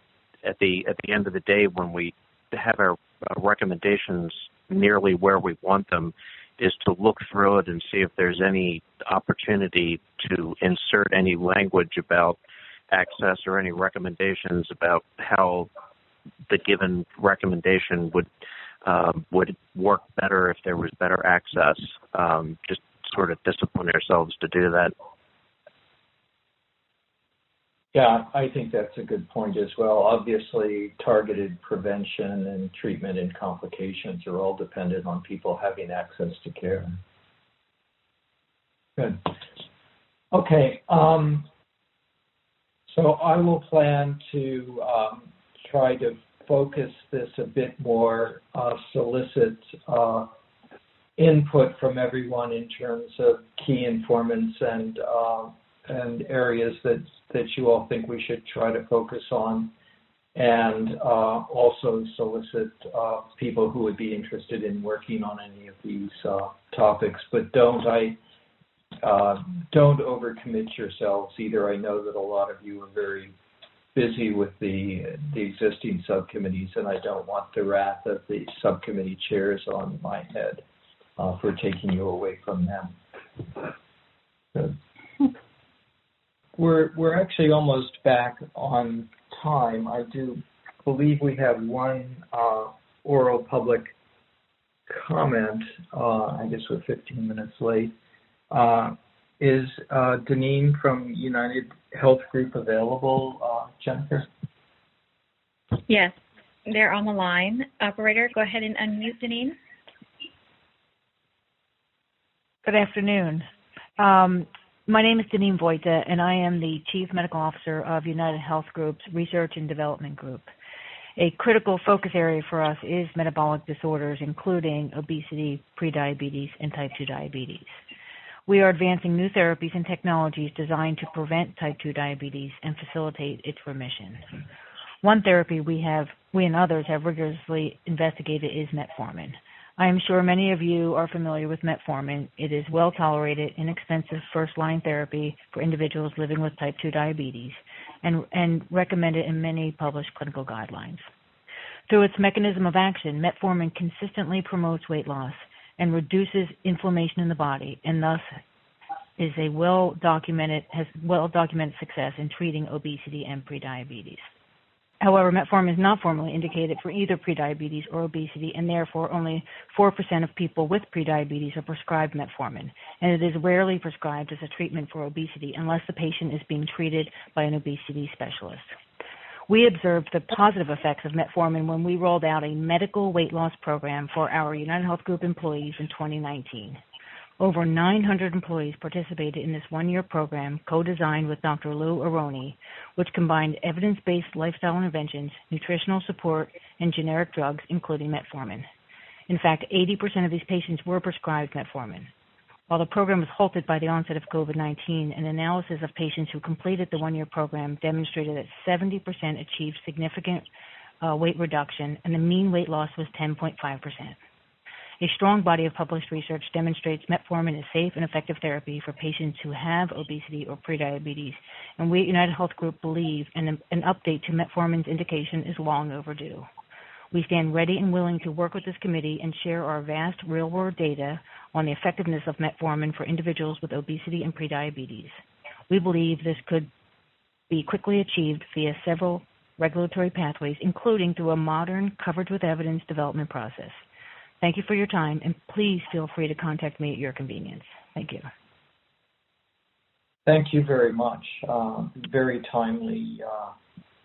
at the end of the day, when we have our recommendations nearly where we want them, is to look through it and see if there's any opportunity to insert any language about access or any recommendations about how the given recommendation would work better if there was better access. Just sort of discipline ourselves to do that. Yeah, I think that's a good point as well. Obviously, targeted prevention and treatment and complications are all dependent on people having access to care. Good. Okay, so I will plan to try to focus this a bit more, solicit input from everyone in terms of key informants and areas that you all think we should try to focus on, and also solicit people who would be interested in working on any of these topics. But don't overcommit yourselves either. I know that a lot of you are very busy with the existing subcommittees, and I don't want the wrath of the subcommittee chairs on my head for taking you away from them. Good. We're actually almost back on time. I do believe we have one oral public comment. I guess we're 15 minutes late. Is Deneen from United Health Group available, Jennifer? Yes, they're on the line. Operator, go ahead and unmute Deneen. Good afternoon. My name is Deneen Voita, and I am the Chief Medical Officer of United Health Group's Research and Development Group. A critical focus area for us is metabolic disorders, including obesity, prediabetes, and type 2 diabetes. We are advancing new therapies and technologies designed to prevent type 2 diabetes and facilitate its remission. One therapy we and others have rigorously investigated is metformin. I am sure many of you are familiar with metformin. It is well-tolerated, inexpensive first-line therapy for individuals living with type 2 diabetes and recommended in many published clinical guidelines. Through its mechanism of action, metformin consistently promotes weight loss and reduces inflammation in the body, and thus is has well-documented success in treating obesity and prediabetes. However, metformin is not formally indicated for either prediabetes or obesity, and therefore only 4% of people with prediabetes are prescribed metformin, and it is rarely prescribed as a treatment for obesity unless the patient is being treated by an obesity specialist. We observed the positive effects of metformin when we rolled out a medical weight loss program for our United Health Group employees in 2019. Over 900 employees participated in this one-year program co-designed with Dr. Lou Aroni, which combined evidence-based lifestyle interventions, nutritional support, and generic drugs, including metformin. In fact, 80% of these patients were prescribed metformin. While the program was halted by the onset of COVID-19, an analysis of patients who completed the one-year program demonstrated that 70% achieved significant weight reduction, and the mean weight loss was 10.5%. A strong body of published research demonstrates metformin is safe and effective therapy for patients who have obesity or prediabetes, and we at United Health Group believe an update to metformin's indication is long overdue. We stand ready and willing to work with this committee and share our vast real-world data on the effectiveness of metformin for individuals with obesity and prediabetes. We believe this could be quickly achieved via several regulatory pathways, including through a modern, covered with evidence development process. Thank you for your time, and please feel free to contact me at your convenience. Thank you. Thank you very much. Very timely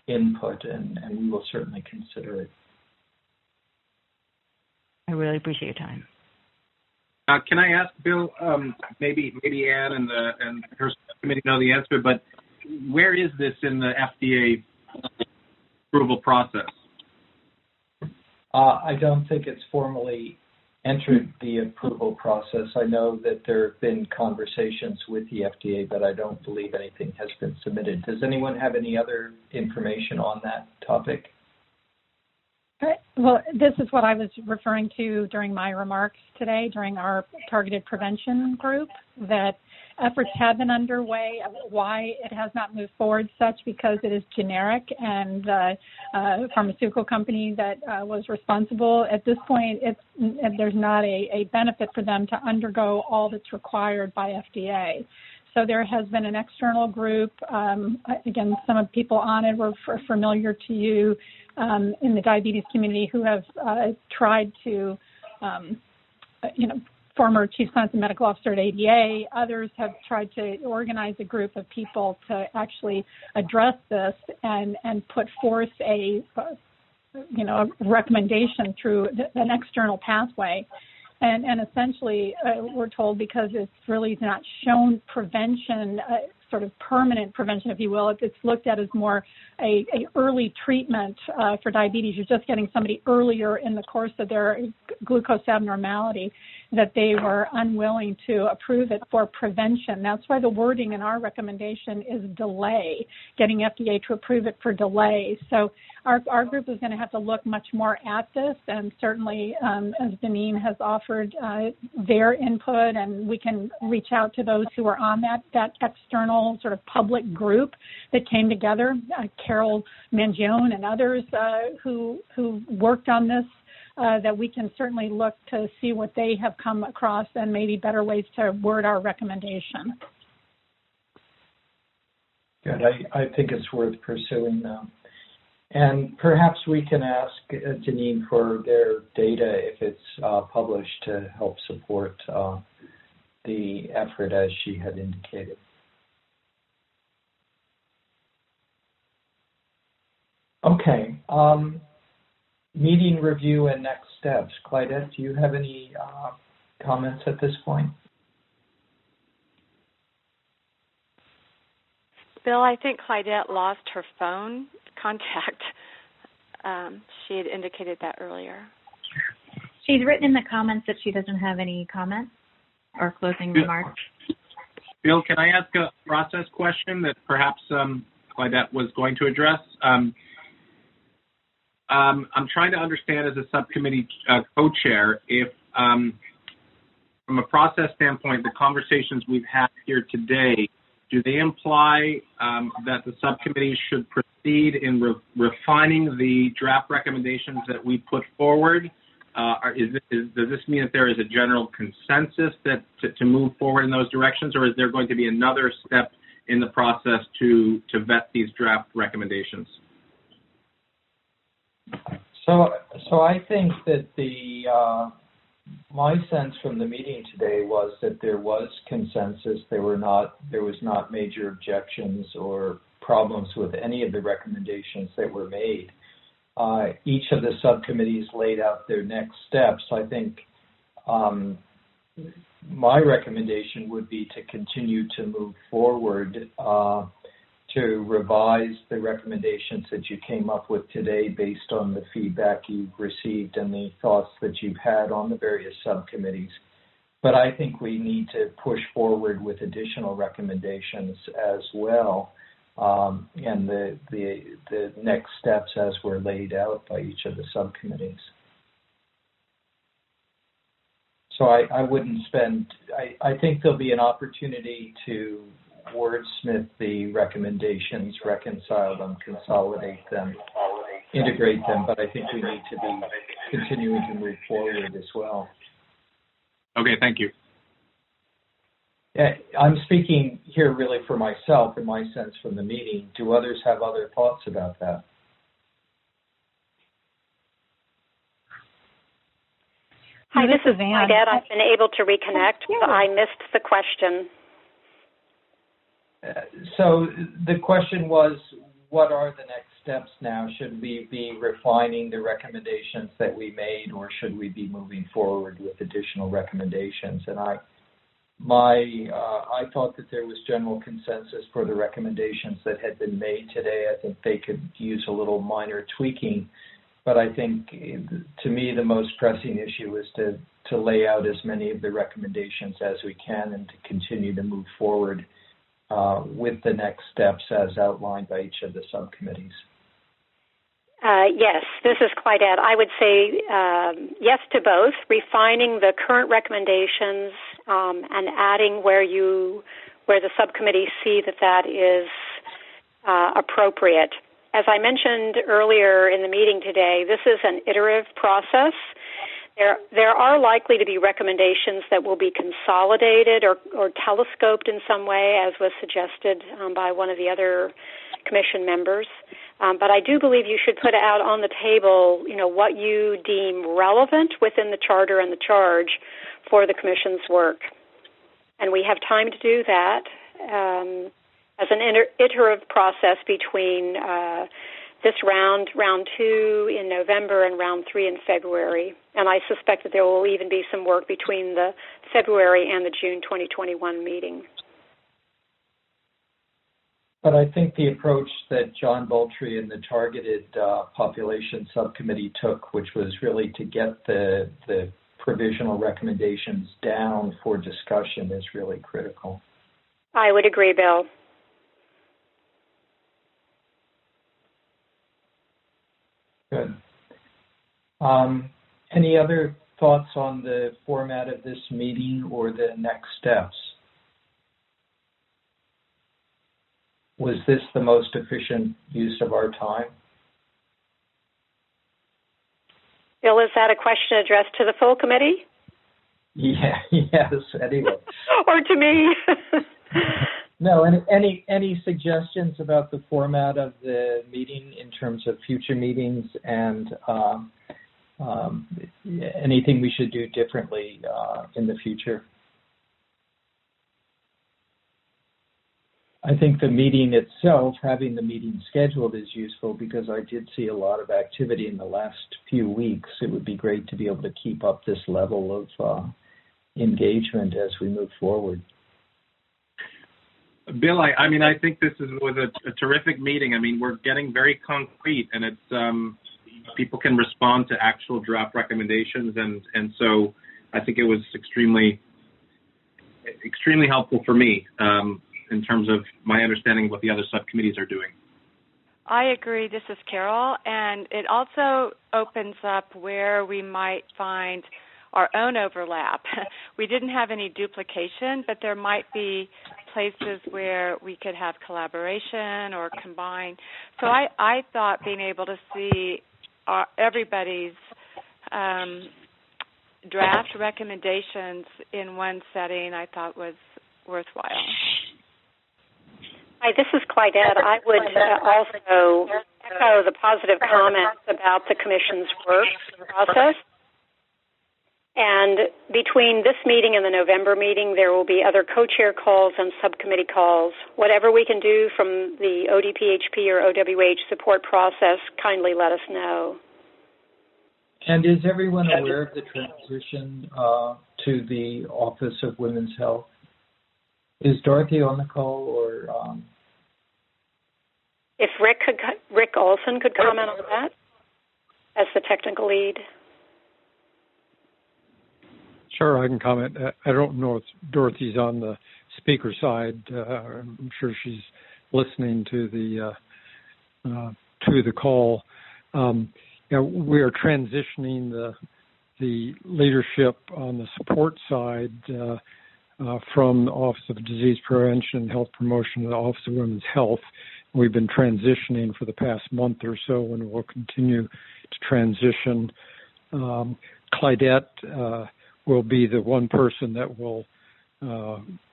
input, and we will certainly consider it. I really appreciate your time. Can I ask Bill, maybe Ann and her committee know the answer, but where is this in the FDA approval process? I don't think it's formally entered the approval process. I know that there have been conversations with the FDA, but I don't believe anything has been submitted. Does anyone have any other information on that topic? Well, this is what I was referring to during my remarks today during our targeted prevention group, that efforts have been underway. Why it has not moved forward such because it is generic and the pharmaceutical company that was responsible. At this point, there's not a benefit for them to undergo all that's required by FDA. So there has been an external group. Again, some of the people on it were familiar to you in the diabetes community who have tried to, former Chief Science and Medical Officer at ADA. Others have tried to organize a group of people to actually address this and put forth a recommendation through an external pathway. And essentially, we're told because it's really not shown prevention, sort of permanent prevention, if you will. It's looked at as more a early treatment for diabetes. You're just getting somebody earlier in the course of their glucose abnormality, that they were unwilling to approve it for prevention. That's why the wording in our recommendation is delay, getting FDA to approve it for delay. So our group is going to have to look much more at this, and certainly, as Deneen has offered their input, and we can reach out to those who are on that external sort of public group that came together, Carol Mangione and others who worked on this, that we can certainly look to see what they have come across and maybe better ways to word our recommendation. Good. I think it's worth pursuing them. And perhaps we can ask Deneen for their data if it's published to help support the effort as she had indicated. Okay. Meeting review and next steps. Clydette, do you have any comments at this point? Bill, I think Clydette lost her phone contact. She had indicated that earlier. She's written in the comments that she doesn't have any comments or closing remarks. Bill, can I ask a process question that perhaps Clydette was going to address? I'm trying to understand as a subcommittee co-chair if, from a process standpoint, the conversations we've had here today, do they imply that the subcommittee should proceed in refining the draft recommendations that we put forward? Does this mean that there is a general consensus that to move forward in those directions, or is there going to be another step in the process to vet these draft recommendations? So I think that my sense from the meeting today was that there was consensus. There was not major objections or problems with any of the recommendations that were made. Each of the subcommittees laid out their next steps. I think my recommendation would be to continue to move forward to revise the recommendations that you came up with today based on the feedback you've received and the thoughts that you've had on the various subcommittees. But I think we need to push forward with additional recommendations as well, and the next steps as were laid out by each of the subcommittees. So I wouldn't spend, I think there'll be an opportunity to wordsmith the recommendations, reconcile them, consolidate them, integrate them, but I think we need to be continuing to move forward as well. Okay, thank you. Yeah, I'm speaking here really for myself and my sense from the meeting. Do others have other thoughts about that? Hi, this is Clydette. I've been able to reconnect, but I missed the question. So the question was, what are the next steps now? Should we be refining the recommendations that we made, or should we be moving forward with additional recommendations? And I thought that there was general consensus for the recommendations that had been made today. I think they could use a little minor tweaking, but I think, to me, the most pressing issue is to lay out as many of the recommendations as we can and to continue to move forward with the next steps as outlined by each of the subcommittees. Yes, this is Clydette. I would say yes to both, refining the current recommendations and adding where the subcommittees see that is appropriate. As I mentioned earlier in the meeting today, this is an iterative process. There are likely to be recommendations that will be consolidated or telescoped in some way, as was suggested by one of the other commission members. But I do believe you should put out on the table, what you deem relevant within the charter and the charge for the commission's work. And we have time to do that as an iterative process between this round 2 in November, and round 3 in February. And I suspect that there will even be some work between the February and the June 2021 meeting. But I think the approach that John Boltry and the Targeted Population Subcommittee took, which was really to get the provisional recommendations down for discussion, is really critical. I would agree, Bill. Good. Any other thoughts on the format of this meeting or the next steps? Was this the most efficient use of our time? Bill, is that a question addressed to the full committee? Yeah, yes, anyway. Or to me? No, any suggestions about the format of the meeting in terms of future meetings and anything we should do differently in the future? I think the meeting itself, having the meeting scheduled, is useful because I did see a lot of activity in the last few weeks. It would be great to be able to keep up this level of engagement as we move forward. Bill, I mean, I think this was a terrific meeting. I mean, we're getting very concrete, and it's people can respond to actual draft recommendations, and so I think it was extremely helpful for me in terms of my understanding of what the other subcommittees are doing. I agree. This is Carol, and it also opens up where we might find our own overlap. We didn't have any duplication, but there might be places where we could have collaboration or combine. So I thought being able to see everybody's draft recommendations in one setting, I thought was worthwhile. Hi, this is Clydette. I would also echo the positive comments about the Commission's work process. And between this meeting and the November meeting, there will be other co-chair calls and subcommittee calls. Whatever we can do from the ODPHP or OWH support process, kindly let us know. And is everyone aware of the transition to the Office of Women's Health? Is Dorothy on the call, or? If Rick Olson could comment on that as the technical lead. Sure, I can comment. I don't know if Dorothy's on the speaker side. I'm sure she's listening to the call. We are transitioning the leadership on the support side from the Office of Disease Prevention and Health Promotion to the Office of Women's Health. We've been transitioning for the past month or so, and we'll continue to transition. Clydette will be the one person that will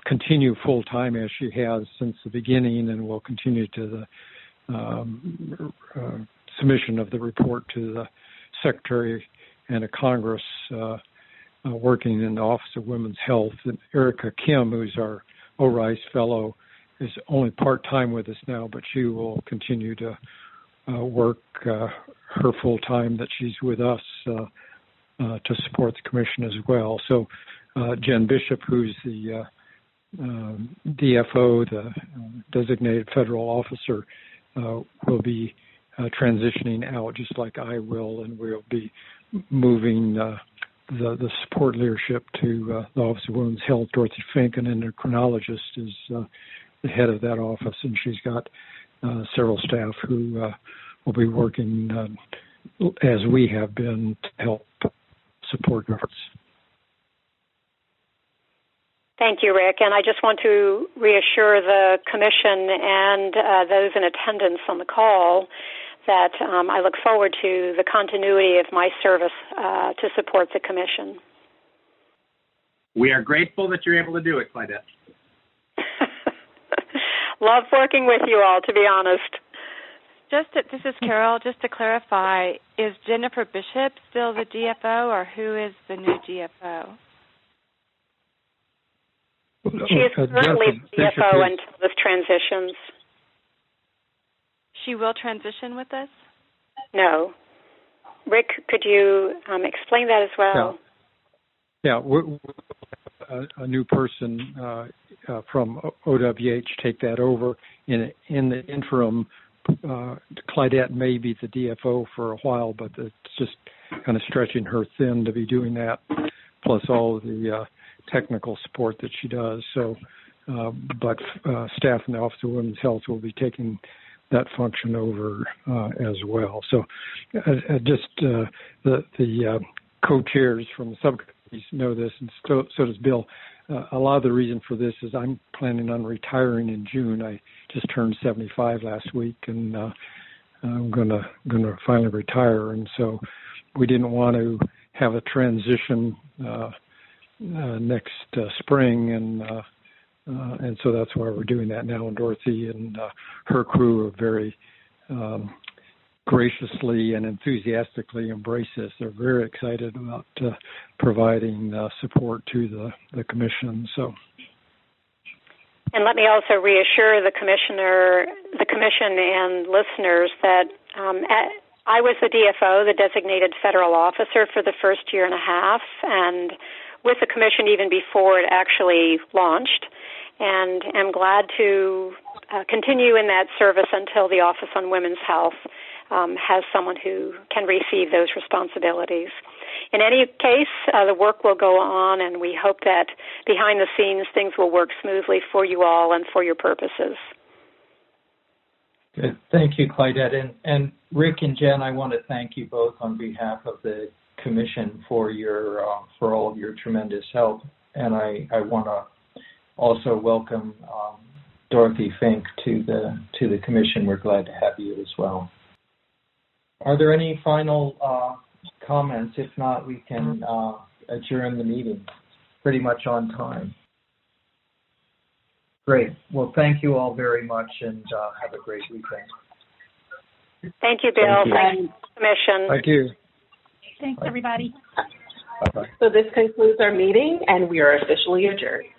continue full-time as she has since the beginning, and will continue to the submission of the report to the Secretary and a Congress working in the Office of Women's Health. And Erica Kim, who's our ORISE Fellow, is only part-time with us now, but she will continue to work her full-time that she's with us to support the Commission as well. So Jen Bishop, who's the DFO, the Designated Federal Officer, will be transitioning out just like I will, and we'll be moving the support leadership to the Office of Women's Health. Dorothy Fink, an endocrinologist, is the head of that office, and she's got several staff who will be working as we have been to help support efforts. Thank you, Rick. And I just want to reassure the Commission and those in attendance on the call that I look forward to the continuity of my service to support the Commission. We are grateful that you're able to do it, Clydette. Love working with you all, to be honest. This is Carol. Just to clarify, is Jennifer Bishop still the DFO, or who is the new DFO? She is currently the DFO until this transitions. She will transition with us? No. Rick, could you explain that as well? Yeah, a new person from OWH take that over. In the interim, Clydette may be the DFO for a while, but it's just kind of stretching her thin to be doing that, plus all of the technical support that she does. So, but staff in the Office of Women's Health will be taking that function over as well. So, the co-chairs from the subcommittees know this, and so does Bill. A lot of the reason for this is I'm planning on retiring in June. I just turned 75 last week, and I'm gonna finally retire. And so we didn't want to have a transition next spring, and so that's why we're doing that now. And Dorothy and her crew are very graciously and enthusiastically embrace this. They're very excited about providing support to the Commission. So, and let me also reassure the Commission and listeners that I was the DFO, the designated federal officer, for the first year and a half, and with the Commission even before it actually launched, and am glad to continue in that service until the Office on Women's Health has someone who can receive those responsibilities. In any case, the work will go on, and we hope that behind the scenes things will work smoothly for you all and for your purposes. Good. Thank you, Clydette. And Rick and Jen, I want to thank you both on behalf of the Commission for all of your tremendous help. And I want to also welcome Dorothy Fink to the Commission. We're glad to have you as well. Are there any final comments? If not, we can adjourn the meeting. Pretty much on time. Great. Well, thank you all very much, and have a great weekend. Thank you, Bill. Thank you, Commission. Thank you. Thanks, everybody. Bye-bye. So this concludes our meeting, and we are officially adjourned.